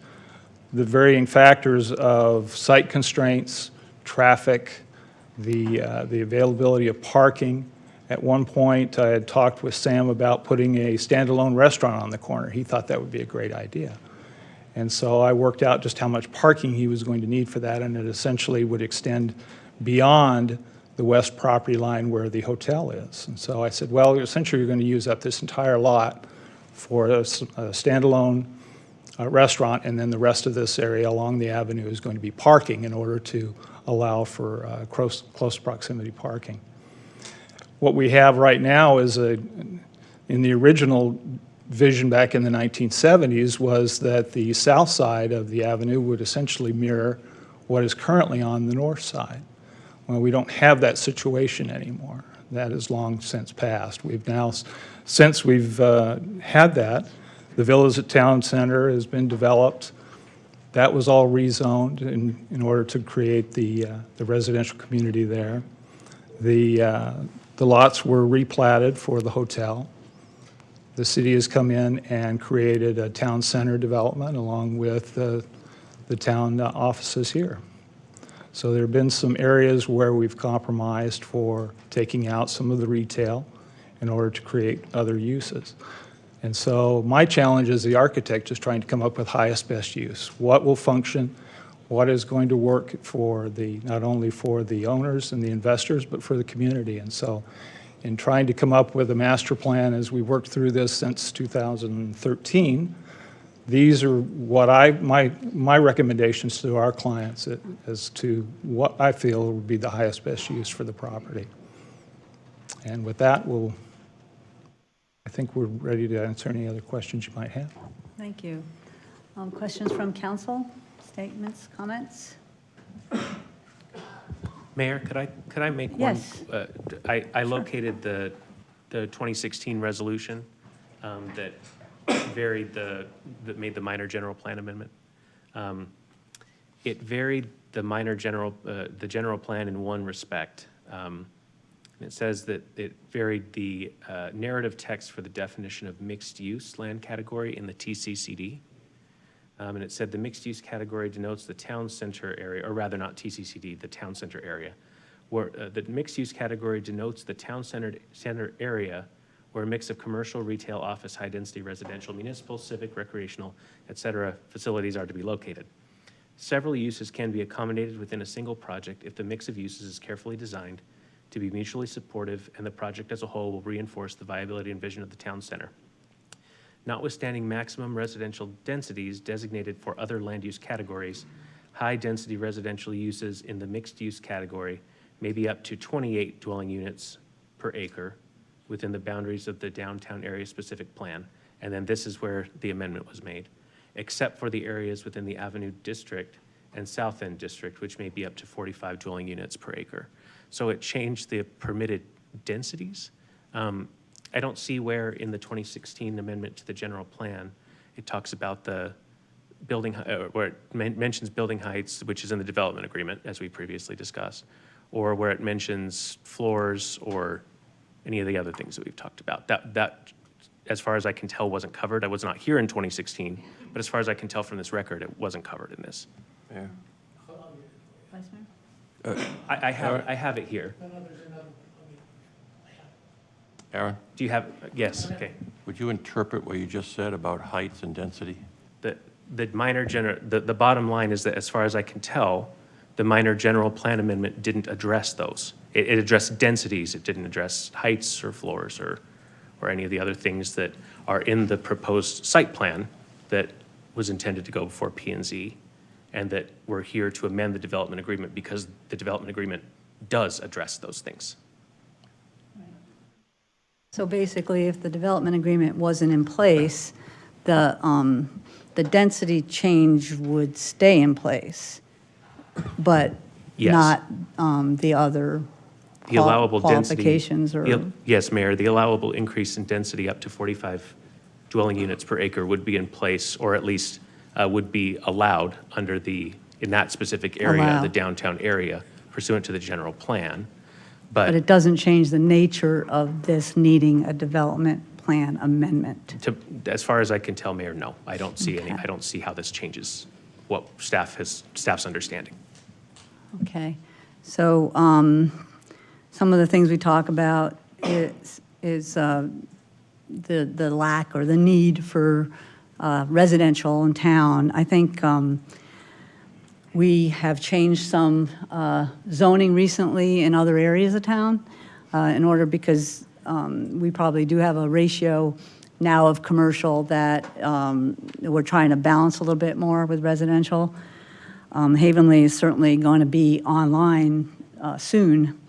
the varying factors of site constraints, traffic, the availability of parking. At one point, I had talked with Sam about putting a standalone restaurant on the corner. He thought that would be a great idea. And so I worked out just how much parking he was going to need for that, and it essentially would extend beyond the west property line where the hotel is. And so I said, well, essentially you're going to use up this entire lot for a standalone restaurant, and then the rest of this area along the avenue is going to be parking in order to allow for close proximity parking. What we have right now is in the original vision back in the 1970s was that the south side of the avenue would essentially mirror what is currently on the north side. Well, we don't have that situation anymore. That is long since passed. We've now, since we've had that, the Villas at Town Center has been developed. That was all rezoned in order to create the residential community there. The lots were replatted for the hotel. The city has come in and created a town center development along with the town offices here. So there have been some areas where we've compromised for taking out some of the retail in order to create other uses. And so my challenge as the architect is trying to come up with highest best use. What will function? What is going to work for not only for the owners and the investors, but for the community? And so in trying to come up with a master plan as we worked through this since 2013, these are what my recommendations to our clients as to what I feel would be the highest best use for the property. And with that, I think we're ready to answer any other questions you might have. Thank you. Questions from council? Statements, comments? Mayor, could I make Yes. one? I located the 2016 resolution that varied that made the minor general plan amendment. It varied the general plan in one respect. And it says that it varied the narrative text for the definition of mixed-use land category in the TCCD. And it said the mixed-use category denotes the town center area, or rather not TCCD, the town center area, where the mixed-use category denotes the town center area where a mix of commercial, retail, office, high-density residential, municipal, civic, recreational, et cetera, facilities are to be located. Several uses can be accommodated within a single project if the mix of uses is carefully designed to be mutually supportive and the project as a whole will reinforce the viability and vision of the town center. Notwithstanding maximum residential densities designated for other land use categories, high-density residential uses in the mixed-use category may be up to 28 dwelling units per acre within the boundaries of the downtown area specific plan. And then this is where the amendment was made, except for the areas within the Avenue District and South End District, which may be up to 45 dwelling units per acre. So it changed the permitted densities. I don't see where in the 2016 amendment to the general plan, it talks about the building, where it mentions building heights, which is in the development agreement, as we previously discussed, or where it mentions floors or any of the other things that we've talked about. That, as far as I can tell, wasn't covered. I was not here in 2016, but as far as I can tell from this record, it wasn't covered in this. Yeah. Vice Mayor? I have it here. Aaron? Do you have, yes, okay. Would you interpret what you just said about heights and density? The minor the bottom line is that as far as I can tell, the minor general plan amendment didn't address those. It addressed densities. It didn't address heights or floors or any of the other things that are in the proposed site plan that was intended to go before P&Z and that we're here to amend the development agreement because the development agreement does address those things. So basically, if the development agreement wasn't in place, the density change would stay in place, but Yes. not the other The allowable density. qualifications or... Yes, Mayor, the allowable increase in density up to 45 dwelling units per acre would be in place, or at least would be allowed under in that specific area, Allow. the downtown area, pursuant to the general plan. But it doesn't change the nature of this needing a development plan amendment. As far as I can tell, Mayor, no, I don't see I don't see how this changes what staff's understanding. Okay, so some of the things we talk about is the lack or the need for residential in town. I think we have changed some zoning recently in other areas of town in order, because we probably do have a ratio now of commercial that we're trying to balance a little bit more with residential. Havenly is certainly going to be online soon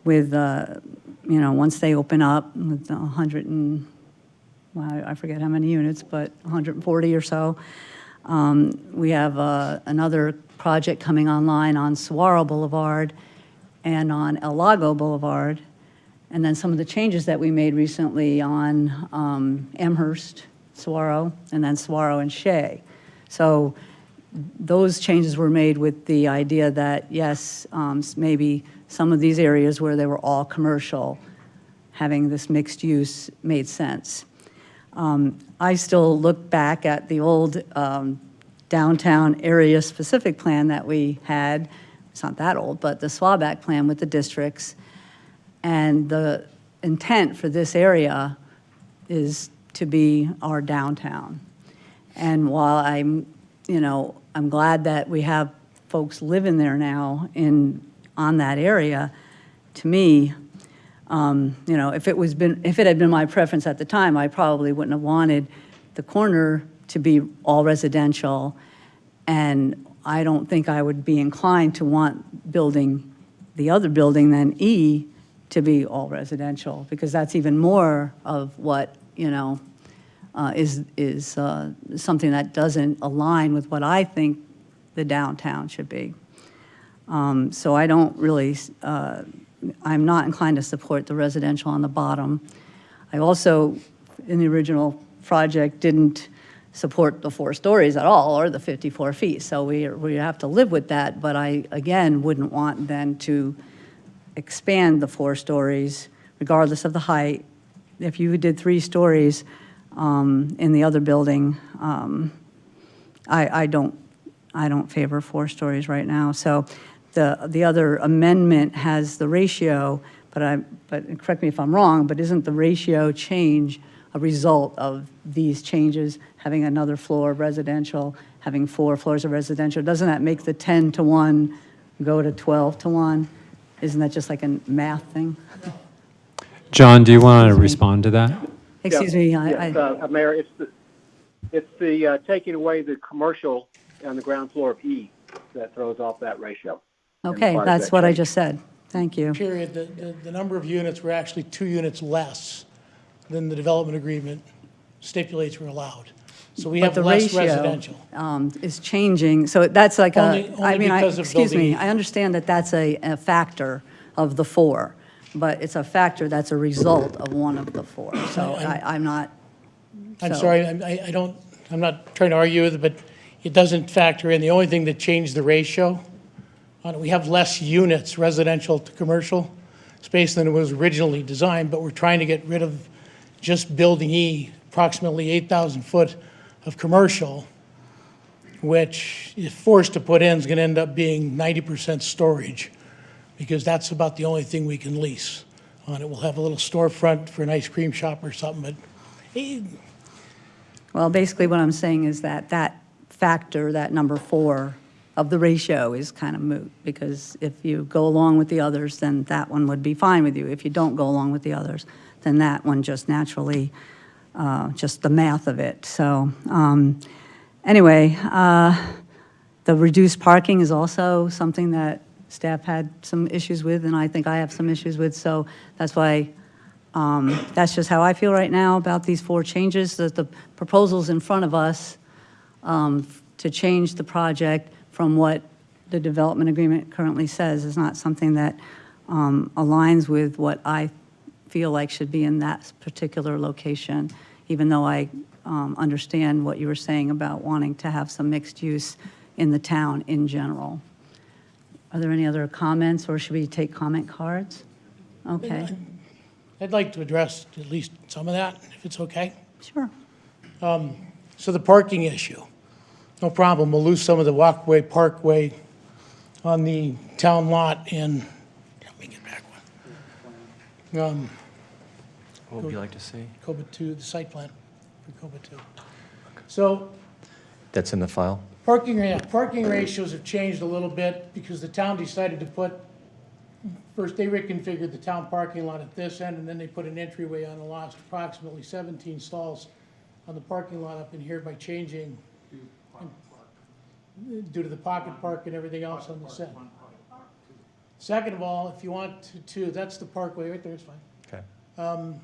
with, once they open up with 100 and, well, I forget how many units, but 140 or so. We have another project coming online on Saguaro Boulevard and on El Lago Boulevard. And then some of the changes that we made recently on Amherst, Saguaro, and then Saguaro and Shea. So those changes were made with the idea that, yes, maybe some of these areas where they were all commercial, having this mixed use made sense. I still look back at the old downtown area specific plan that we had. It's not that old, but the SWABAC plan with the districts. And the intent for this area is to be our downtown. And while I'm glad that we have folks living there now on that area, to me, if it had been my preference at the time, I probably wouldn't have wanted the corner to be all residential, and I don't think I would be inclined to want the other building than E to be all residential, because that's even more of what, is something that doesn't align with what I think the downtown should be. So I don't really, I'm not inclined to support the residential on the bottom. I also, in the original project, didn't support the 4 stories at all, or the 54 feet. So we have to live with that, but I, again, wouldn't want then to expand the 4 stories, regardless of the height. If you did 3 stories in the other building, I don't favor 4 stories right now. So the other amendment has the ratio, but correct me if I'm wrong, but isn't the ratio change a result of these changes, having another floor of residential, having 4 floors of residential? Doesn't that make the 10 to 1 go to 12 to 1? Isn't that just like a math thing? John, do you want to respond to that? Excuse me. Yes, Mayor, it's the taking away the commercial on the ground floor of E that throws off that ratio. Okay, that's what I just said. Thank you. Period. The number of units were actually 2 units less than the development agreement stipulates were allowed. So we have less residential. Is changing, so that's like Only because of excuse me, building E. I understand that that's a factor of the 4, but it's a factor that's a result of one of the 4. So I'm not. I'm so- sorry, I'm not trying to argue with it, but it doesn't factor in. The only thing that changed the ratio, we have less units, residential to commercial space than it was originally designed, but we're trying to get rid of just building E, approximately 8,000 foot of commercial, which if forced to put in is going to end up being 90% storage, because that's about the only thing we can lease on it. We'll have a little storefront for an ice cream shop or something, but Well, basically what I'm saying is that factor, that number 4 of the ratio is kind of moot, because if you go along with the others, then that one would be fine with you. If you don't go along with the others, then that one just naturally, just the math of it. So anyway, The reduced parking is also something that staff had some issues with, and I think I have some issues with, so that's why, that's just how I feel right now about these 4 changes, that the proposals in front of us to change the project from what the development agreement currently says is not something that aligns with what I feel like should be in that particular location, even though I understand what you were saying about wanting to have some mixed use in the town in general. Are there any other comments, or should we take comment cards? Okay, I'd like to address at least some of that, if it's okay. sure. So the parking issue, no problem. We'll lose some of the walkway, parkway on the town lot in, let me get back one. What would you like to see? COBA 2, the site plan for COBA 2. So That's in the file? parking ratios have changed a little bit because the town decided to put, first they reconfigured the town parking lot at this end, and then they put an entryway on and lost approximately 17 stalls on the parking lot up in here by changing, due to the pocket park and everything else on this end. Second of all, if you want to, that's the parkway right there, it's fine. Okay.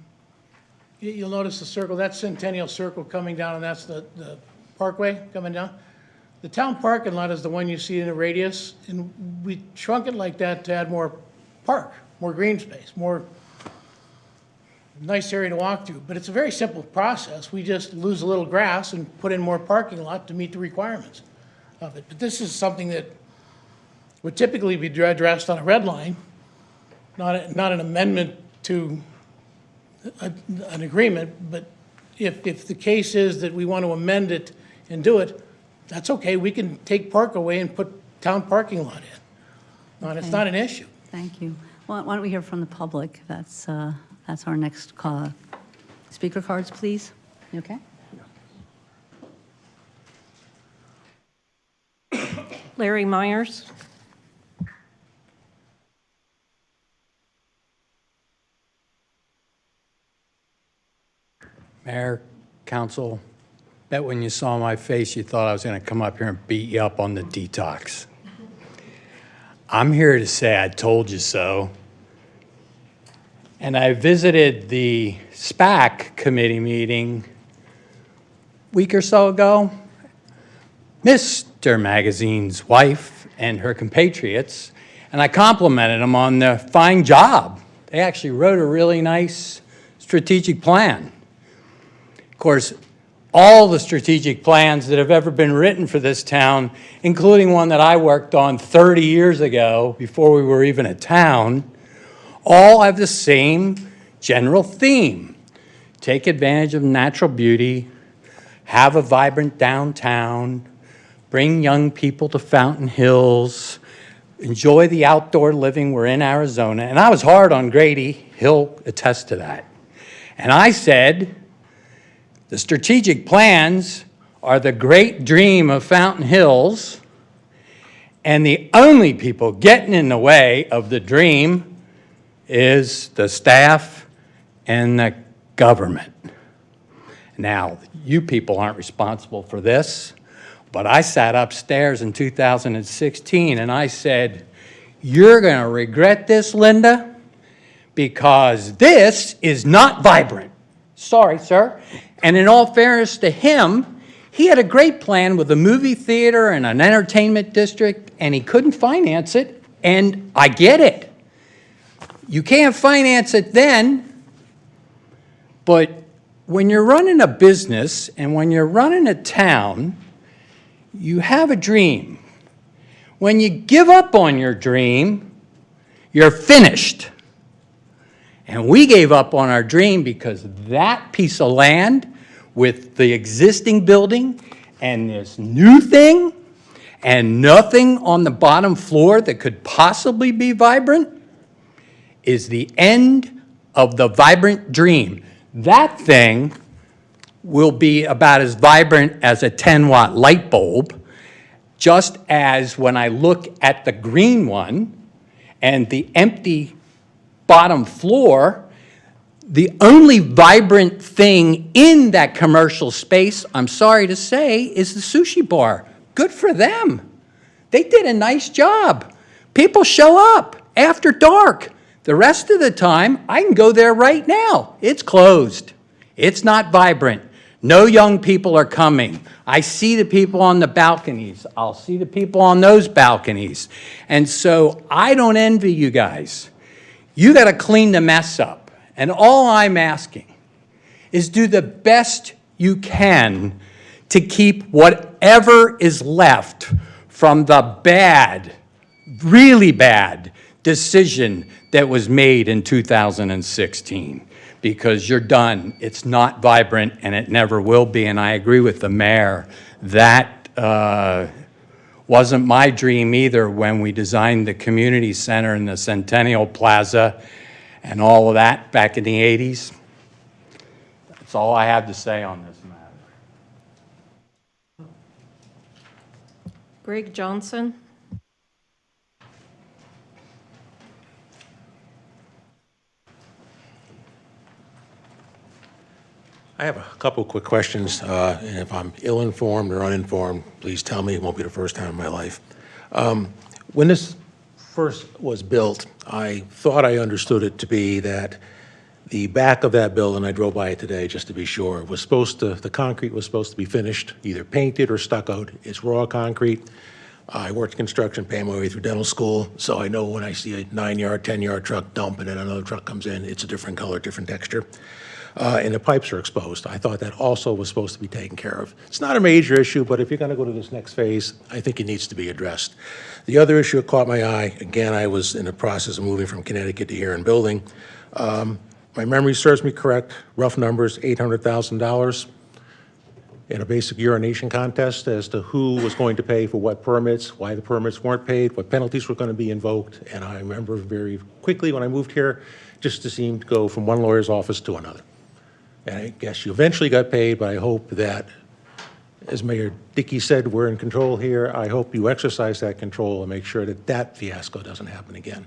You'll notice the circle, that's Centennial Circle coming down, and that's the parkway coming down. The town parking lot is the one you see in the radius, and we shrunk it like that to add more park, more green space, more nice area to walk through. But it's a very simple process. We just lose a little grass and put in more parking lot to meet the requirements of it. But this is something that would typically be addressed on a red line, not an amendment to an agreement. But if the case is that we want to amend it and do it, that's okay. We can take park away and put town parking lot in. And it's not an issue. Thank you. Why don't we hear from the public? That's our next call. Speaker cards, please. You okay? Larry Myers. Mayor, council, bet when you saw my face, you thought I was going to come up here and beat you up on the detox. I'm here to say I told you so. And I visited the SPAC committee meeting a week or so ago. Mr. Magazine's wife and her compatriots, and I complimented them on their fine job. They actually wrote a really nice strategic plan. Of course, all the strategic plans that have ever been written for this town, including one that I worked on 30 years ago, before we were even a town, all have the same general theme. Take advantage of natural beauty, have a vibrant downtown, bring young people to Fountain Hills, enjoy the outdoor living. We're in Arizona. And I was hard on Grady. He'll attest to that. And I said, the strategic plans are the great dream of Fountain Hills, and the only people getting in the way of the dream is the staff and the government. Now, you people aren't responsible for this, but I sat upstairs in 2016 and I said, you're going to regret this, Linda, because this is not vibrant. Sorry, sir. And in all fairness to him, he had a great plan with a movie theater and an entertainment district, and he couldn't finance it, and I get it. You can't finance it then, but when you're running a business and when you're running a town, you have a dream. When you give up on your dream, you're finished. And we gave up on our dream because that piece of land with the existing building and this new thing and nothing on the bottom floor that could possibly be vibrant is the end of the vibrant dream. That thing will be about as vibrant as a 10-watt light bulb, just as when I look at the green one and the empty bottom floor, the only vibrant thing in that commercial space, I'm sorry to say, is the sushi bar. Good for them. They did a nice job. People show up after dark. The rest of the time, I can go there right now. It's closed. It's not vibrant. No young people are coming. I see the people on the balconies. I'll see the people on those balconies. And so I don't envy you guys. You got to clean the mess up. And all I'm asking is do the best you can to keep whatever is left from the bad, really bad decision that was made in 2016, because you're done. It's not vibrant, and it never will be. And I agree with the mayor. That wasn't my dream either when we designed the community center and the Centennial Plaza and all of that back in the 80s. That's all I have to say on this matter. Greg Johnson. I have a couple quick questions, and if I'm ill-informed or uninformed, please tell me. It won't be the first time in my life. When this first was built, I thought I understood it to be that the back of that building, I drove by it today just to be sure, was supposed to, the concrete was supposed to be finished, either painted or stuccoed. It's raw concrete. I worked construction, paid my way through dental school, so I know when I see a 9-yard, 10-yard truck dump and then another truck comes in, it's a different color, different texture. And the pipes are exposed. I thought that also was supposed to be taken care of. It's not a major issue, but if you're going to go to this next phase, I think it needs to be addressed. The other issue that caught my eye, again, I was in the process of moving from Connecticut to here and building. My memory serves me correct, rough numbers, $800,000 in a basic urination contest as to who was going to pay for what permits, why the permits weren't paid, what penalties were going to be invoked. And I remember very quickly when I moved here, just to seem to go from one lawyer's office to another. And I guess you eventually got paid, but I hope that, as Mayor Dickey said, we're in control here. I hope you exercise that control and make sure that that fiasco doesn't happen again.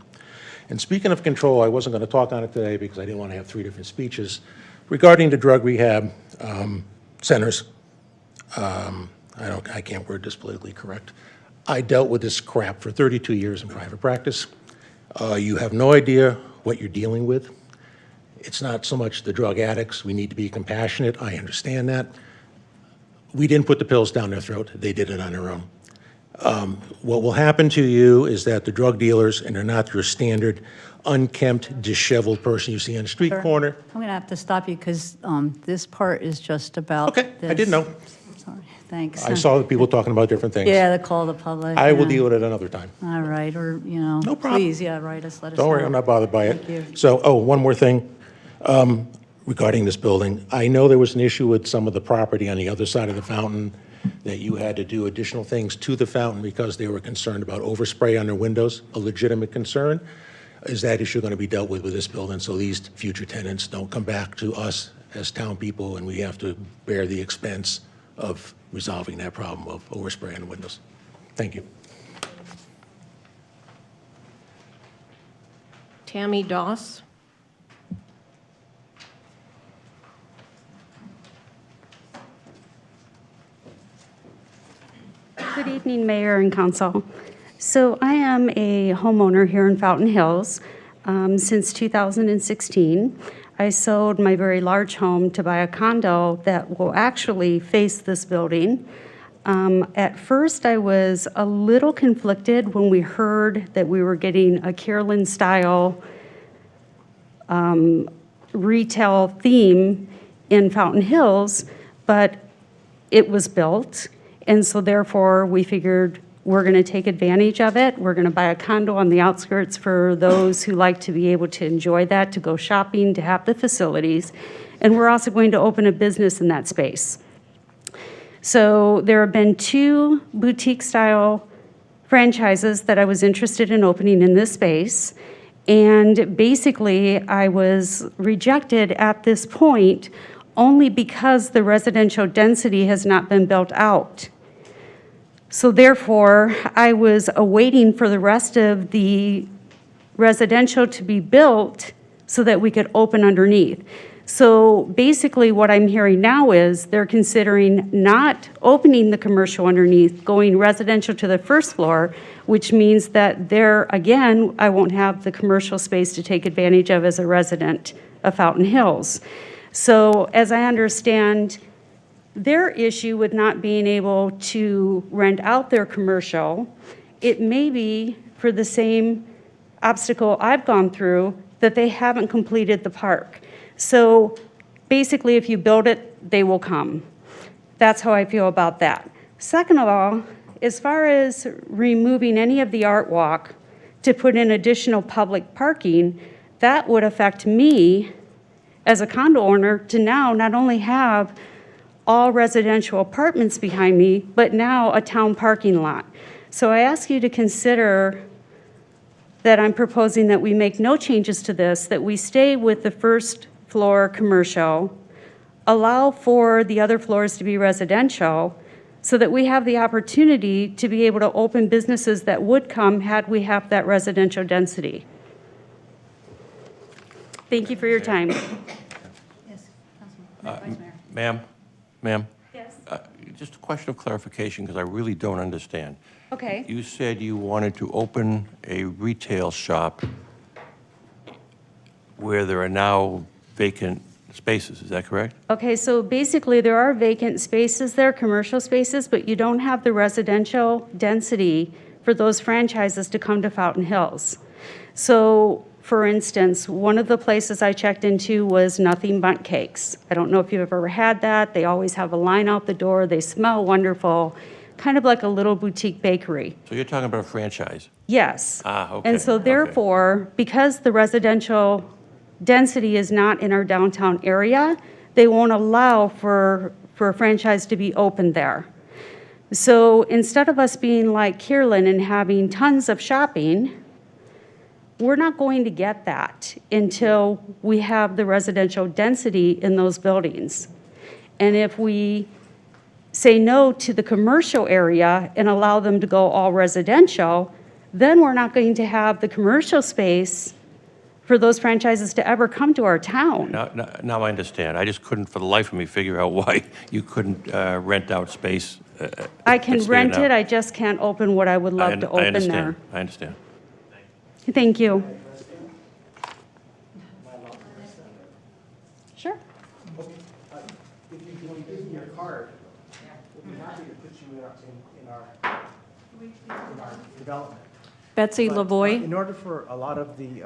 And speaking of control, I wasn't going to talk on it today because I didn't want to have 3 different speeches. Regarding the drug rehab centers, I can't word this politically correct. I dealt with this crap for 32 years in private practice. You have no idea what you're dealing with. It's not so much the drug addicts. We need to be compassionate. I understand that. We didn't put the pills down their throat. They did it on their own. What will happen to you is that the drug dealers, and they're not your standard unkempt, disheveled person you see on the street Sir, corner. I'm going to have to stop you because this part is just about Okay, I didn't know. Sorry, thanks. I saw the people talking about different things. Yeah, the call to public. I will yeah. deal with it another time. All right, or, No problem. please, yeah, write us, let us know. Don't worry, I'm not bothered by it. Thank you. So, one more thing regarding this building. I know there was an issue with some of the property on the other side of the fountain, that you had to do additional things to the fountain because they were concerned about overspray on their windows, a legitimate concern. Is that issue going to be dealt with this building so these future tenants don't come back to us as town people and we have to bear the expense of resolving that problem of overspray on the windows? Thank you. Tammy Doss. Good evening, Mayor and Council. So I am a homeowner here in Fountain Hills since 2016. I sold my very large home to buy a condo that will actually face this building. At first, I was a little conflicted when we heard that we were getting a Carolyn-style retail theme in Fountain Hills, but it was built. And so therefore, we figured we're going to take advantage of it. We're going to buy a condo on the outskirts for those who like to be able to enjoy that, to go shopping, to have the facilities. And we're also going to open a business in that space. So there have been 2 boutique-style franchises that I was interested in opening in this space. And basically, I was rejected at this point only because the residential density has not been built out. So therefore, I was awaiting for the rest of the residential to be built so that we could open underneath. So basically, what I'm hearing now is they're considering not opening the commercial underneath, going residential to the first floor, which means that there, again, I won't have the commercial space to take advantage of as a resident of Fountain Hills. So as I understand, their issue with not being able to rent out their commercial, it may be for the same obstacle I've gone through, that they haven't completed the park. So basically, if you build it, they will come. That's how I feel about that. Second of all, as far as removing any of the art walk to put in additional public parking, that would affect me as a condo owner to now not only have all residential apartments behind me, but now a town parking lot. So I ask you to consider that I'm proposing that we make no changes to this, that we stay with the first floor commercial, allow for the other floors to be residential, so that we have the opportunity to be able to open businesses that would come had we have that residential density. Thank you for your time. Ma'am? Yes? Just a question of clarification, because I really don't understand. Okay. You said you wanted to open a retail shop where there are now vacant spaces, is that correct? Okay, so basically, there are vacant spaces there, commercial spaces, but you don't have the residential density for those franchises to come to Fountain Hills. So, for instance, one of the places I checked into was Nothing Bundt Cakes. I don't know if you've ever had that. They always have a line out the door. They smell wonderful, kind of like a little boutique bakery. So you're talking about a franchise? Yes. Okay. And so therefore, because the residential density is not in our downtown area, they won't allow for a franchise to be opened there. So instead of us being like Kierland and having tons of shopping, we're not going to get that until we have the residential density in those buildings. And if we say no to the commercial area and allow them to go all residential, then we're not going to have the commercial space for those franchises to ever come to our town. Now I understand. I just couldn't for the life of me figure out why you couldn't rent out space. I can that's there rent now. it, I just can't open what I would love to I open understand. there. I understand. Thank you. Sure. If you want to give me your card, we'll be happy to put you in our development. Betsy But, Lavoy. In order for a lot of the,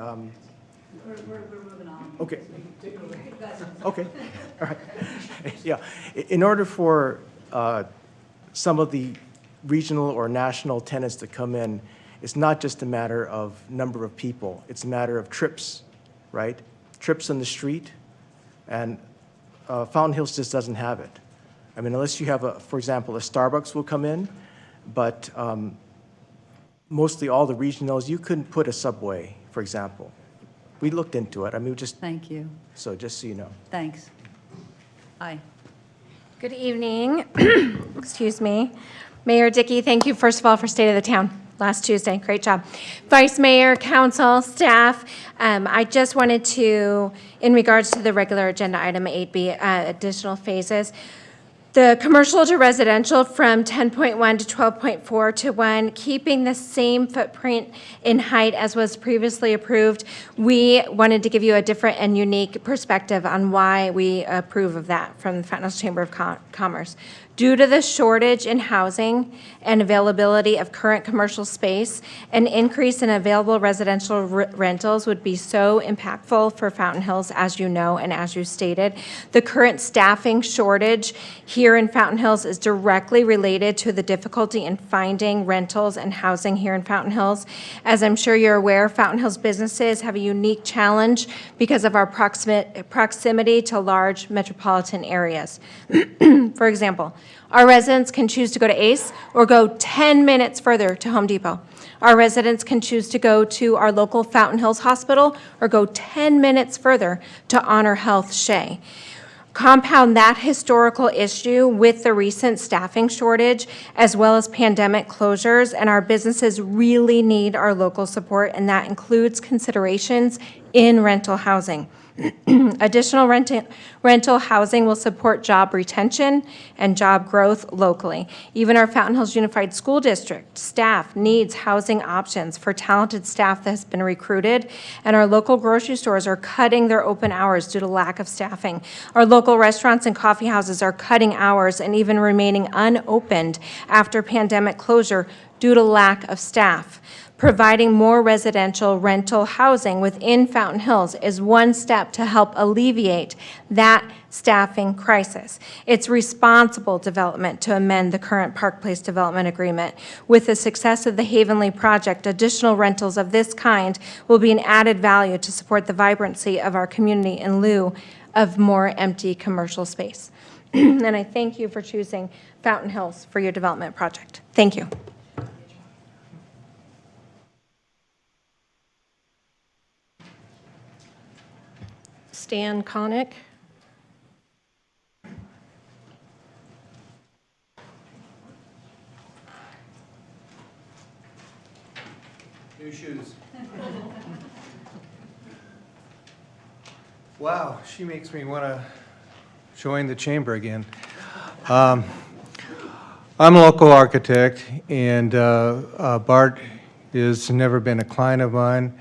We're moving on. okay. Okay, all right. Yeah, in order for some of the regional or national tenants to come in, it's not just a matter of number of people, it's a matter of trips, right? Trips on the street, and Fountain Hills just doesn't have it. I mean, unless you have, for example, a Starbucks will come in, but mostly all the regionals, you couldn't put a Subway, for example. We looked into it, I mean, just. Thank you. So just so you know. Thanks. Aye. Good evening. Excuse me. Mayor Dickey, thank you, first of all, for State of the Town last Tuesday. Great job. Vice Mayor, council, staff, I just wanted to, in regards to the regular agenda item 8B, additional phases, the commercial to residential from 10.1 to 12.4 to 1, keeping the same footprint in height as was previously approved. We wanted to give you a different and unique perspective on why we approve of that from the Fountain Hills Chamber of Commerce. Due to the shortage in housing and availability of current commercial space, an increase in available residential rentals would be so impactful for Fountain Hills, as you know and as you stated. The current staffing shortage here in Fountain Hills is directly related to the difficulty in finding rentals and housing here in Fountain Hills. As I'm sure you're aware, Fountain Hills businesses have a unique challenge because of our proximity to large metropolitan areas. For example, our residents can choose to go to Ace or go 10 minutes further to Home Depot. Our residents can choose to go to our local Fountain Hills Hospital or go 10 minutes further to Honor Health Shea. Compound that historical issue with the recent staffing shortage as well as pandemic closures, and our businesses really need our local support, and that includes considerations in rental housing. Additional rental housing will support job retention and job growth locally. Even our Fountain Hills Unified School District staff needs housing options for talented staff that has been recruited, and our local grocery stores are cutting their open hours due to lack of staffing. Our local restaurants and coffee houses are cutting hours and even remaining unopened after pandemic closure due to lack of staff. Providing more residential rental housing within Fountain Hills is one step to help alleviate that staffing crisis. It's responsible development to amend the current Park Place development agreement. With the success of the Havenly project, additional rentals of this kind will be an added value to support the vibrancy of our community in lieu of more empty commercial space. And I thank you for choosing Fountain Hills for your development project. Thank you. Stan Connick. New shoes. Wow, she makes me want to join the chamber again. I'm a local architect, and Bart has never been a client of mine.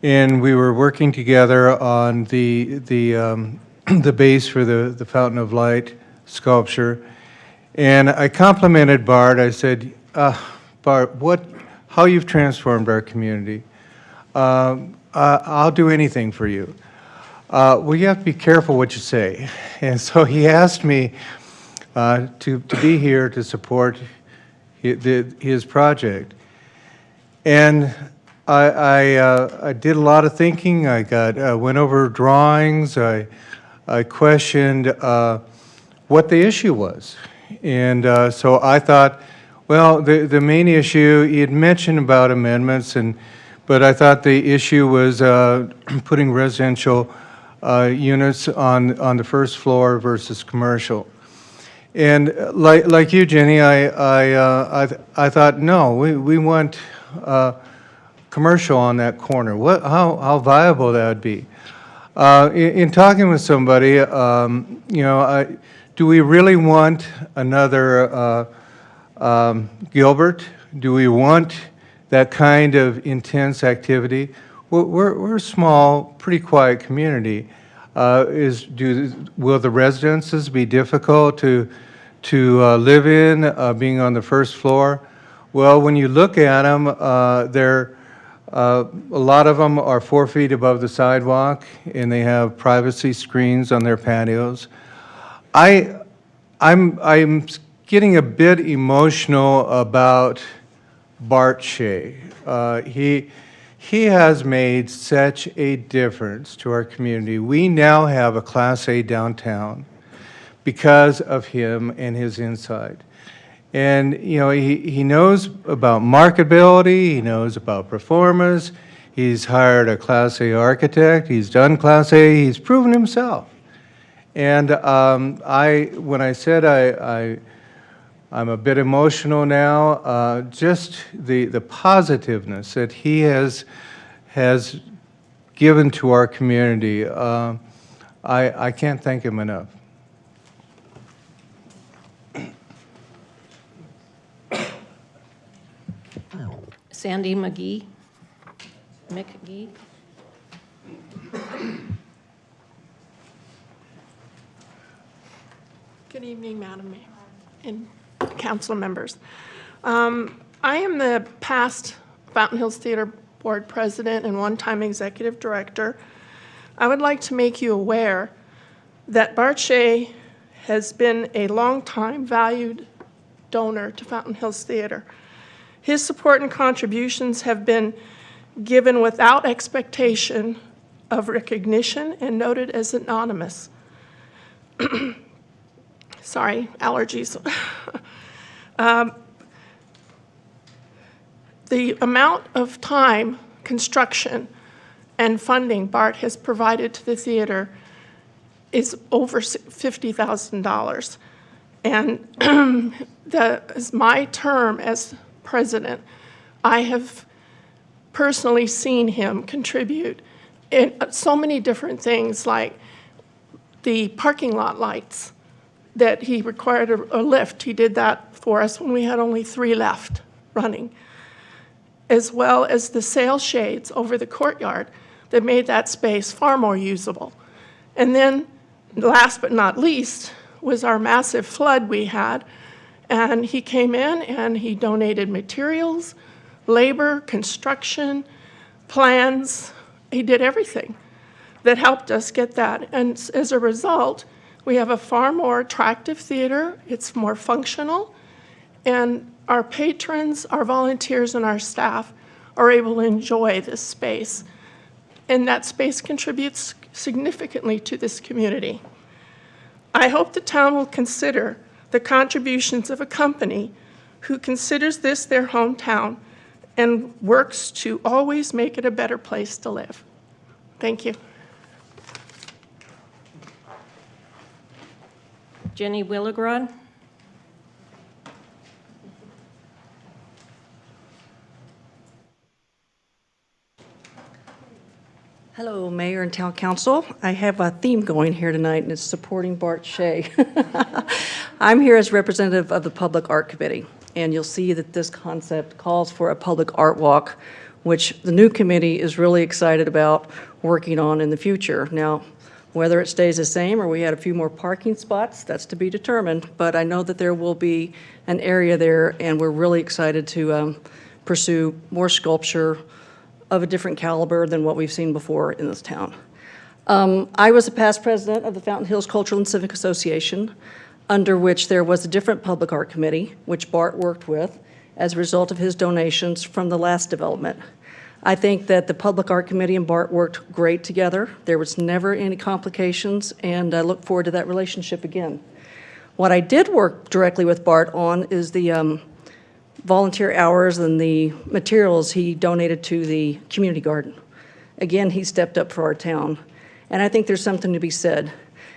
And we were working together on the base for the Fountain of Light sculpture. And I complimented Bart. I said, Bart, how you've transformed our community. I'll do anything for you. Well, you have to be careful what you say. And so he asked me to be here to support his project. And I did a lot of thinking. I went over drawings. I questioned what the issue was. And so I thought, well, the main issue, he had mentioned about amendments, but I thought the issue was putting residential units on the first floor versus commercial. And like you, Jenny, I thought, no, we want commercial on that corner. How viable that would be? In talking with somebody, do we really want another Gilbert? Do we want that kind of intense activity? We're a small, pretty quiet community. Will the residences be difficult to live in, being on the first floor? Well, when you look at them, a lot of them are 4 feet above the sidewalk, and they have privacy screens on their patios. I'm getting a bit emotional about Bart Shea. He has made such a difference to our community. We now have a Class A downtown because of him and his insight. And, he knows about marketability, he knows about performance, he's hired a Class A architect, he's done Class A, he's proven himself. And when I said I'm a bit emotional now, just the positiveness that he has given to our community, I can't thank him enough. Sandy McGee. McGee. Good evening, Madam Mayor and council members. I am the past Fountain Hills Theater Board President and one-time Executive Director. I would like to make you aware that Bart Shea has been a long-time valued donor to Fountain Hills Theater. His support and contributions have been given without expectation of recognition and noted as anonymous. Sorry, allergies. The amount of time, construction, and funding Bart has provided to the theater is over $50,000. And as my term as president, I have personally seen him contribute so many different things, like the parking lot lights that he required a lift. He did that for us when we had only 3 left running, as well as the sail shades over the courtyard that made that space far more usable. And then, last but not least, was our massive flood we had. And he came in and he donated materials, labor, construction, plans. He did everything that helped us get that. And as a result, we have a far more attractive theater. It's more functional. And our patrons, our volunteers, and our staff are able to enjoy this space. And that space contributes significantly to this community. I hope the town will consider the contributions of a company who considers this their hometown and works to always make it a better place to live. Thank you. Jenny Willigrod. Hello, Mayor and Town Council. I have a theme going here tonight, and it's supporting Bart Shea. I'm here as representative of the Public Art Committee, and you'll see that this concept calls for a public art walk, which the new committee is really excited about working on in the future. Now, whether it stays the same or we add a few more parking spots, that's to be determined, but I know that there will be an area there, and we're really excited to pursue more sculpture of a different caliber than what we've seen before in this town. I was a past president of the Fountain Hills Cultural and Civic Association, under which there was a different public art committee, which Bart worked with as a result of his donations from the last development. I think that the Public Art Committee and Bart worked great together. There was never any complications, and I look forward to that relationship again. What I did work directly with Bart on is the volunteer hours and the materials he donated to the community garden. Again, he stepped up for our town. And I think there's something to be said,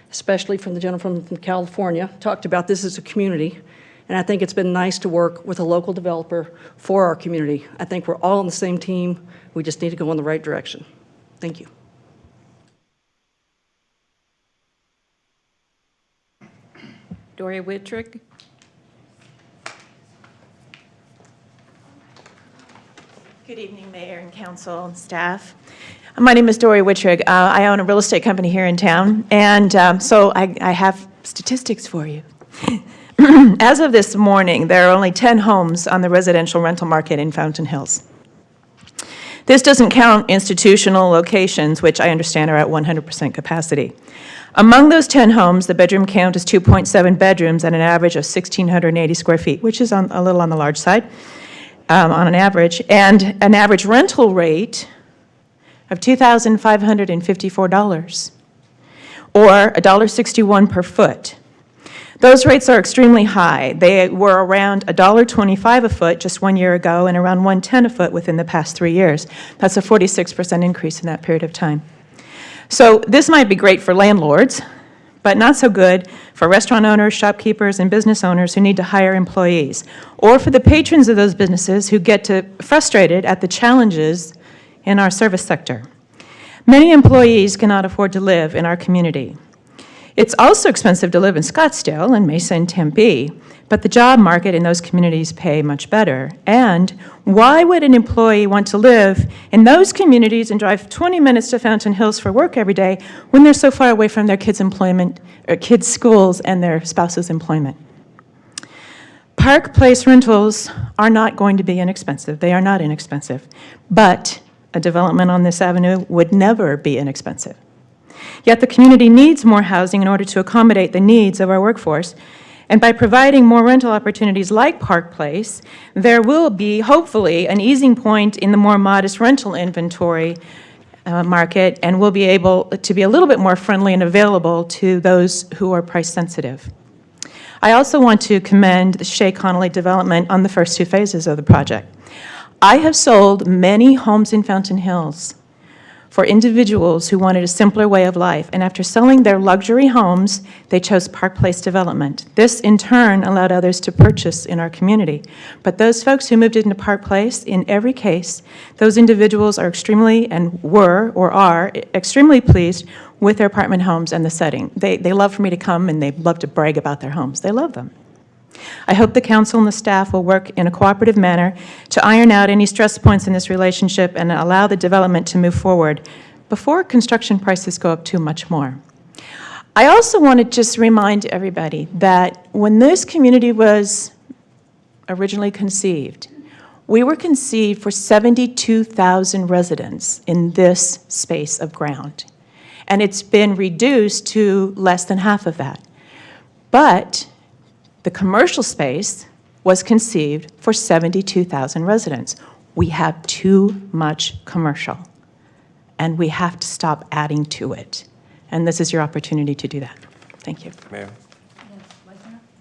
especially from the gentleman from California, talked about this as a community. And I think it's been nice to work with a local developer for our community. I think we're all on the same team. We just need to go in the right direction. Thank you. Doria Whitrick. Good evening, Mayor and Council and staff. My name is Doria Whitrick. I own a real estate company here in town, and so I have statistics for you. As of this morning, there are only 10 homes on the residential rental market in Fountain Hills. This doesn't count institutional locations, which I understand are at 100% capacity. Among those 10 homes, the bedroom count is 2.7 bedrooms at an average of 1,680 square feet, which is a little on the large side. On an average, and an average rental rate of $2,554, or $1.61 per foot. Those rates are extremely high. They were around $1.25 a foot just 1 year ago, and around $1.10 a foot within the past 3 years. That's a 46% increase in that period of time. So this might be great for landlords, but not so good for restaurant owners, shopkeepers, and business owners who need to hire employees, or for the patrons of those businesses who get frustrated at the challenges in our service sector. Many employees cannot afford to live in our community. It's also expensive to live in Scottsdale and Mesa and Tempe, but the job market in those communities pay much better. And why would an employee want to live in those communities and drive 20 minutes to Fountain Hills for work every day when they're so far away from their kids' employment, or kids' schools and their spouse's employment? Park Place rentals are not going to be inexpensive. They are not inexpensive. But a development on this avenue would never be inexpensive. Yet the community needs more housing in order to accommodate the needs of our workforce. And by providing more rental opportunities like Park Place, there will be, hopefully, an easing point in the more modest rental inventory market, and we'll be able to be a little bit more friendly and available to those who are price sensitive. I also want to commend the Shea Connolly development on the first 2 phases of the project. I have sold many homes in Fountain Hills for individuals who wanted a simpler way of life. And after selling their luxury homes, they chose Park Place development. This, in turn, allowed others to purchase in our community. But those folks who moved into Park Place, in every case, those individuals are extremely, and were, or are, extremely pleased with their apartment homes and the setting. They love for me to come, and they love to brag about their homes. They love them. I hope the council and the staff will work in a cooperative manner to iron out any stress points in this relationship and allow the development to move forward before construction prices go up too much more. I also want to just remind everybody that when this community was originally conceived, we were conceived for 72,000 residents in this space of ground. And it's been reduced to less than half of that. But the commercial space was conceived for 72,000 residents. We have too much commercial, and we have to stop adding to it. And this is your opportunity to do that. Thank you. Mayor?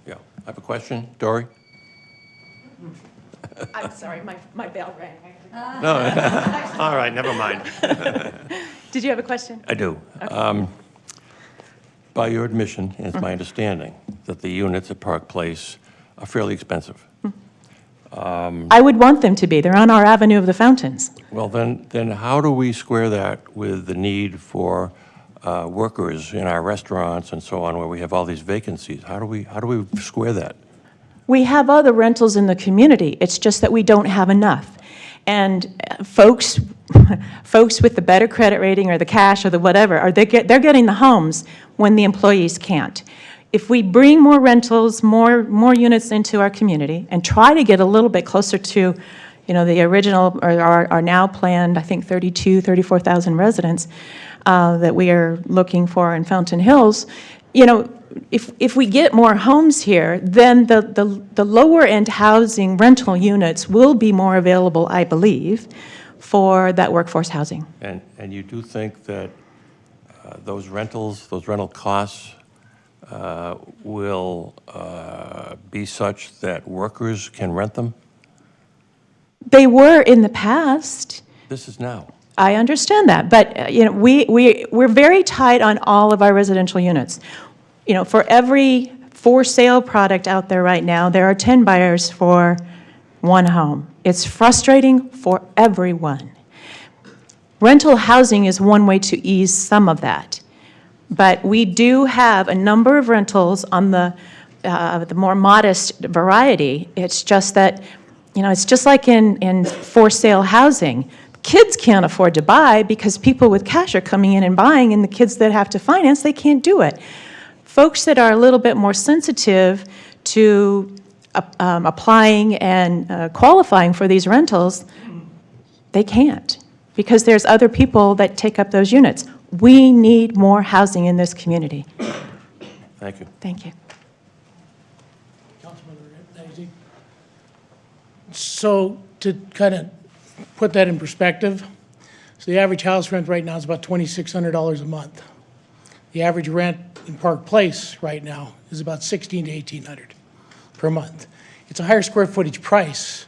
Yeah, I have a question. Dory? I'm sorry, my bell rang. No, all right, never mind. Did you have a question? I do. By your admission, it's my understanding that the units at Park Place are fairly expensive. I would want them to be. They're on our Avenue of the Fountains. Well, then how do we square that with the need for workers in our restaurants and so on, where we have all these vacancies? How do we square that? We have other rentals in the community. It's just that we don't have enough. And folks with the better credit rating or the cash or the whatever, they're getting the homes when the employees can't. If we bring more rentals, more units into our community and try to get a little bit closer to, the original or our now planned, I think 34,000 residents that we are looking for in Fountain Hills, if we get more homes here, then the lower end housing rental units will be more available, I believe, for that workforce housing. And you do think that those rental costs will be such that workers can rent them? They were in the past. This is now. I understand that, but we're very tight on all of our residential units. For every for sale product out there right now, there are 10 buyers for one home. It's frustrating for everyone. Rental housing is one way to ease some of that, but we do have a number of rentals on the more modest variety. It's just that, it's just like in for sale housing. Kids can't afford to buy because people with cash are coming in and buying, and the kids that have to finance, they can't do it. Folks that are a little bit more sensitive to applying and qualifying for these rentals, they can't because there's other people that take up those units. We need more housing in this community. Thank you. Thank you. So to kind of put that in perspective, so the average house rent right now is about $2,600 a month. The average rent in Park Place right now is about $1,600 to $1,800 per month. It's a higher square footage price,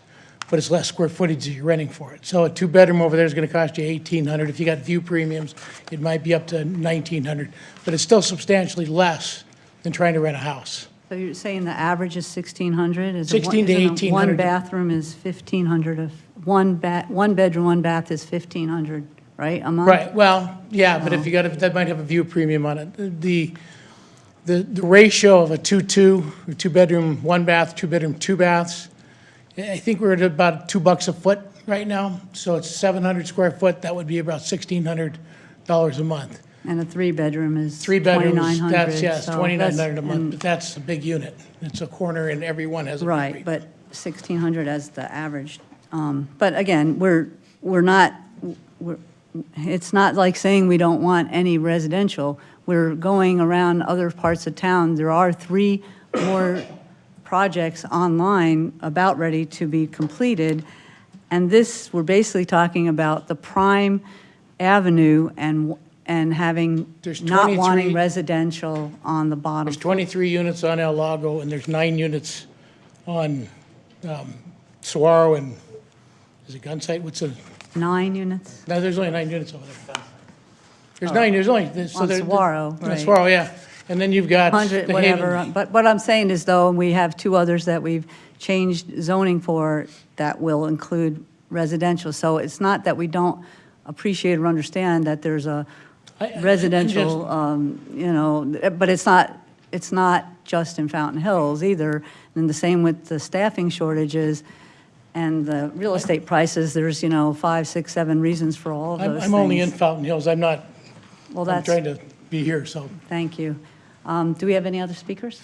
but it's less square footage that you're renting for it. So a two-bedroom over there is going to cost you $1,800. If you got view premiums, it might be up to $1,900, but it's still substantially less than trying to rent a house. So you're saying the average is 1,600? Is 16 to 1,800. One bathroom is 1,500, one bedroom, one bath is 1,500, right, a month? Right, well, yeah, but if you got, that might have a view premium on it. The ratio of a 2-2, or two-bedroom, one bath, two-bedroom, two baths, I think we're at about $2 a foot right now, so it's 700 square foot, that would be about $1,600 a month. And a three-bedroom is Three bedrooms, 2,900. that's, yes, so $2,900 a month, and- but that's a big unit. It's a corner and every one has a. Right, but 1,600 as the average. But again, it's not like saying we don't want any residential. We're going around other parts of town. There are 3 more projects online about ready to be completed. And this, we're basically talking about the Prime Avenue and having, There's not 23 wanting residential on the bottom. There's 23 units on El Lago, and there's 9 units on Saguaro and, is it Gun Site? What's the, 9 units? no, there's only 9 units over there. There's 9, there's only, so On there- Saguaro, on right. Saguaro, yeah. And then you've got 100, the whatever. Haven. But what I'm saying is, though, we have 2 others that we've changed zoning for that will include residential. So it's not that we don't appreciate or understand that there's a residential, you know, but it's not just in Fountain Hills either. And the same with the staffing shortages and the real estate prices. There's, 5, 6, 7 reasons for all of those things. I'm only in Fountain Hills. I'm not, Well, I'm that's, trying to be here, so. thank you. Do we have any other speakers?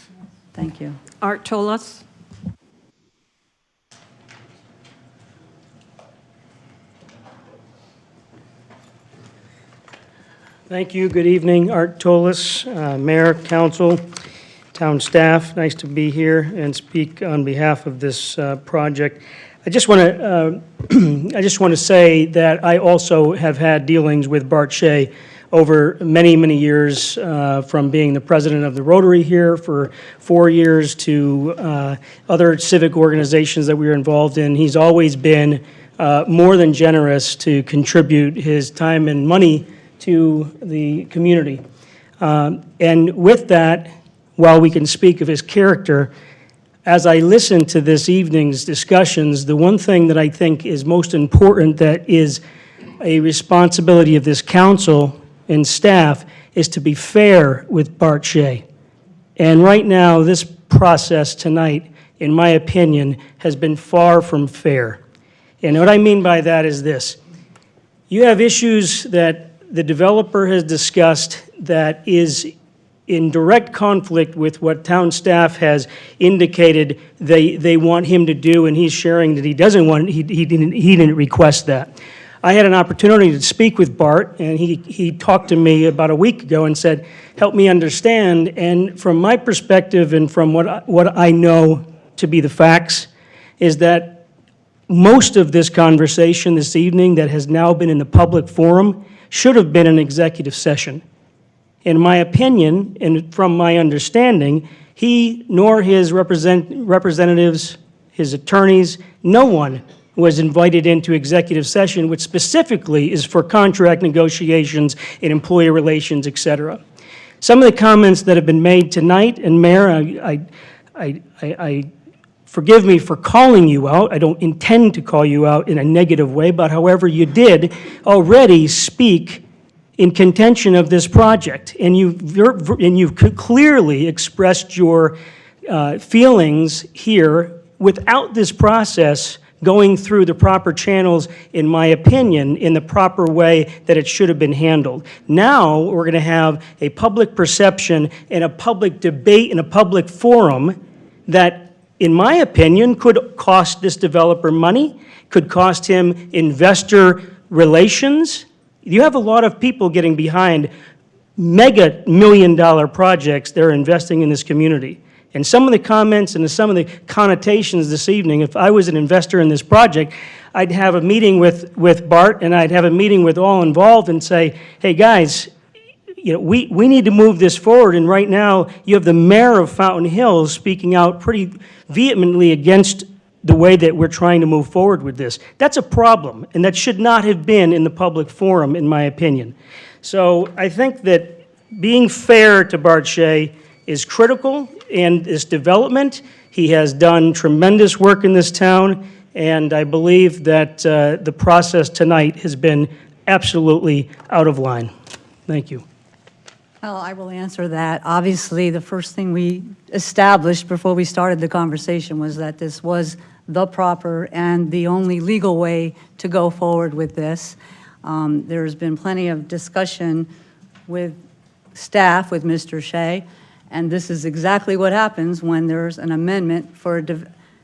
Thank you. Art Tolos. Thank you. Good evening. Art Tolis, Mayor, Council, Town staff. Nice to be here and speak on behalf of this project. I just want to say that I also have had dealings with Bart Shea over many, many years, from being the president of the Rotary here for 4 years to other civic organizations that we were involved in. He's always been more than generous to contribute his time and money to the community. And with that, while we can speak of his character, as I listen to this evening's discussions, the one thing that I think is most important that is a responsibility of this council and staff is to be fair with Bart Shea. And right now, this process tonight, in my opinion, has been far from fair. And what I mean by that is this. You have issues that the developer has discussed that is in direct conflict with what town staff has indicated they want him to do, and he's sharing that he doesn't want, he didn't request that. I had an opportunity to speak with Bart, and he talked to me about a week ago and said, help me understand, and from my perspective and from what I know to be the facts, is that most of this conversation this evening that has now been in the public forum should have been an executive session. In my opinion, and from my understanding, he nor his representatives, his attorneys, no one was invited into executive session, which specifically is for contract negotiations and employee relations, et cetera. Some of the comments that have been made tonight, and Mayor, I forgive me for calling you out. I don't intend to call you out in a negative way, but however, you did already speak in contention of this project, and you've clearly expressed your feelings here without this process going through the proper channels, in my opinion, in the proper way that it should have been handled. Now, we're going to have a public perception and a public debate in a public forum that, in my opinion, could cost this developer money, could cost him investor relations. You have a lot of people getting behind mega million-dollar projects that are investing in this community. And some of the comments and some of the connotations this evening, if I was an investor in this project, I'd have a meeting with Bart and I'd have a meeting with all involved and say, hey guys, we need to move this forward, and right now you have the mayor of Fountain Hills speaking out pretty vehemently against the way that we're trying to move forward with this. That's a problem, and that should not have been in the public forum, in my opinion. So I think that being fair to Bart Shea is critical in this development. He has done tremendous work in this town, and I believe that the process tonight has been absolutely out of line. Thank you. Well, I will answer that. Obviously, the first thing we established before we started the conversation was that this was the proper and the only legal way to go forward with this. There's been plenty of discussion with staff, with Mr. Shea, and this is exactly what happens when there's an amendment for,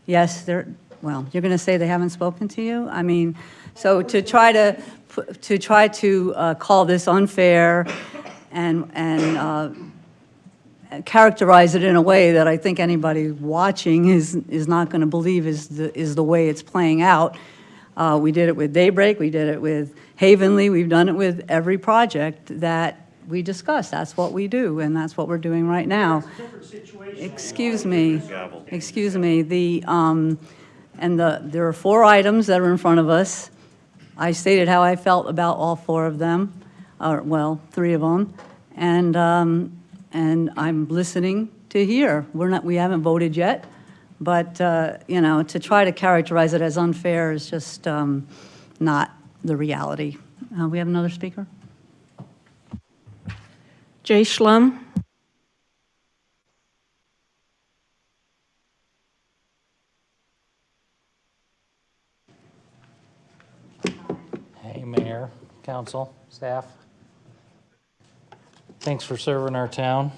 yes, well, you're going to say they haven't spoken to you? I mean, so to try to call this unfair and characterize it in a way that I think anybody watching is not going to believe is the way it's playing out. We did it with Daybreak, we did it with Havenly, we've done it with every project that we discussed. That's what we do, and that's what we're doing right now. Excuse me. There are 4 items that are in front of us. I stated how I felt about all 4 of them. or, well, 3 of them, and I'm listening to hear. We haven't voted yet, but, you know, to try to characterize it as unfair is just not the reality. We have another speaker? Jay Schlum. Hey, Mayor, Council, staff. Thanks for serving our town.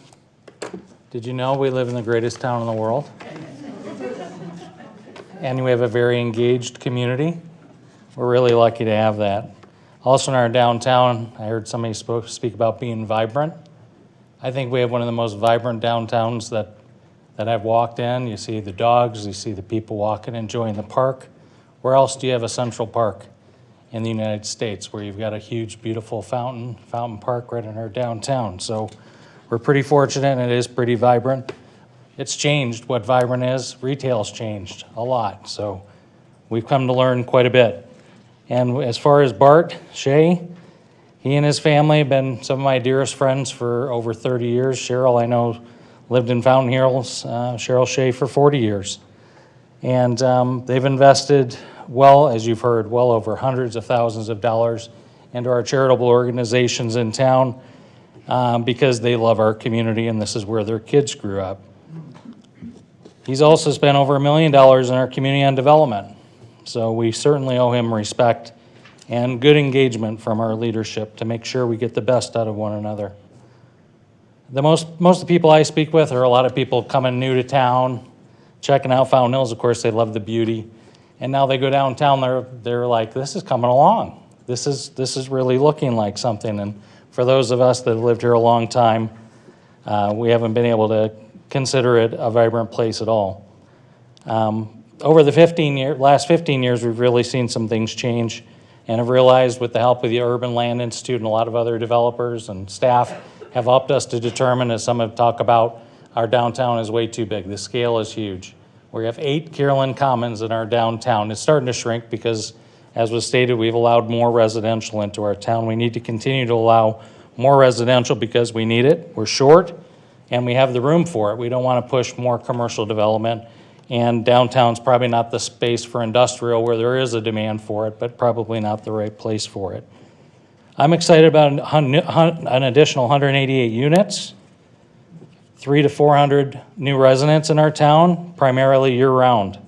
Did you know we live in the greatest town in the world? And we have a very engaged community. We're really lucky to have that. Also in our downtown, I heard somebody speak about being vibrant. I think we have one of the most vibrant downtowns that I've walked in. You see the dogs, you see the people walking, enjoying the park. Where else do you have a central park in the United States where you've got a huge, beautiful fountain park right in our downtown? So we're pretty fortunate, and it is pretty vibrant. It's changed what vibrant is. Retail's changed a lot, so we've come to learn quite a bit. And as far as Bart Shea, he and his family have been some of my dearest friends for over 30 years. Cheryl, I know, lived in Fountain Hills, Cheryl Shea, for 40 years. And they've invested, well, as you've heard, well over hundreds of thousands of dollars into our charitable organizations in town because they love our community and this is where their kids grew up. He's also spent over $1 million in our community on development. So we certainly owe him respect and good engagement from our leadership to make sure we get the best out of one another. Most of the people I speak with are a lot of people coming new to town, checking out Fountain Hills. Of course, they love the beauty. And now they go downtown, they're like, this is coming along. This is really looking like something. And for those of us that have lived here a long time, we haven't been able to consider it a vibrant place at all. Over the last 15 years, we've really seen some things change and have realized with the help of the Urban Land Institute and a lot of other developers and staff have helped us to determine, as some have talked about, our downtown is way too big. The scale is huge. We have 8 Kierland Commons in our downtown. It's starting to shrink because, as was stated, we've allowed more residential into our town. We need to continue to allow more residential because we need it. We're short and we have the room for it. We don't want to push more commercial development. And downtown's probably not the space for industrial where there is a demand for it, but probably not the right place for it. I'm excited about an additional 188 units, 300 to 400 new residents in our town, primarily year-round.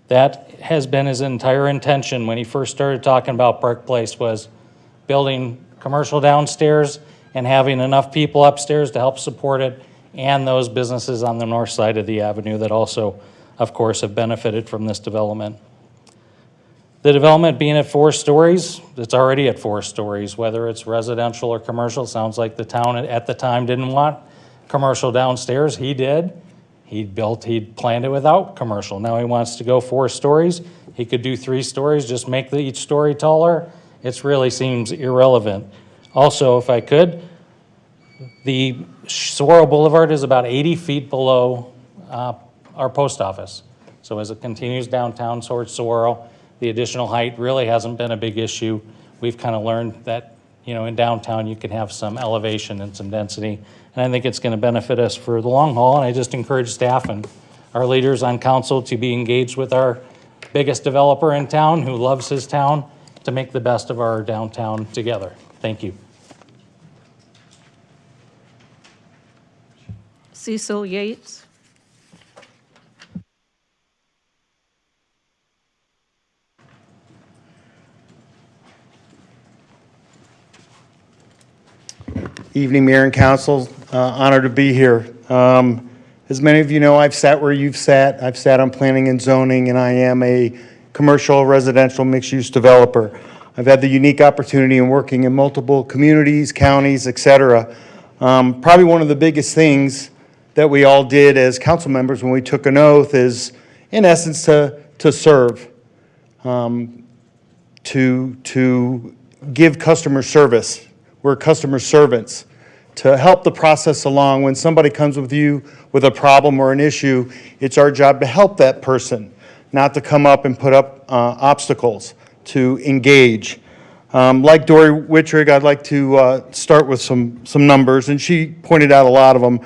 That has been his entire intention when he first started talking about Park Place, was building commercial downstairs and having enough people upstairs to help support it, and those businesses on the north side of the avenue that also, of course, have benefited from this development. The development being at 4 stories, it's already at 4 stories, whether it's residential or commercial. Sounds like the town at the time didn't want commercial downstairs. He did. He'd planned it without commercial. Now he wants to go 4 stories. He could do 3 stories, just make each story taller. It really seems irrelevant. Also, if I could, the Saguaro Boulevard is about 80 feet below our post office. So as it continues downtown towards Saguaro, the additional height really hasn't been a big issue. We've kind of learned that, you know, in downtown you can have some elevation and some density, and I think it's going to benefit us for the long haul. And I just encourage staff and our leaders on council to be engaged with our biggest developer in town who loves his town to make the best of our downtown together. Thank you. Cecil Yates. Evening, Mayor and Council. Honored to be here. As many of you know, I've sat where you've sat. I've sat on planning and zoning, and I am a commercial residential mixed-use developer. I've had the unique opportunity in working in multiple communities, counties, et cetera. Probably one of the biggest things that we all did as council members when we took an oath is, in essence, to serve, to give customer service. We're customer servants to help the process along. When somebody comes with you with a problem or an issue, it's our job to help that person, not to come up and put up obstacles, to engage. Like Dory Wittrig, I'd like to start with some numbers, and she pointed out a lot of them.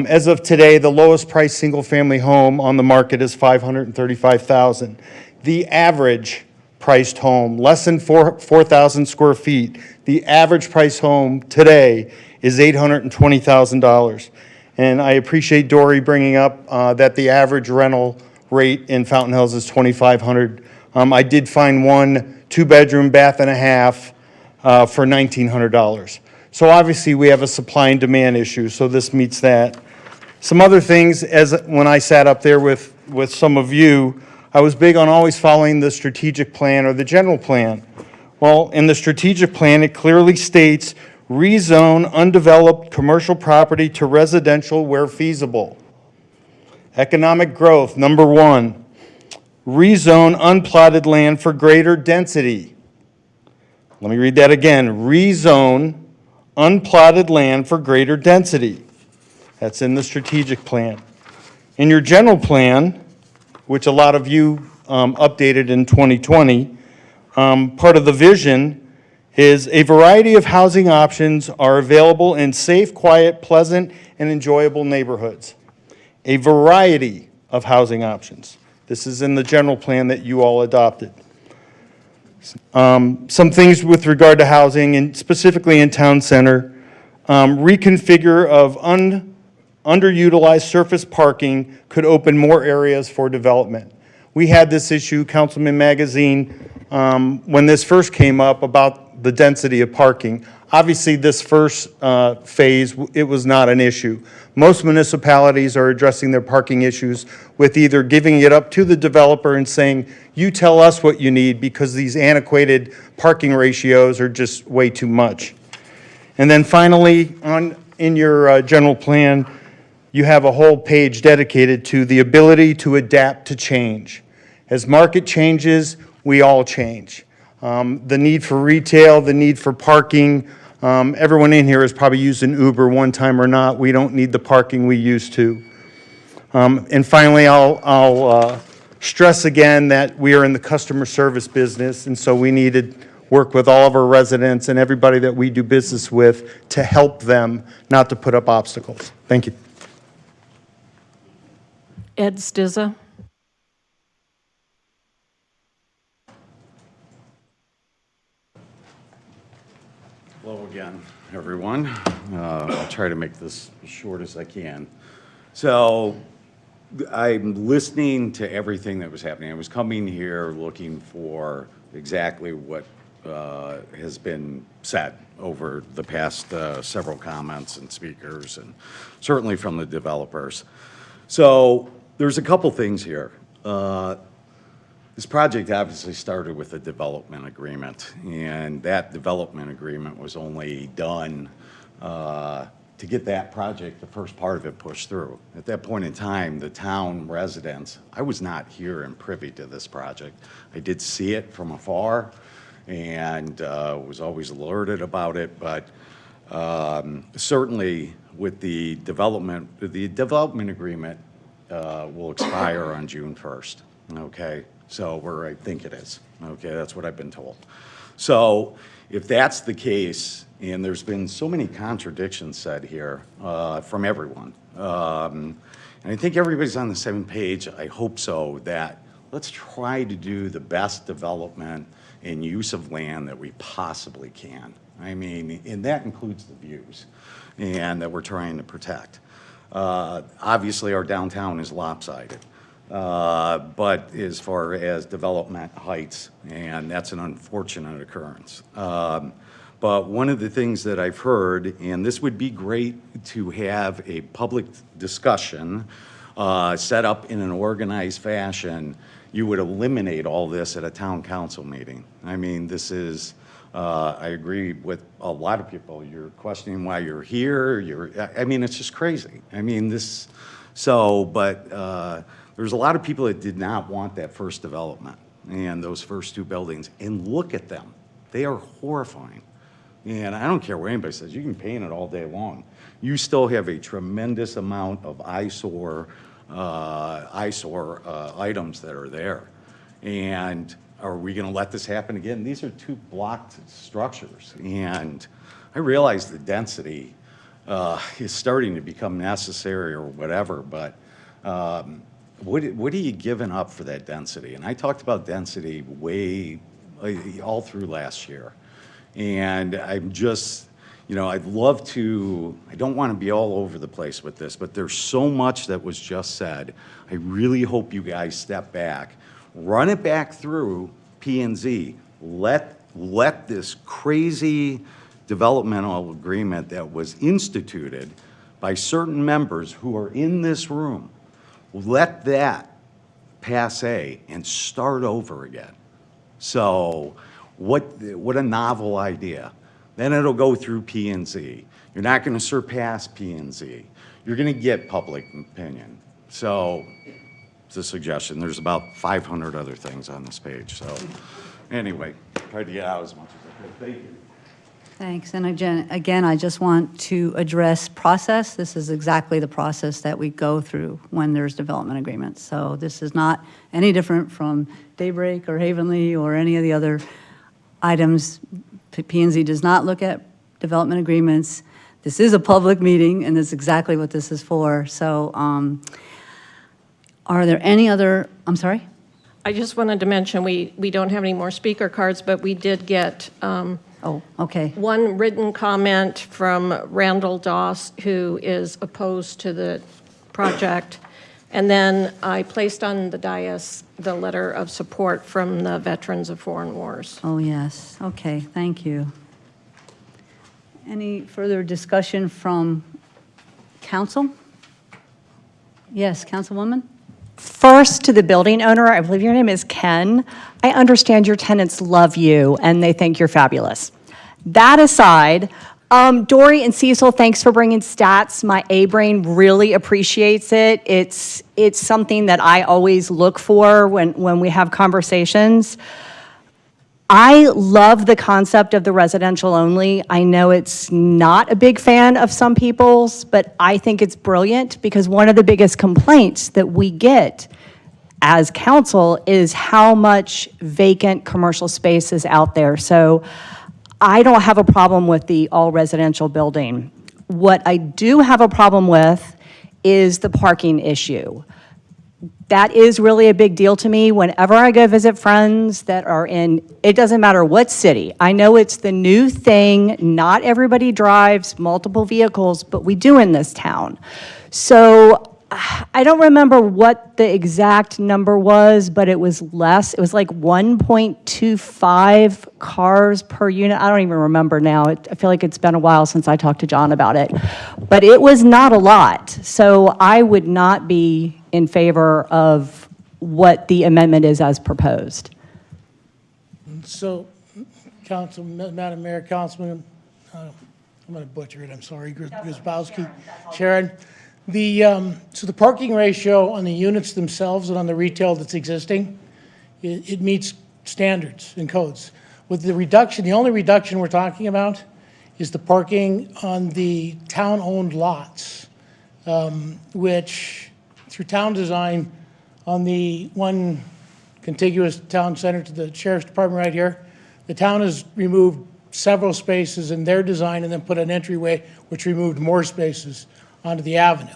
As of today, the lowest priced single-family home on the market is $535,000. The average priced home, less than 4,000 square feet, the average price home today is $820,000. And I appreciate Dory bringing up that the average rental rate in Fountain Hills is $2,500. I did find one 2-bedroom, bath and a half for $1,900. So obviously we have a supply and demand issue, so this meets that. Some other things, as when I sat up there with some of you, I was big on always following the strategic plan or the general plan. Well, in the strategic plan, it clearly states rezone undeveloped commercial property to residential where feasible. Economic growth, number 1. Rezone unplotted land for greater density. Let me read that again. Rezone unplotted land for greater density. That's in the strategic plan. In your general plan, which a lot of you updated in 2020, part of the vision is a variety of housing options are available in safe, quiet, pleasant, and enjoyable neighborhoods. A variety of housing options. This is in the general plan that you all adopted. Some things with regard to housing, and specifically in town center, reconfigure of underutilized surface parking could open more areas for development. We had this issue, Councilman Magazine, when this first came up about the density of parking. Obviously, this first phase, it was not an issue. Most municipalities are addressing their parking issues with either giving it up to the developer and saying, you tell us what you need because these antiquated parking ratios are just way too much. And then finally, in your general plan, you have a whole page dedicated to the ability to adapt to change. As market changes, we all change. The need for retail, the need for parking, everyone in here has probably used an Uber one time or not. We don't need the parking we used to. And finally, I'll stress again that we are in the customer service business, and so we need to work with all of our residents and everybody that we do business with to help them, not to put up obstacles. Thank you. Ed Stizza. Hello again, everyone. I'll try to make this as short as I can. So I'm listening to everything that was happening. I was coming here looking for exactly what has been said over the past several comments and speakers, and certainly from the developers. So there's a couple things here. This project obviously started with a development agreement, and that development agreement was only done to get that project, the first part of it, pushed through. At that point in time, the town residents, I was not here and privy to this project. I did see it from afar and was always alerted about it, but certainly with the development agreement will expire on June 1st, okay? So where I think it is, okay? That's what I've been told. So if that's the case, and there's been so many contradictions said here from everyone, and I think everybody's on the same page, I hope so, that let's try to do the best development and use of land that we possibly can. I mean, and that includes the views, and that we're trying to protect. Obviously, our downtown is lopsided, but as far as development heights, and that's an unfortunate occurrence. But one of the things that I've heard, and this would be great to have a public discussion set up in an organized fashion, you would eliminate all this at a town council meeting. I mean, this is, I agree with a lot of people. You're questioning why you're here. I mean, it's just crazy. I mean, there's a lot of people that did not want that first development and those first two buildings. And look at them. They are horrifying. And I don't care what anybody says. You can paint it all day long. You still have a tremendous amount of eyesore items that are there. And are we going to let this happen again? These are 2 blocked structures, and I realize the density is starting to become necessary or whatever, but what are you giving up for that density? And I talked about density all through last year, and I'm just, I'd love to, I don't want to be all over the place with this, but there's so much that was just said. I really hope you guys step back, run it back through P&Z, let this crazy developmental agreement that was instituted by certain members who are in this room, let that passe and start over again. So what a novel idea. Then it'll go through P&Z. You're not going to surpass P&Z. You're going to get public opinion. So it's a suggestion. There's about 500 other things on this page. So anyway, tried to get out as much as I could. Thank you. Thanks. And again, I just want to address process. This is exactly the process that we go through when there's development agreements. So this is not any different from Daybreak or Havenly or any of the other items. P&Z does not look at development agreements. This is a public meeting, and that's exactly what this is for. So are there any other, I'm sorry? I just wanted to mention, we don't have any more speaker cards, but we did get okay. one written comment from Randall Doss, who is opposed to the project. And then I placed on the dais the letter of support from the Veterans of Foreign Wars. Oh, yes. Okay, thank you. Any further discussion from council? Yes, Councilwoman? First, to the building owner, I believe your name is Ken. I understand your tenants love you and they think you're fabulous. That aside, Dory and Cecil, thanks for bringing stats. My A-brain really appreciates it. It's something that I always look for when we have conversations. I love the concept of the residential only. I know it's not a big fan of some people's, but I think it's brilliant because one of the biggest complaints that we get as council is how much vacant commercial space is out there. So I don't have a problem with the all residential building. What I do have a problem with is the parking issue. That is really a big deal to me. Whenever I go visit friends that are in, it doesn't matter what city. I know it's the new thing. Not everybody drives multiple vehicles, but we do in this town. So I don't remember what the exact number was, but it was less. It was like 1.25 cars per unit. I don't even remember now. I feel like it's been a while since I talked to John about it. But it was not a lot. So I would not be in favor of what the amendment is as proposed. So, Madam Mayor, Councilman, I'm going to butcher it, I'm sorry, Grzybowski, Sharon. So the parking ratio on the units themselves and on the retail that's existing, it meets standards and codes. With the reduction, the only reduction we're talking about is the parking on the town-owned lots, which through town design on the one contiguous town center to the sheriff's department right here, the town has removed several spaces in their design and then put an entryway which removed more spaces onto the avenue.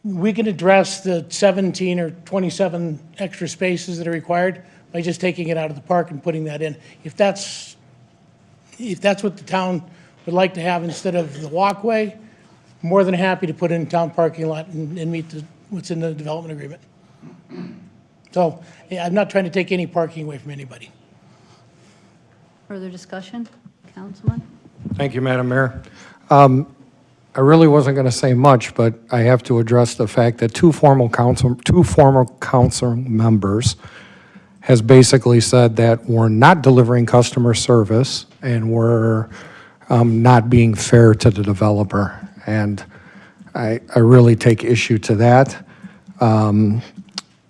We can address the 17 or 27 extra spaces that are required by just taking it out of the park and putting that in. If that's what the town would like to have instead of the walkway, more than happy to put in town parking lot and meet what's in the development agreement. So yeah, I'm not trying to take any parking away from anybody. Further discussion? Councilman? Thank you, Madam Mayor. I really wasn't going to say much, but I have to address the fact that two former council members has basically said that we're not delivering customer service and we're not being fair to the developer. And I really take issue to that.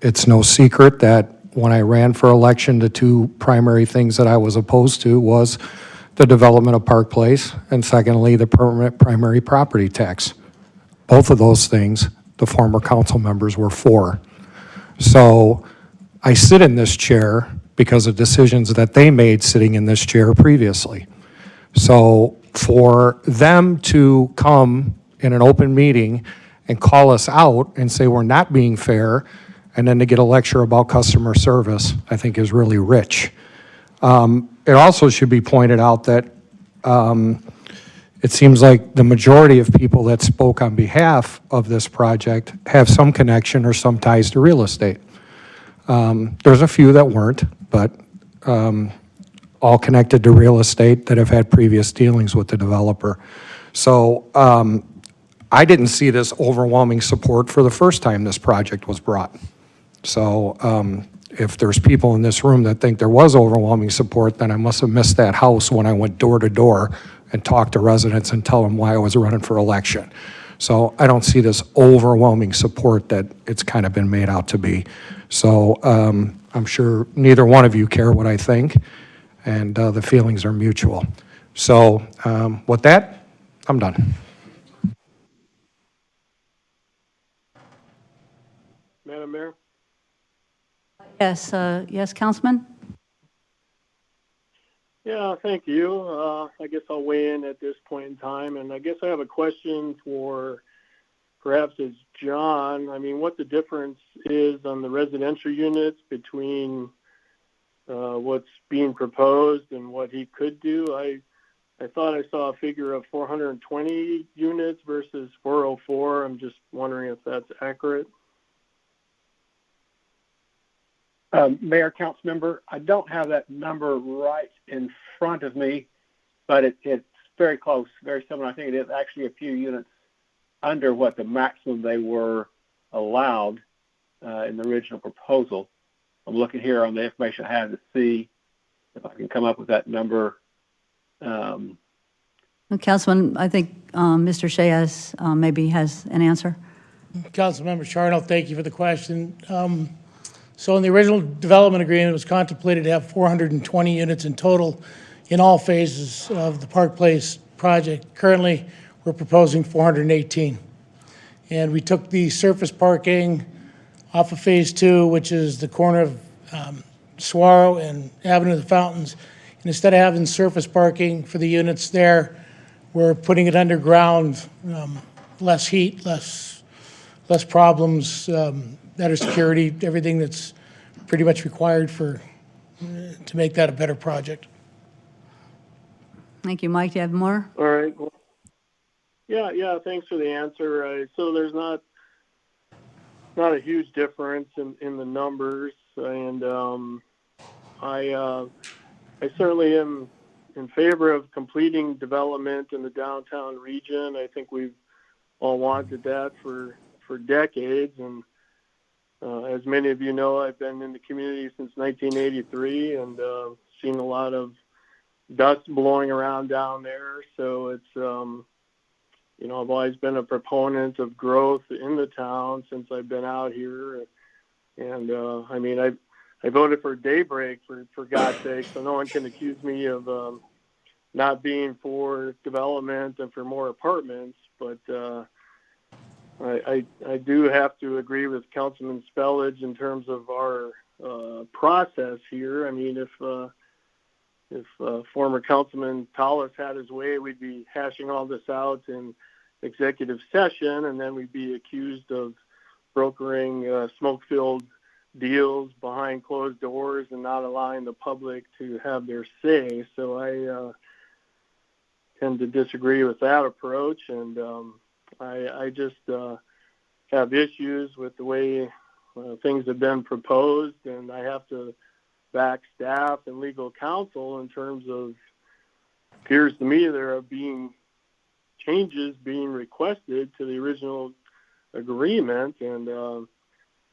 It's no secret that when I ran for election, the two primary things that I was opposed to was the development of Park Place, and secondly, the permanent primary property tax. Both of those things, the former council members were for. So I sit in this chair because of decisions that they made sitting in this chair previously. So for them to come in an open meeting and call us out and say we're not being fair, and then to get a lecture about customer service, I think is really rich. It also should be pointed out that it seems like the majority of people that spoke on behalf of this project have some connection or some ties to real estate. There's a few that weren't, but all connected to real estate that have had previous dealings with the developer. So I didn't see this overwhelming support for the first time this project was brought. So if there's people in this room that think there was overwhelming support, then I must have missed that house when I went door to door and talked to residents and tell them why I was running for election. So I don't see this overwhelming support that it's kind of been made out to be. So I'm sure neither one of you care what I think, and the feelings are mutual. So with that, I'm done. Madam Mayor? Yes, yes, Councilman? Yeah, thank you. I guess I'll weigh in at this point in time, and I guess I have a question for perhaps it's John. I mean, what the difference is on the residential units between what's being proposed and what he could do. I thought I saw a figure of 420 units versus 404. I'm just wondering if that's accurate. Mayor, council member, I don't have that number right in front of me, but it's very close, very similar. I think it is actually a few units under what the maximum they were allowed in the original proposal. I'm looking here on the information I have to see if I can come up with that number. Well, Councilman, I think Mr. Shea has, maybe has an answer. Councilmember Charno, thank you for the question. So in the original development agreement, it was contemplated to have 420 units in total in all phases of the Park Place project. Currently, we're proposing 418. And we took the surface parking off of Phase 2, which is the corner of Saguaro and Avenue of the Fountains. And instead of having surface parking for the units there, we're putting it underground, less heat, less problems, better security, everything that's pretty much required to make that a better project. Thank you. Mike, do you have more? All right. Well, yeah, thanks for the answer. So there's not a huge difference in the numbers, and I certainly am in favor of completing development in the downtown region. I think we've all wanted that for decades, and as many of you know, I've been in the community since 1983 and seen a lot of dust blowing around down there. So it's I've always been a proponent of growth in the town since I've been out here, and I mean I voted for Daybreak for God's sake, so no one can accuse me of not being for development and for more apartments, but I do have to agree with Councilman Spellage in terms of our process here. I mean, if former Councilman Tallis had his way, we'd be hashing all this out in executive session, and then we'd be accused of brokering smoke-filled deals behind closed doors and not allowing the public to have their say. So I tend to disagree with that approach, and I just have issues with the way things have been proposed, and I have to back staff and legal counsel in terms of, appears to me there are changes being requested to the original agreement, and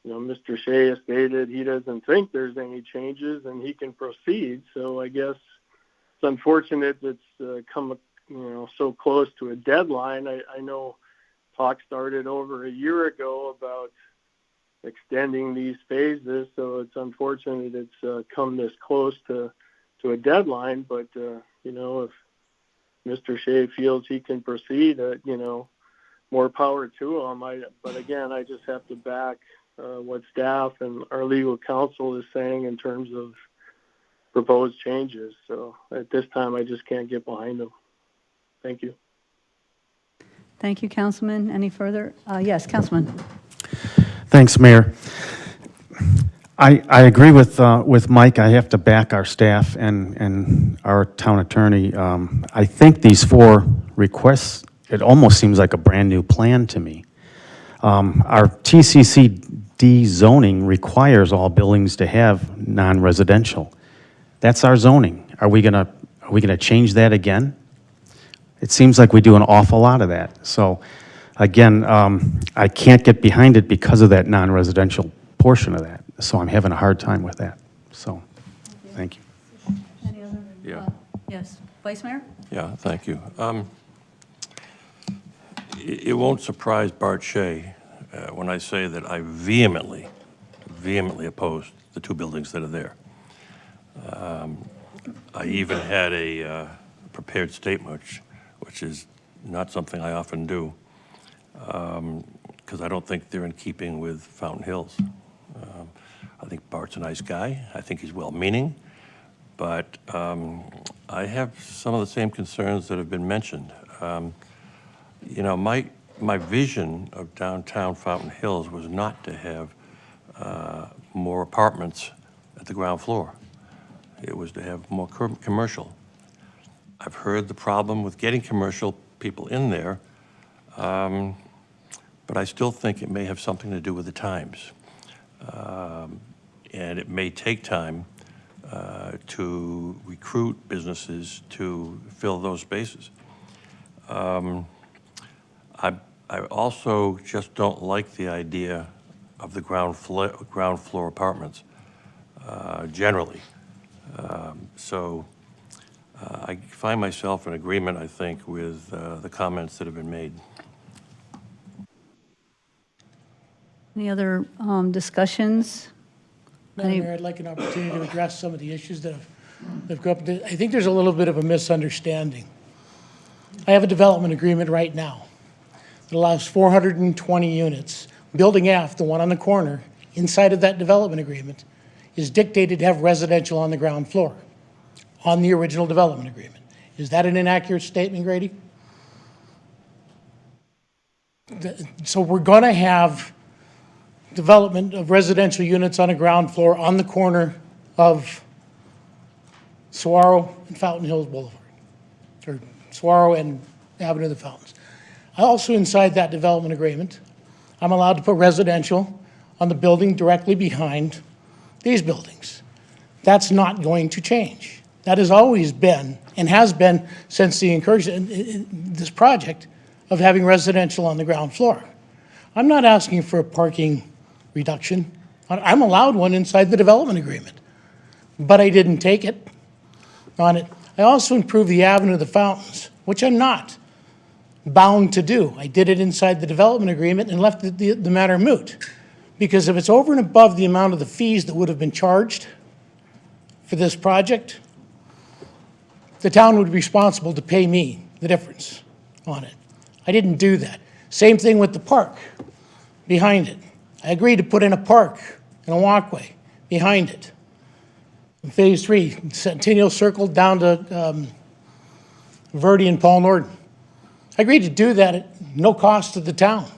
Mr. Shea stated he doesn't think there's any changes and he can proceed. So I guess it's unfortunate it's come so close to a deadline. I know talk started over a year ago about extending these phases, so it's unfortunate it's come this close to a deadline. But if Mr. Shea feels he can proceed, more power to him. But again, I just have to back what staff and our legal counsel is saying in terms of proposed changes. So at this time, I just can't get behind them. Thank you. Thank you, Councilman. Any further? Yes, Councilman. Thanks, Mayor. I agree with Mike. I have to back our staff and our town attorney. I think these 4 requests, it almost seems like a brand-new plan to me. Our TCCD zoning requires all buildings to have non-residential. That's our zoning. Are we gonna change that again? It seems like we do an awful lot of that. So, again, I can't get behind it because of that non-residential portion of that. So I'm having a hard time with that. So, thank you. Any other? Yeah. Yes, Vice Mayor? Yeah, thank you. It won't surprise Bart Shea when I say that I vehemently oppose the 2 buildings that are there. I even had a prepared statement, which is not something I often do, because I don't think they're in keeping with Fountain Hills. I think Bart's a nice guy. I think he's well-meaning, but I have some of the same concerns that have been mentioned. You know, my vision of downtown Fountain Hills was not to have more apartments at the ground floor. It was to have more commercial. I've heard the problem with getting commercial people in there, but I still think it may have something to do with the times. And it may take time to recruit businesses to fill those spaces. I also just don't like the idea of the ground floor apartments generally. So I find myself in agreement, I think, with the comments that have been made. Any other discussions? Madam Mayor, I'd like an opportunity to address some of the issues that have come up. I think there's a little bit of a misunderstanding. I have a development agreement right now that allows 420 units. Building F, the one on the corner, inside of that development agreement, is dictated to have residential on the ground floor on the original development agreement. Is that an inaccurate statement, Grady? So we're going to have development of residential units on a ground floor on the corner of Saguaro and Fountain Hills Boulevard, or Saguaro and Avenue of the Fountains. Also inside that development agreement, I'm allowed to put residential on the building directly behind these buildings. That's not going to change. That has always been, and has been since the incursion in this project, of having residential on the ground floor. I'm not asking for a parking reduction. I'm allowed one inside the development agreement, but I didn't take it on it. I also improved the Avenue of the Fountains, which I'm not bound to do. I did it inside the development agreement and left the matter moot. Because if it's over and above the amount of the fees that would have been charged for this project, the town would be responsible to pay me the difference on it. I didn't do that. Same thing with the park behind it. I agreed to put in a park and a walkway behind it. In Phase 3, Centennial Circle down to Verde and Paul Norden. I agreed to do that at no cost to the town.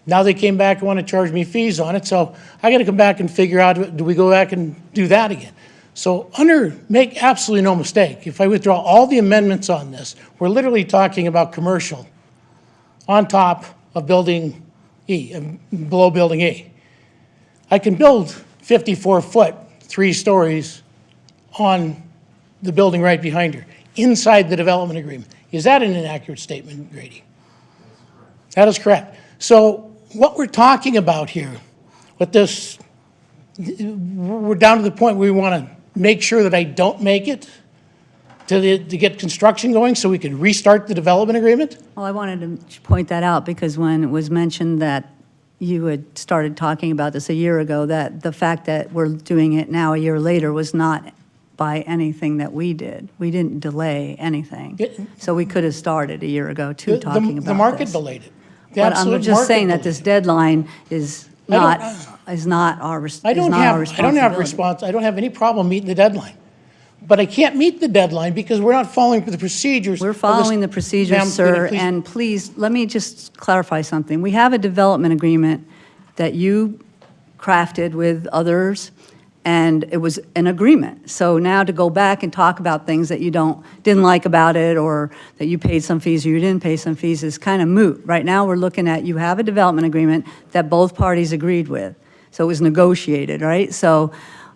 Now they came back and want to charge me fees on it, so I got to come back and figure out, do we go back and do that again? So make absolutely no mistake, if I withdraw all the amendments on this, we're literally talking about commercial on top of building E, below building E. I can build 54-foot, 3 stories on the building right behind her, inside the development agreement. Is that an inaccurate statement, Grady? That is correct. So what we're talking about here with this, we're down to the point where we want to make sure that I don't make it to get construction going so we can restart the development agreement? Well, I wanted to point that out because when it was mentioned that you had started talking about this a year ago, that the fact that we're doing it now a year later was not by anything that we did. We didn't delay anything. So we could have started a year ago too talking about this. The market delayed it. The But I'm absolute just saying market that this deadline is is not our I responsibility. don't have I don't have any problem meeting the deadline. But I can't meet the deadline because we're not following the procedures. We're following the Ma'am, procedures, sir, please- and please, let me just clarify something. We have a development agreement that you crafted with others, and it was an agreement. So now to go back and talk about things that you didn't like about it, or that you paid some fees or you didn't pay some fees, is kind of moot. Right now, we're looking at, you have a development agreement that both parties agreed with. So it was negotiated, right? So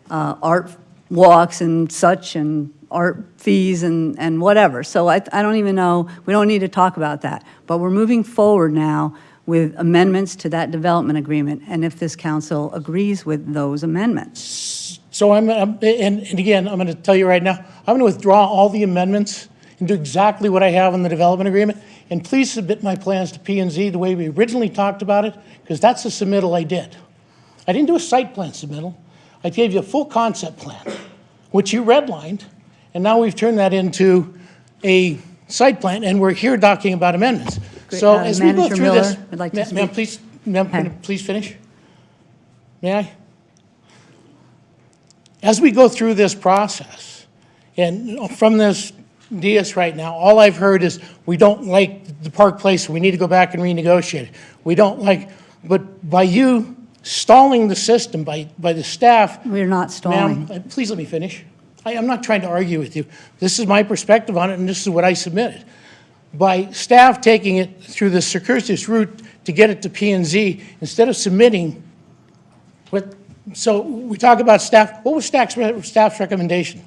art walks and such, and art fees and whatever. So I don't even know, we don't need to talk about that. But we're moving forward now with amendments to that development agreement, and if this council agrees with those amendments. So and again, I'm going to tell you right now, I'm going to withdraw all the amendments and do exactly what I have in the development agreement. And please submit my plans to P&Z the way we originally talked about it, because that's the submittal I did. I didn't do a site plan submittal. I gave you a full concept plan, which you redlined, and now we've turned that into a site plan, and we're here talking about amendments. Great. So as we go Manager through Miller this, would like to speak. ma'am, can I please finish? May I? As we go through this process, and from this dais right now, all I've heard is, we don't like the Park Place, we need to go back and renegotiate it. We don't like, but by you stalling the system, by the staff. We're not stalling. Ma'am, please let me finish. I'm not trying to argue with you. This is my perspective on it, and this is what I submitted. By staff taking it through the circuitous route to get it to P&Z, instead of submitting so we talk about staff, what was staff's recommendation?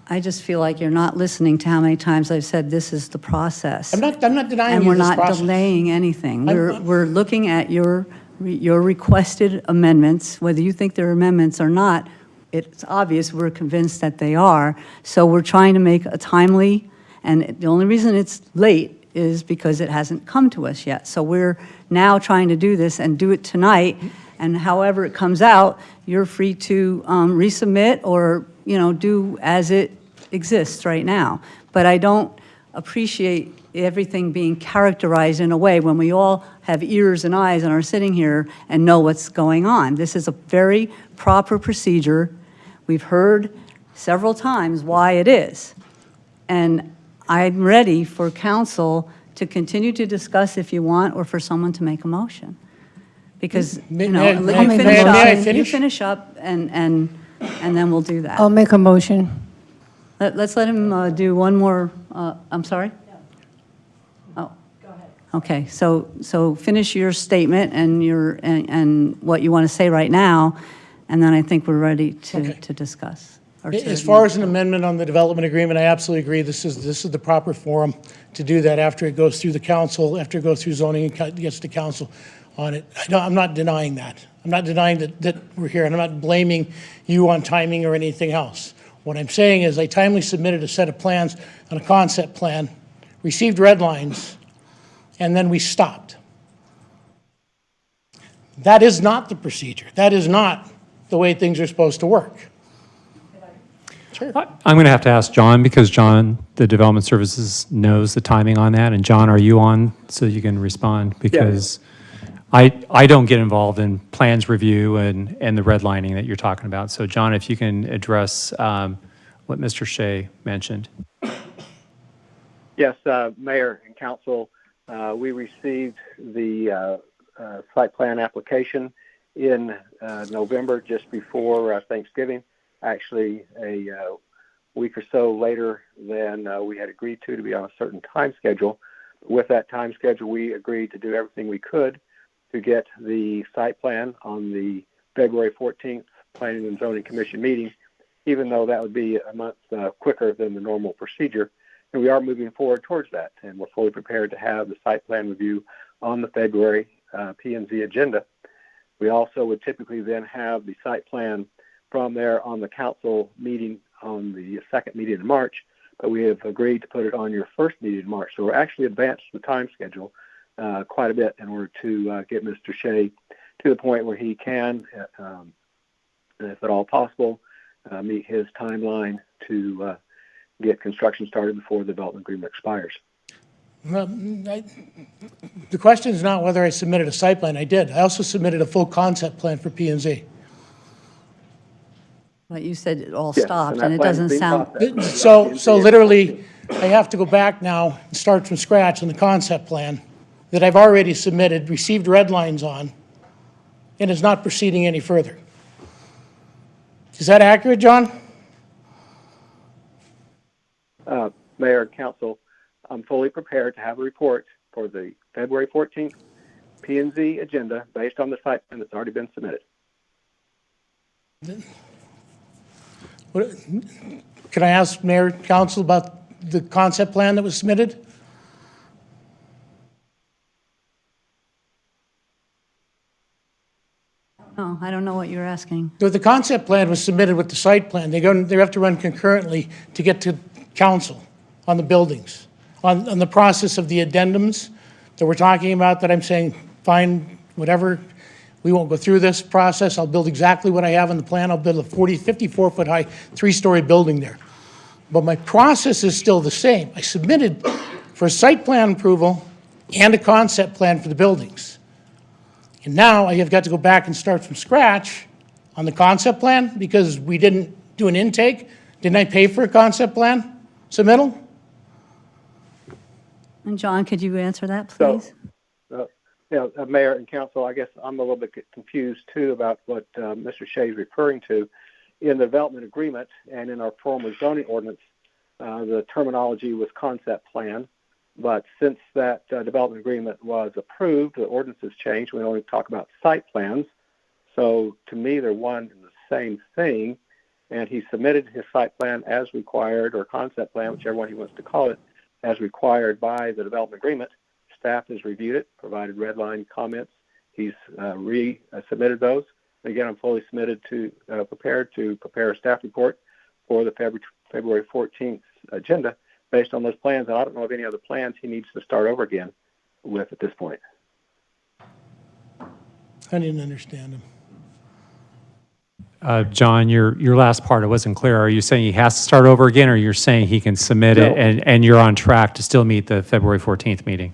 I just feel like you're not listening to how many times I've said this is the process. I'm not denying And you we're this not process. delaying anything. We're looking at your requested amendments, whether you think they're amendments or not. It's obvious we're convinced that they are. So we're trying to make a timely, and the only reason it's late is because it hasn't come to us yet. So we're now trying to do this and do it tonight, and however it comes out, you're free to resubmit or, do as it exists right now. But I don't appreciate everything being characterized in a way when we all have ears and eyes and are sitting here and know what's going on. This is a very proper procedure. We've heard several times why it is. And I'm ready for council to continue to discuss if you want, or for someone to make a motion. Because, May I you finish? finish up, and then we'll do that. I'll make a motion. Let's let him do one more, I'm sorry? Oh. Go ahead. Okay, so finish your statement and what you want to say right now, and then I think we're ready to discuss. As far as an amendment on the development agreement, I absolutely agree. This is the proper forum to do that after it goes through the council, after it goes through zoning and gets to council on it. I'm not denying that. I'm not denying that we're here, and I'm not blaming you on timing or anything else. What I'm saying is I timely submitted a set of plans on a concept plan, received red lines, and then we stopped. That is not the procedure. That is not the way things are supposed to work. Sure. I'm going to have to ask John, because John, the Development Services, knows the timing on that. And John, are you on so you can respond? Because I don't get involved in plans review and the redlining that you're talking about. So John, if you can address what Mr. Shea mentioned. Yes, Mayor and Council, we received the site plan application in November, just before Thanksgiving. Actually, a week or so later than we had agreed to be on a certain time schedule. With that time schedule, we agreed to do everything we could to get the site plan on the February 14th Planning and Zoning Commission meeting, even though that would be a month quicker than the normal procedure. And we are moving forward towards that, and we're fully prepared to have the site plan review on the February P&Z agenda. We also would typically then have the site plan from there on the council meeting on the second meeting in March, but we have agreed to put it on your first meeting in March. So we're actually advanced the time schedule quite a bit in order to get Mr. Shea to the point where he can, if at all possible, meet his timeline to get construction started before the development agreement expires. The question is not whether I submitted a site plan. I did. I also submitted a full concept plan for P and Z. But you said it all Yes, stopped, and that and it plan's doesn't being sound, processed. So literally, I have to go back now and start from scratch on the concept plan that I've already submitted, received red lines on, and is not proceeding any further. Is that accurate, John? Mayor and Council, I'm fully prepared to have a report for the February 14th P&Z agenda based on the site plan that's already been submitted. Can I ask Mayor and Council about the concept plan that was submitted? no, I don't know what you're asking. The concept plan was submitted with the site plan. They have to run concurrently to get to council on the buildings, on the process of the addendums that we're talking about, that I'm saying, fine, whatever, we won't go through this process. I'll build exactly what I have in the plan. I'll build a 54-foot high, 3-story building there. But my process is still the same. I submitted for site plan approval and a concept plan for the buildings. And now I have got to go back and start from scratch on the concept plan because we didn't do an intake. Didn't I pay for a concept plan submittal? And John, could you answer that, So, please? Mayor and Council, I guess I'm a little bit confused too about what Mr. Shea is referring to. In the development agreement and in our former zoning ordinance, the terminology was concept plan. But since that development agreement was approved, the ordinance has changed. We only talk about site plans. So to me, they're one and the same thing. And he submitted his site plan as required, or concept plan, whichever one he wants to call it, as required by the development agreement. Staff has reviewed it, provided red line comments. He's resubmitted those. Again, I'm fully prepared to prepare a staff report for the February 14th agenda based on those plans. And I don't know of any other plans he needs to start over again with at this point. I didn't understand him. John, your last part, it wasn't clear. Are you saying he has to start over again, or you're saying he can submit it and you're on track to still meet the February 14th meeting?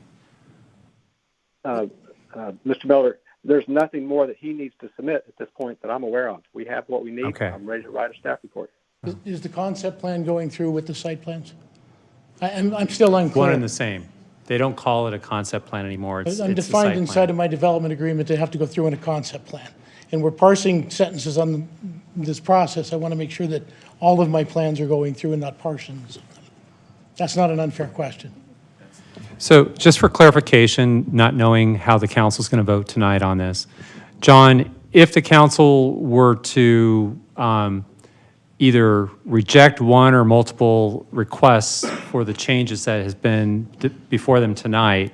Mr. Miller, there's nothing more that he needs to submit at this point that I'm aware of. We have what we need. Okay. I'm ready to write a staff report. Is the concept plan going through with the site plans? I'm still unclear. One and the same. They don't call it a concept plan anymore. It's I'm a defined site inside plan. of my development agreement to have to go through in a concept plan. And we're parsing sentences on this process. I want to make sure that all of my plans are going through and not portions of them. That's not an unfair question. So just for clarification, not knowing how the council's going to vote tonight on this, John, if the council were to either reject one or multiple requests for the changes that has been before them tonight,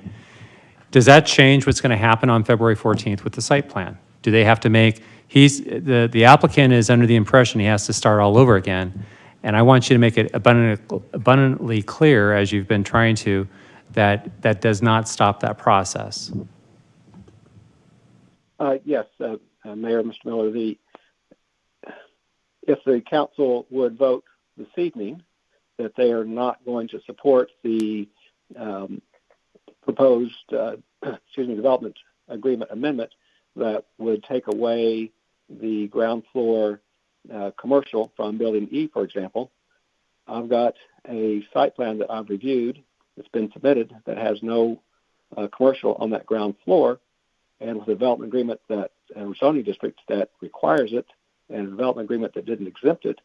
does that change what's going to happen on February 14th with the site plan? Do they have to make, the applicant is under the impression he has to start all over again. And I want you to make it abundantly clear, as you've been trying to, that that does not stop that process. Yes, Mayor, Mr. Miller, if the council would vote this evening that they are not going to support the proposed development agreement amendment that would take away the ground floor commercial from building E, for example, I've got a site plan that I've reviewed that's been submitted that has no commercial on that ground floor, and with a development agreement that a zoning district that requires it and a development agreement that didn't exempt it,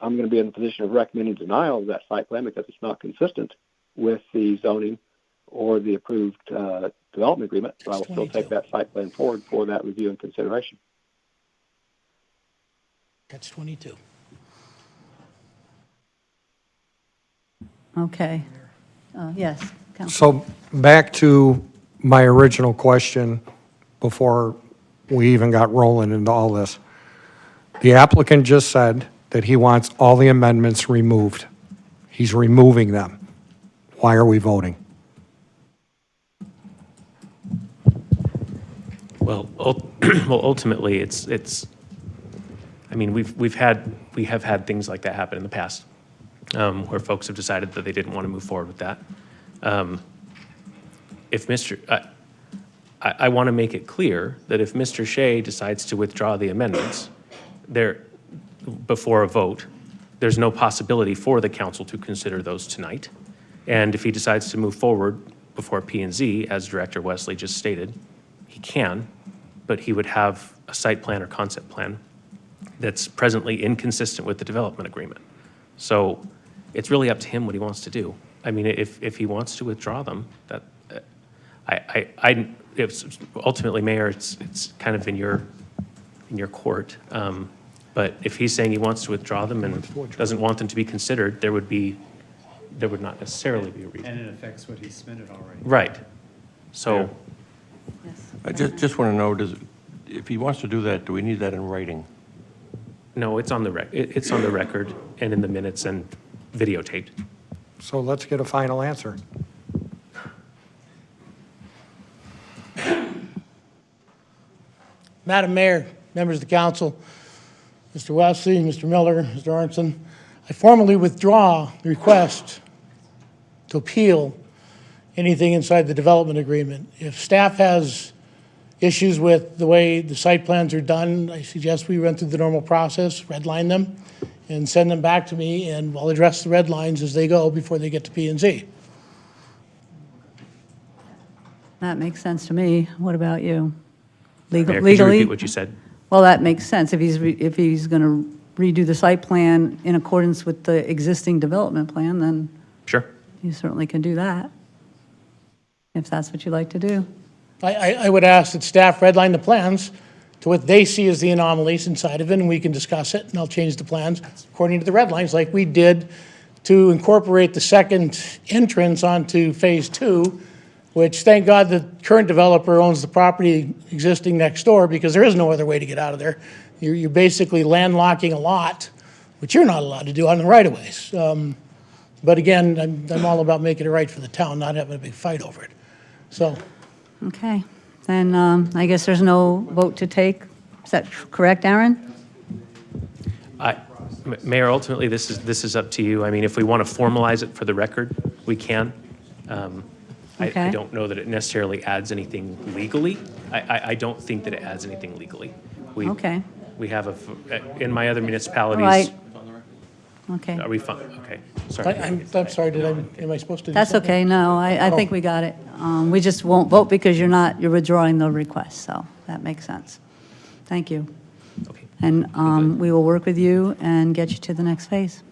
I'm going to be in the position of recommending denial of that site plan because it's not consistent with the zoning or the approved development agreement. But I will still take that site plan forward for that review and consideration. That's 22. Okay. Yes, Councilor. So back to my original question before we even got rolling into all this. The applicant just said that he wants all the amendments removed. He's removing them. Why are we voting? Well, ultimately, I mean, we have had things like that happen in the past, where folks have decided that they didn't want to move forward with that. if Mr., I want to make it clear that if Mr. Shea decides to withdraw the amendments, before a vote, there's no possibility for the council to consider those tonight. And if he decides to move forward before P&Z, as Director Wesley just stated, he can, but he would have a site plan or concept plan that's presently inconsistent with the development agreement. So it's really up to him what he wants to do. I mean, if he wants to withdraw them, that, ultimately, Mayor, it's kind of in your court. But if he's saying he wants to withdraw them and doesn't want them to be considered, there would not necessarily be a reason. And it affects what he submitted already. Right. So, I just want to know, if he wants to do that, do we need that in writing? no, it's on the it's on the record and in the minutes and videotaped. So let's get a final answer. Madam Mayor, members of the council, Mr. Wesley, Mr. Miller, Mr. Arnson, I formally withdraw the request to appeal anything inside the development agreement. If staff has issues with the way the site plans are done, I suggest we run through the normal process, redline them, and send them back to me, and I'll address the red lines as they go before they get to P&Z. That makes sense to me. What about you? Mayor, could you Legally? repeat what you said? Well, that makes sense. If he's going to redo the site plan in accordance with the existing development plan, then Sure. you certainly can do that, if that's what you'd like to do. I would ask that staff redline the plans to what they see as the anomalies inside of it, and we can discuss it, and I'll change the plans according to the red lines, like we did to incorporate the second entrance onto Phase 2, which, thank God, the current developer owns the property existing next door, because there is no other way to get out of there. You're basically landlocking a lot, which you're not allowed to do on the right-of-ways. But again, I'm all about making it right for the town, not having a big fight over it. So, Okay, then I guess there's no vote to take. Is that correct, Aaron? Mayor, ultimately, this is up to you. I mean, if we want to formalize it for the record, we can. I Okay. don't know that it necessarily adds anything legally. I don't think that it adds anything legally. Okay. We have in my other municipalities. Right. Okay. Are we fine? Okay, sorry. I'm sorry, am I supposed to? do That's something? okay, no, I think we got it. We just won't vote because you're withdrawing the request, so that makes sense. Thank you. Okay. And we will work with you and get you to the next phase.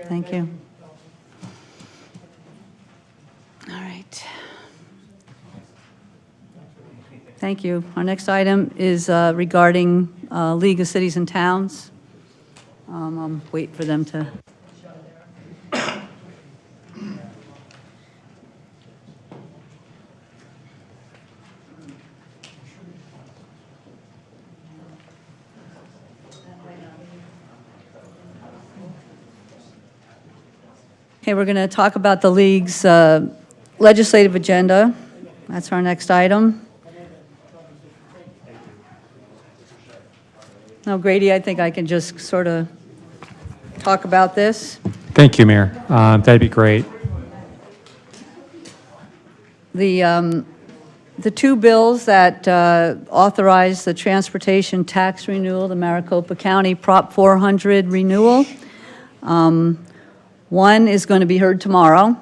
Thank you. All right. Thank you. Our next item is regarding League of Cities and Towns. I'll wait for them to. Okay, we're going to talk about the League's legislative agenda. That's our next item. Now, Grady, I think I can just sort of talk about this. Thank you, Mayor. That'd be great. The two bills that authorize the transportation tax renewal, the Maricopa County Prop 400 renewal, one is going to be heard tomorrow.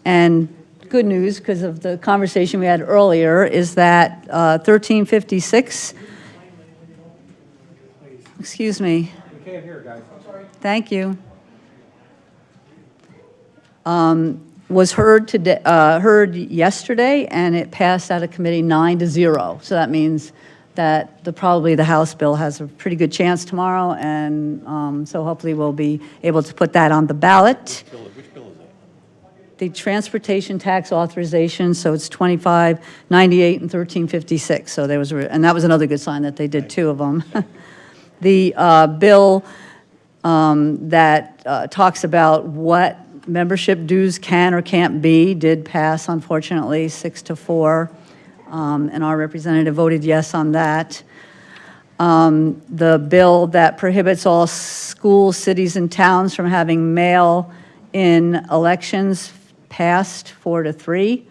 And good news, because of the conversation we had earlier, is that 1356, excuse me. We can't hear, guys. Thank you. Was heard today, heard yesterday, and it passed out of committee 9-0. So that means that probably the House bill has a pretty good chance tomorrow, and so hopefully we'll be able to put that on the ballot. Which bill is that? The transportation tax authorization, so it's 2598 and 1356. So there was, and that was another good sign that they did two of them. The bill that talks about what membership dues can or can't be did pass, unfortunately, 6-4, and our representative voted yes on that. The bill that prohibits all schools, cities, and towns from having mail-in elections passed 4-3.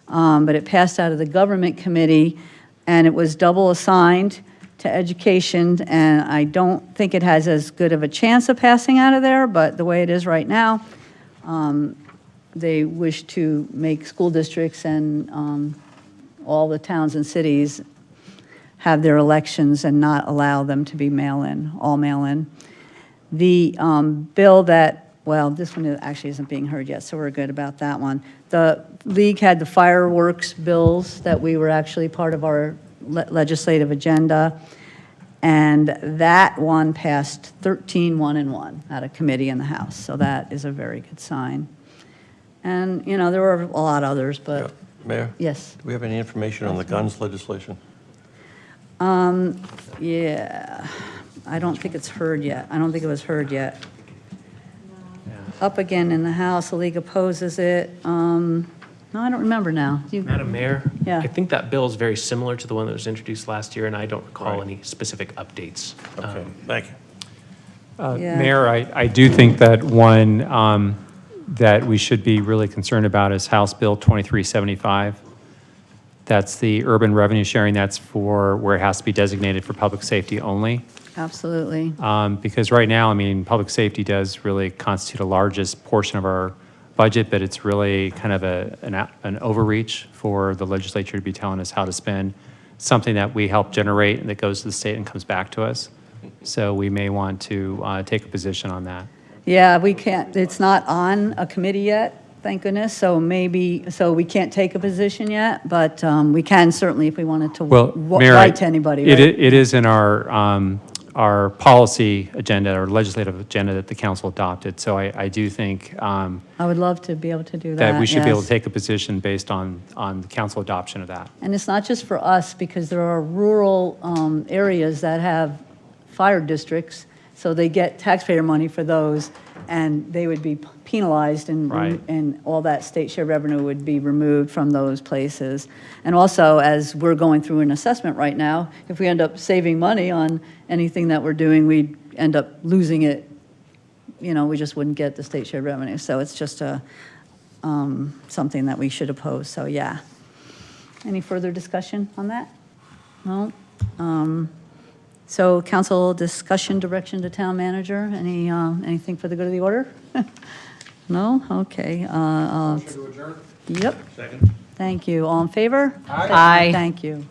but it passed out of the government committee, and it was double assigned to education, and I don't think it has as good of a chance of passing out of there, but the way it is right now, they wish to make school districts and all the towns and cities have their elections and not allow them to be mail-in, all mail-in. The bill that, well, this one actually isn't being heard yet, so we're good about that one. The league had the fireworks bills that we were actually part of our legislative agenda, and that one passed 13-1-1 out of committee in the House, so that is a very good sign. And, you know, there were a lot of others, but, Mayor? yes. Do we have any information on the guns legislation? Yeah, I don't think it's heard yet. I don't think it was heard yet. Up again in the House, the league opposes it. No, I don't remember now. Madam Mayor? Yeah. I think that bill is very similar to the one that was introduced last year, and I don't recall any specific updates. Okay, thank you. Yeah. Mayor, I do think that one that we should be really concerned about is House Bill 2375. That's the urban revenue sharing. That's for where it has to be designated for public safety only. Absolutely. Because right now, I mean, public safety does really constitute the largest portion of our budget, but it's really kind of an overreach for the legislature to be telling us how to spend something that we help generate and that goes to the state and comes back to us. So we may want to take a position on that. Yeah, we can't, it's not on a committee yet, thank goodness, so maybe, so we can't take a position yet, but we can certainly if we wanted to Well, Mayor, write to anybody, it right? it is in our policy agenda, or legislative agenda that the council adopted. So I do think I would love to be able to do that, that we should be able yes. to take a position based on the council adoption of that. And it's not just for us, because there are rural areas that have fire districts, so they get taxpayer money for those, and they would be penalized, and, Right. and all that state share revenue would be removed from those places. And also, as we're going through an assessment right now, if we end up saving money on anything that we're doing, we'd end up losing it. You know, we just wouldn't get the state share revenue. So it's just a, something that we should oppose, so yeah. Any further discussion on that? No? So council discussion, direction to town manager, anything for the good of the order? No? Okay. Yep. Second. Thank you. All in favor? Aye. Thank you.